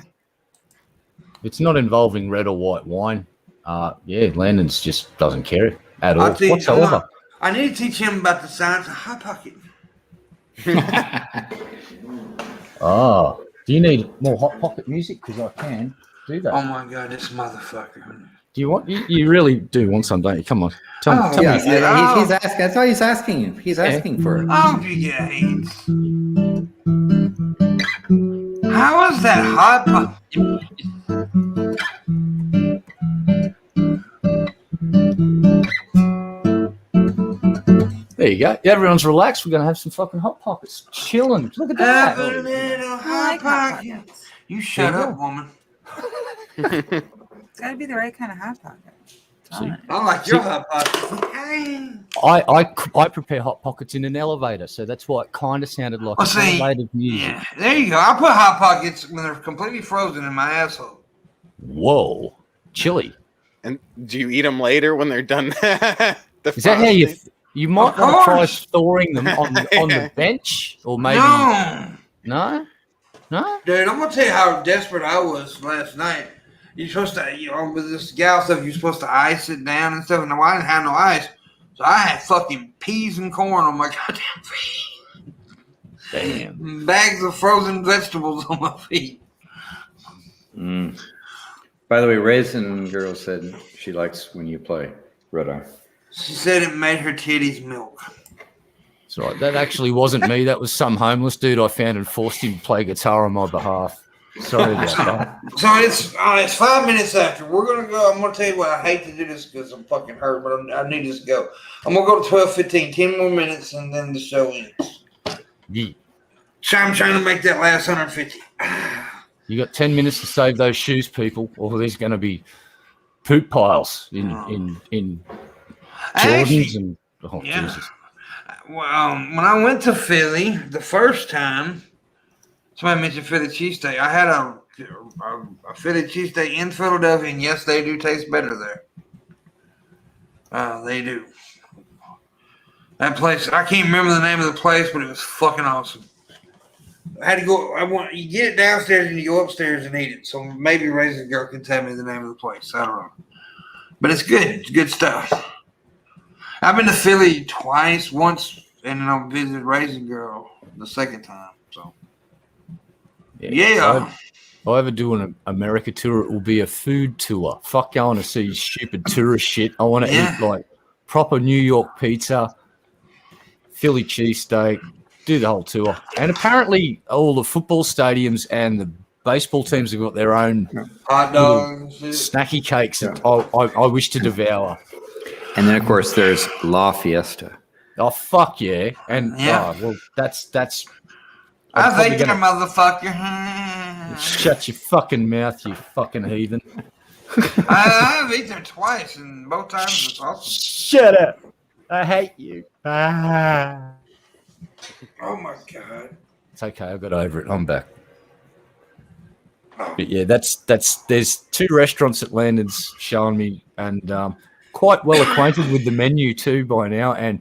[SPEAKER 4] It's not involving red or white wine. Yeah, Landon's just doesn't care at all whatsoever.
[SPEAKER 2] I need to teach him about the science of hot pocket.
[SPEAKER 4] Oh, do you need more Hot Pocket music? Because I can do that.
[SPEAKER 2] Oh my God, this motherfucker.
[SPEAKER 4] Do you want? You really do want some, don't you? Come on, tell me.
[SPEAKER 5] Yeah, he's asking. That's why he's asking you. He's asking for it.
[SPEAKER 2] Oh, you guys. How is that hot pocket?
[SPEAKER 4] There you go. Everyone's relaxed. We're gonna have some fucking Hot Pockets, chilling. Look at that.
[SPEAKER 2] Have a little hot pocket. You shut up, woman.
[SPEAKER 3] It's got to be the right kind of hot pocket.
[SPEAKER 4] See?
[SPEAKER 2] I like your hot pocket.
[SPEAKER 4] I prepare Hot Pockets in an elevator, so that's why it kind of sounded like elevated music.
[SPEAKER 2] Yeah, there you go. I put hot pockets when they're completely frozen in my asshole.
[SPEAKER 4] Whoa, chili.
[SPEAKER 1] And do you eat them later when they're done?
[SPEAKER 4] Is that how you might
[SPEAKER 2] Of
[SPEAKER 4] want to try
[SPEAKER 2] course.
[SPEAKER 4] storing them on the bench, or maybe no.
[SPEAKER 2] Dude, I'm gonna tell you how desperate I was last night. You're supposed to, with this gal stuff, you're supposed to ice it down and stuff. And I didn't have no ice, so I had fucking peas and corn on my goddamn feet.
[SPEAKER 4] Damn.
[SPEAKER 2] Bags of frozen vegetables on my feet.
[SPEAKER 5] By the way, Raisin Girl said she likes when you play Red Eye.
[SPEAKER 2] She said it made her titties milk.
[SPEAKER 4] That's right. That actually wasn't me. That was some homeless dude I found and forced him to play guitar on my behalf. Sorry about that.
[SPEAKER 2] So it's 5 minutes after. We're gonna go. I'm gonna tell you what. I hate to do this because I'm fucking hurt, but I need this to go. I'm gonna go to 12:15, 10 more minutes, and then the show ends.
[SPEAKER 4] Yeah.
[SPEAKER 2] So I'm trying to make that last 150.
[SPEAKER 4] You got 10 minutes to save those shoes, people, or there's going to be poop piles in Jordans
[SPEAKER 2] Actually,
[SPEAKER 4] and
[SPEAKER 2] yeah.
[SPEAKER 4] Jesus.
[SPEAKER 2] Well, when I went to Philly the first time, somebody mentioned Philly cheesesteak. I had a Philly cheesesteak in Philadelphia, and yes, they do taste better there. They do. That place, I can't remember the name of the place, but it was fucking awesome. I had to go. You get it downstairs and you go upstairs and eat it. So maybe Raisin Girl can tell me the name of the place. I don't know, but it's good. It's good stuff. I've been to Philly twice, once, and then I visited Raisin Girl the second time. So yeah.
[SPEAKER 4] If I ever do an America tour, it will be a food tour. Fuck going to see stupid tourist shit. I want to eat like proper New York pizza, Philly cheesesteak, do the whole tour. And apparently all the football stadiums and the baseball teams have got their own
[SPEAKER 2] hot dogs,
[SPEAKER 4] snacky cakes that I wish to devour.
[SPEAKER 5] And then, of course, there's La Fiesta.
[SPEAKER 4] Oh, fuck yeah. And, well, that's
[SPEAKER 2] I think you're a motherfucker.
[SPEAKER 4] Shut your fucking mouth, you fucking heathen.
[SPEAKER 2] I've eaten there twice, and both times it's awesome.
[SPEAKER 4] Shut up. I hate you. Ah.
[SPEAKER 2] Oh, my God.
[SPEAKER 4] It's okay. I got over it. I'm back. But yeah, there's 2 restaurants that Landon's showing me, and quite well acquainted with the menu too by now. And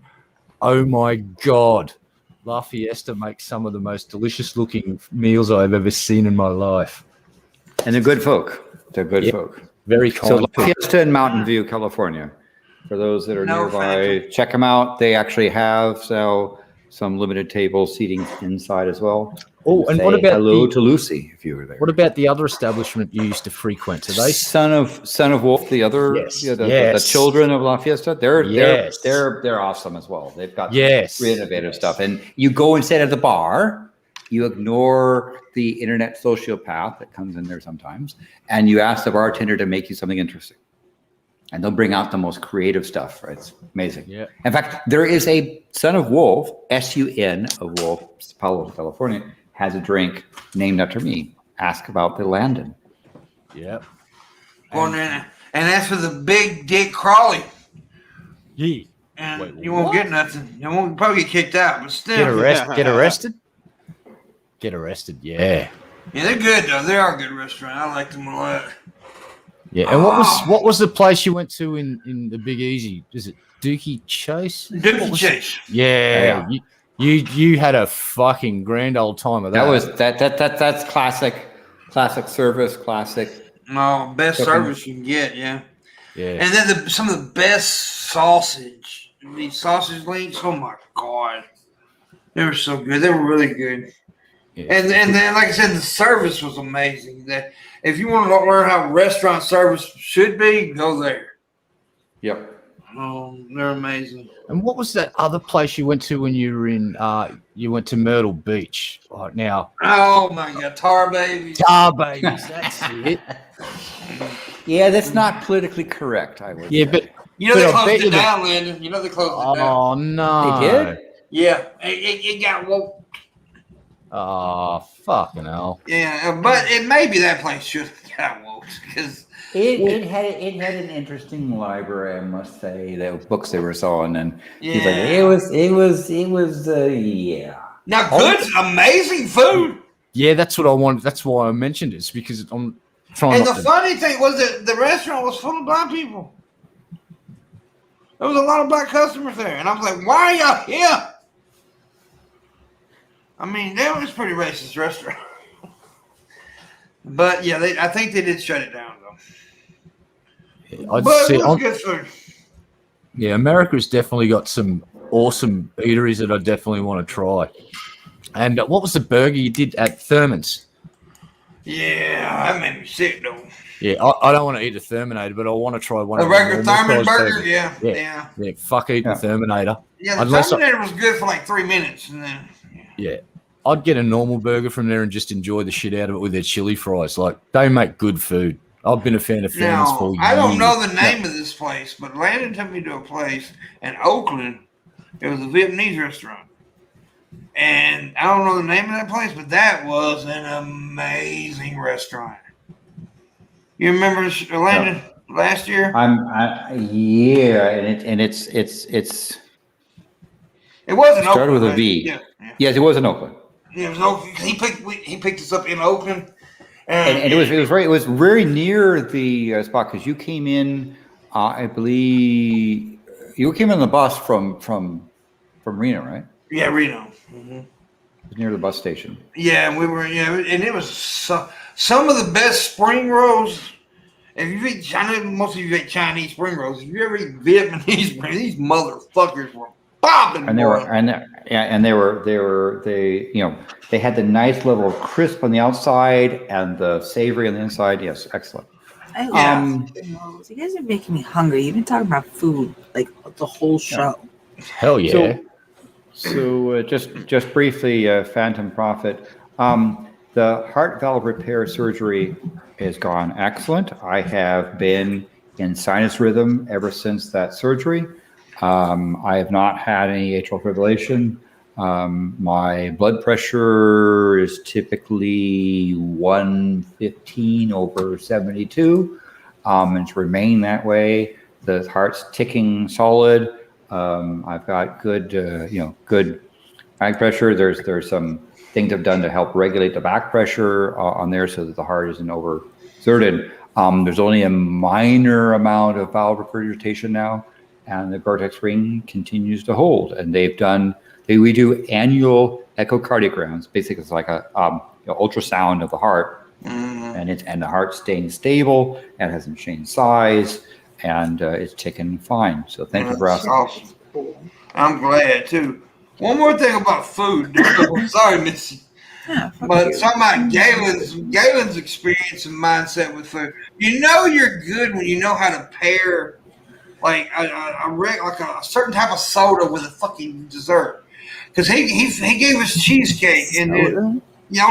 [SPEAKER 4] oh my God, La Fiesta makes some of the most delicious looking meals I've ever seen in my life.
[SPEAKER 5] And they're good folk. They're good folk.
[SPEAKER 4] Very kind.
[SPEAKER 5] So La Fiesta in Mountain View, California. For those that are nearby, check them out. They actually have some limited table seating inside as well.
[SPEAKER 4] Oh, and what about
[SPEAKER 5] hello to Lucy if you were there?
[SPEAKER 4] What about the other establishment you used to frequent? Are they
[SPEAKER 5] Son of Wolf? The other, the children of La Fiesta. They're awesome as well. They've got really innovative stuff. And you go and sit at the bar. You ignore the internet sociopath that comes in there sometimes, and you ask the bartender to make you something interesting. And they'll bring out the most creative stuff, right? It's amazing. Yeah. In fact, there is a Son of Wolf, S-U-N of Wolf, Palo, California, has a drink named after me. Ask about the Landon.
[SPEAKER 4] Yep.
[SPEAKER 2] Well, and that's for the big Dick Crawley.
[SPEAKER 4] Yeah.
[SPEAKER 2] And you won't get nothing. You won't probably get kicked out, but still.
[SPEAKER 4] Get arrested? Get arrested, yeah.
[SPEAKER 2] Yeah, they're good, though. They are a good restaurant. I like them a lot.
[SPEAKER 4] Yeah, and what was the place you went to in the Big Easy? Is it Dookie Chase?
[SPEAKER 2] Dookie Chase.
[SPEAKER 4] Yeah. You had a fucking grand old time of that.
[SPEAKER 5] That's classic service, classic.
[SPEAKER 2] No, best service you can get, yeah. And then some of the best sausage. These sausage links, oh my God. They were so good. They were really good. Yeah. And then, like I said, the service was amazing. That if you want to learn how restaurant service should be, go there.
[SPEAKER 5] Yep.
[SPEAKER 2] Oh, they're amazing.
[SPEAKER 4] And what was that other place you went to when you were in? You went to Myrtle Beach. Right now.
[SPEAKER 2] Oh my God, Tar Babies.
[SPEAKER 4] Tar Babies. That's it.
[SPEAKER 5] Yeah, that's not politically correct. I would.
[SPEAKER 4] Yeah, but
[SPEAKER 2] you know they closed it down, Landon. You know they closed it down.
[SPEAKER 4] Oh no,
[SPEAKER 5] they did.
[SPEAKER 2] Yeah, it got woke.
[SPEAKER 4] Oh, fucking hell.
[SPEAKER 2] Yeah, but it maybe that place should have got woke because
[SPEAKER 5] it had an interesting library, I must say. The books they were selling, and he's like, it was Now,
[SPEAKER 2] good, amazing food.
[SPEAKER 4] Yeah, that's what I wanted. That's why I mentioned it. It's because I'm trying.
[SPEAKER 2] And the funny thing was that the restaurant was full of black people. There was a lot of black customers there, and I was like, "Why are y'all here?" I mean, that was a pretty racist restaurant. But yeah, I think they did shut it down though.
[SPEAKER 4] Yeah,
[SPEAKER 2] but it was good food.
[SPEAKER 4] Yeah, America's definitely got some awesome eateries that I definitely want to try. And what was the burger you did at Thurman's?
[SPEAKER 2] Yeah, that made me sick though.
[SPEAKER 4] Yeah, I don't want to eat a Terminator, but I want to try one.
[SPEAKER 2] A regular Thurman burger, yeah.
[SPEAKER 4] Fuck eating Terminator.
[SPEAKER 2] Yeah, the Terminator was good for like 3 minutes, and then
[SPEAKER 4] I'd get a normal burger from there and just enjoy the shit out of it with their chili fries. Like, they make good food. I've been a fan of Thurman's for years.
[SPEAKER 2] I don't know the name of this place, but Landon took me to a place in Oakland. It was a Vietnamese restaurant. And I don't know the name of that place, but that was an amazing restaurant. You remember Landon last year? It wasn't
[SPEAKER 5] started
[SPEAKER 2] Oakland,
[SPEAKER 5] with a V.
[SPEAKER 2] Yeah.
[SPEAKER 5] Yes, it was in Oakland.
[SPEAKER 2] Yeah, it was Oakland. He picked us up in Oakland,
[SPEAKER 5] and it was very near the spot because you came in. I believe you came in the bus from Reno, right?
[SPEAKER 2] Yeah, Reno. Mm-hmm.
[SPEAKER 5] Near the bus station.
[SPEAKER 2] Yeah, and we were. Yeah, and it was some of the best spring rolls. If you eat, I know most of you eat Chinese spring rolls. If you ever eat Vietnamese spring, these motherfuckers were popping.
[SPEAKER 5] And they had the nice level of crisp on the outside and the savory on the inside. Yes, excellent.
[SPEAKER 3] I love rolls. You guys are making me hungry. You've been talking about food like the whole show.
[SPEAKER 4] Hell yeah.
[SPEAKER 5] So just briefly, Phantom Prophet. The heart valve repair surgery has gone excellent. I have been in sinus rhythm ever since that surgery. I have not had any atrial fibrillation. My blood pressure is typically 115/72, and it's remained that way. The heart's ticking solid. I've got good, good back pressure. There's some things I've done to help regulate the back pressure on there so that the heart isn't overexerted. There's only a minor amount of valve regurgitation now, and the Vertex ring continues to hold. And we do annual echocardiograms. Basically, it's like a ultrasound of the heart, and the heart's staying stable and hasn't changed size, and it's ticking fine. So thank you for asking.
[SPEAKER 2] Awesome. I'm glad too. One more thing about food. Sorry, Missy.
[SPEAKER 3] Yeah,
[SPEAKER 2] But talking about Galen's experience and mindset with food. You know you're good when you know how to pair like a certain type of soda with a fucking dessert. Because he gave us cheesecake and then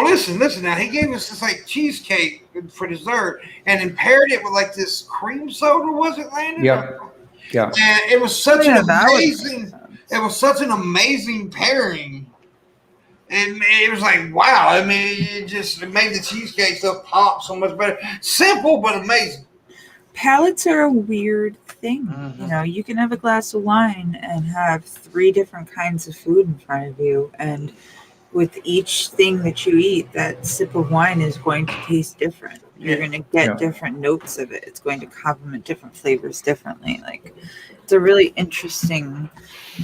[SPEAKER 2] listen now, he gave us this like cheesecake for dessert and then paired it with like this cream soda, was it, Landon?
[SPEAKER 5] Yeah.
[SPEAKER 2] And it was such an amazing pairing. And it was like, wow. I mean, it made the cheesecake stuff pop so much better. Simple, but amazing.
[SPEAKER 3] Palates are a weird thing.
[SPEAKER 2] Mm-hmm.
[SPEAKER 3] You can have a glass of wine and have 3 different kinds of food in front of you. And with each thing that you eat, that sip of wine is going to taste different. You're going to get different notes of it. It's going to complement different flavors differently. Like, it's a really interesting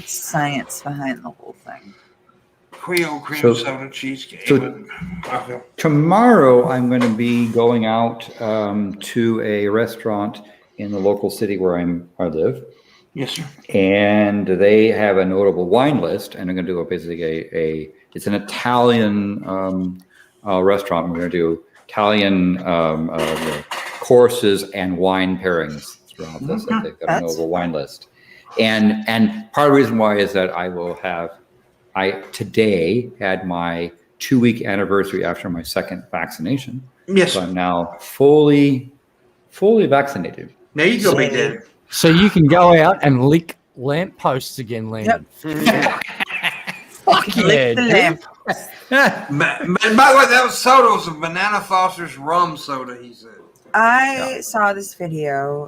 [SPEAKER 3] science behind the whole thing.
[SPEAKER 2] Creole cream soda cheesecake.
[SPEAKER 5] Tomorrow I'm going to be going out to a restaurant in the local city where I live.
[SPEAKER 2] Yes, sir.
[SPEAKER 5] And they have a notable wine list, and I'm going to do it's an Italian restaurant. We're going to do Italian courses and wine pairings throughout this. They've got a notable wine list, and part of the reason why is that I today had my 2-week anniversary after my second vaccination.
[SPEAKER 2] Yes.
[SPEAKER 5] So I'm now fully vaccinated.
[SPEAKER 2] There you go, Big Daddy.
[SPEAKER 4] So you can go out and lick lampposts again, Landon.
[SPEAKER 3] Yep.
[SPEAKER 4] Fuck yeah, dude.
[SPEAKER 2] By the way, that soda was a Banana Foster's rum soda, he said.
[SPEAKER 3] I saw this video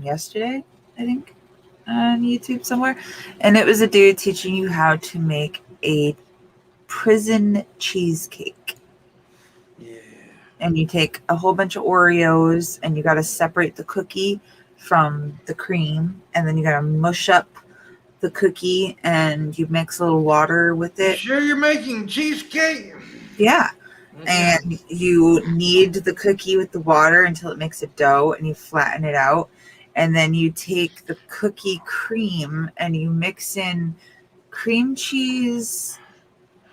[SPEAKER 3] yesterday, I think, on YouTube somewhere, and it was a dude teaching you how to make a prison cheesecake.
[SPEAKER 2] Yeah.
[SPEAKER 3] And you take a whole bunch of Oreos, and you got to separate the cookie from the cream, and then you got to mush up the cookie, and you mix a little water with it.
[SPEAKER 2] Sure, you're making cheesecake?
[SPEAKER 3] Yeah. And you knead the cookie with the water until it makes a dough, and you flatten it out. And then you take the cookie cream and you mix in cream cheese.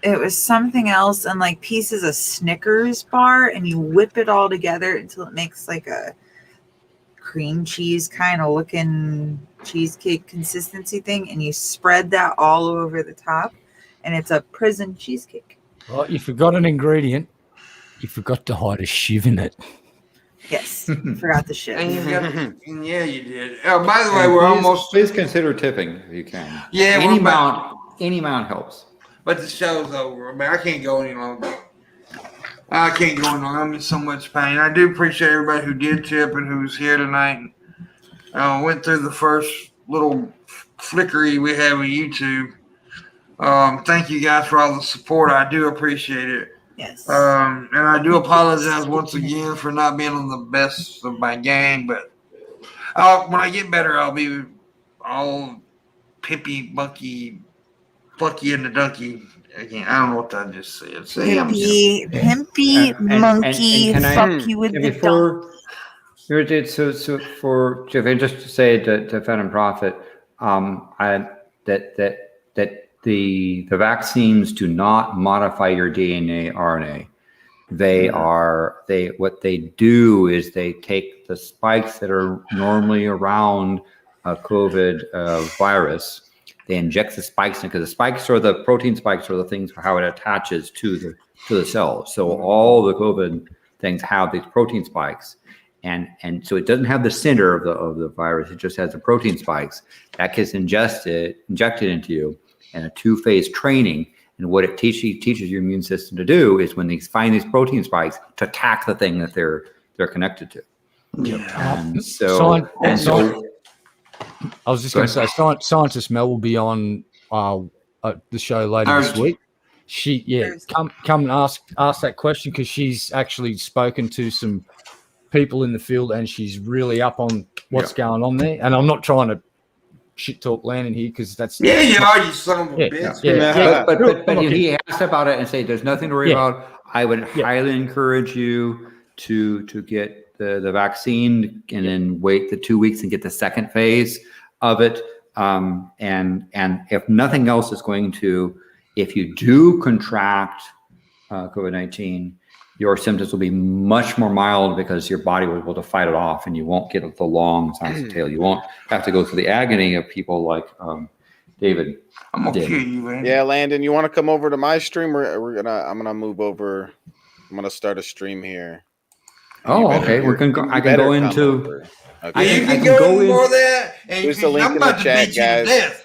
[SPEAKER 3] It was something else, and like pieces of Snickers bar, and you whip it all together until it makes like a cream cheese kind of looking cheesecake consistency thing. And you spread that all over the top, and it's a prison cheesecake.
[SPEAKER 4] Well, you forgot an ingredient. You forgot to hide a shiv in it.
[SPEAKER 3] Yes, forgot the shit.
[SPEAKER 2] Yeah, you did. Oh, by the way,
[SPEAKER 5] Please consider tipping if you can.
[SPEAKER 2] Yeah,
[SPEAKER 5] any amount helps.
[SPEAKER 2] But the show's over. I mean, I can't go any longer. I'm in so much pain. I do appreciate everybody who did tip and who's here tonight. Went through the first little flickery we had with YouTube. Thank you guys for all the support. I do appreciate it.
[SPEAKER 3] Yes.
[SPEAKER 2] And I do apologize once again for not being on the best of my game, but when I get better, I'll be all pimpy, bunky, plucky, and the donkey again. I don't know what I just said.
[SPEAKER 3] Pimpy, monkey, fuck you with the dog.
[SPEAKER 5] So for just to say to Phantom Prophet, that the vaccines do not modify your DNA, RNA. What they do is they take the spikes that are normally around a COVID virus. They inject the spikes in, because the spikes are the protein spikes are the things for how it attaches to the cells. So all the COVID things have these protein spikes, and so it doesn't have the center of the virus. It just has the protein spikes that gets injected into you in a 2-phase training. And what it teaches your immune system to do is, when they find these protein spikes, to attack the thing that they're connected to.
[SPEAKER 2] Yeah.
[SPEAKER 4] I was just going to say, Scientist Mel will be on the show later this week. Come and ask that question, because she's actually spoken to some people in the field, and she's really up on what's going on there. And I'm not trying to shit talk Landon here, because that's
[SPEAKER 2] you are, you son of a bitch.
[SPEAKER 5] But he asked about it and say there's nothing to worry about. I would highly encourage you to get the vaccine, and then wait the 2 weeks and get the second phase of it. And if nothing else is going to, if you do contract COVID-19, your symptoms will be much more mild, because your body will be able to fight it off, and you won't get the long sinus tail. You won't have to go through the agony of people like David.
[SPEAKER 2] I'm gonna kill you, man.
[SPEAKER 1] Yeah, Landon, you want to come over to my stream? I'm gonna move over. I'm gonna start a stream here.
[SPEAKER 5] Oh, okay. I can go into.
[SPEAKER 2] Okay. You can go in more there. And
[SPEAKER 1] there's a link in the chat, guys.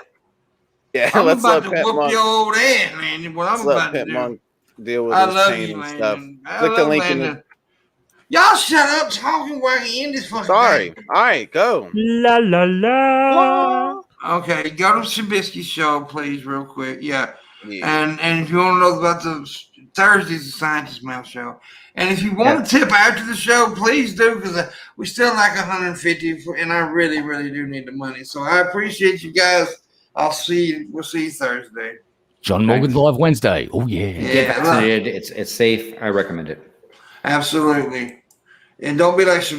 [SPEAKER 1] Yeah,
[SPEAKER 2] I'm
[SPEAKER 1] let's
[SPEAKER 2] about
[SPEAKER 1] let
[SPEAKER 2] to whoop your old ass, man. What I'm about to do.
[SPEAKER 1] Deal with
[SPEAKER 2] I
[SPEAKER 1] his
[SPEAKER 2] love
[SPEAKER 1] pain
[SPEAKER 2] you,
[SPEAKER 1] and
[SPEAKER 2] Landon.
[SPEAKER 1] stuff. Click the link in the.
[SPEAKER 2] Y'all shut up talking while you in this fucking
[SPEAKER 1] Sorry.
[SPEAKER 2] game.
[SPEAKER 1] All right, go.
[SPEAKER 4] La la la.
[SPEAKER 2] Okay, go to Shabisky show, please, real quick. Yeah. And if you want to know about the Thursday's the Scientist Mail show. And if you want to tip after the show, please do, because we still like 150, and I really, really do need the money. So I appreciate you guys. We'll see you Thursday.
[SPEAKER 4] John Morgan's Live Wednesday. Oh, yeah.
[SPEAKER 5] Get vaccinated. It's safe. I recommend it.
[SPEAKER 2] Absolutely. And don't be like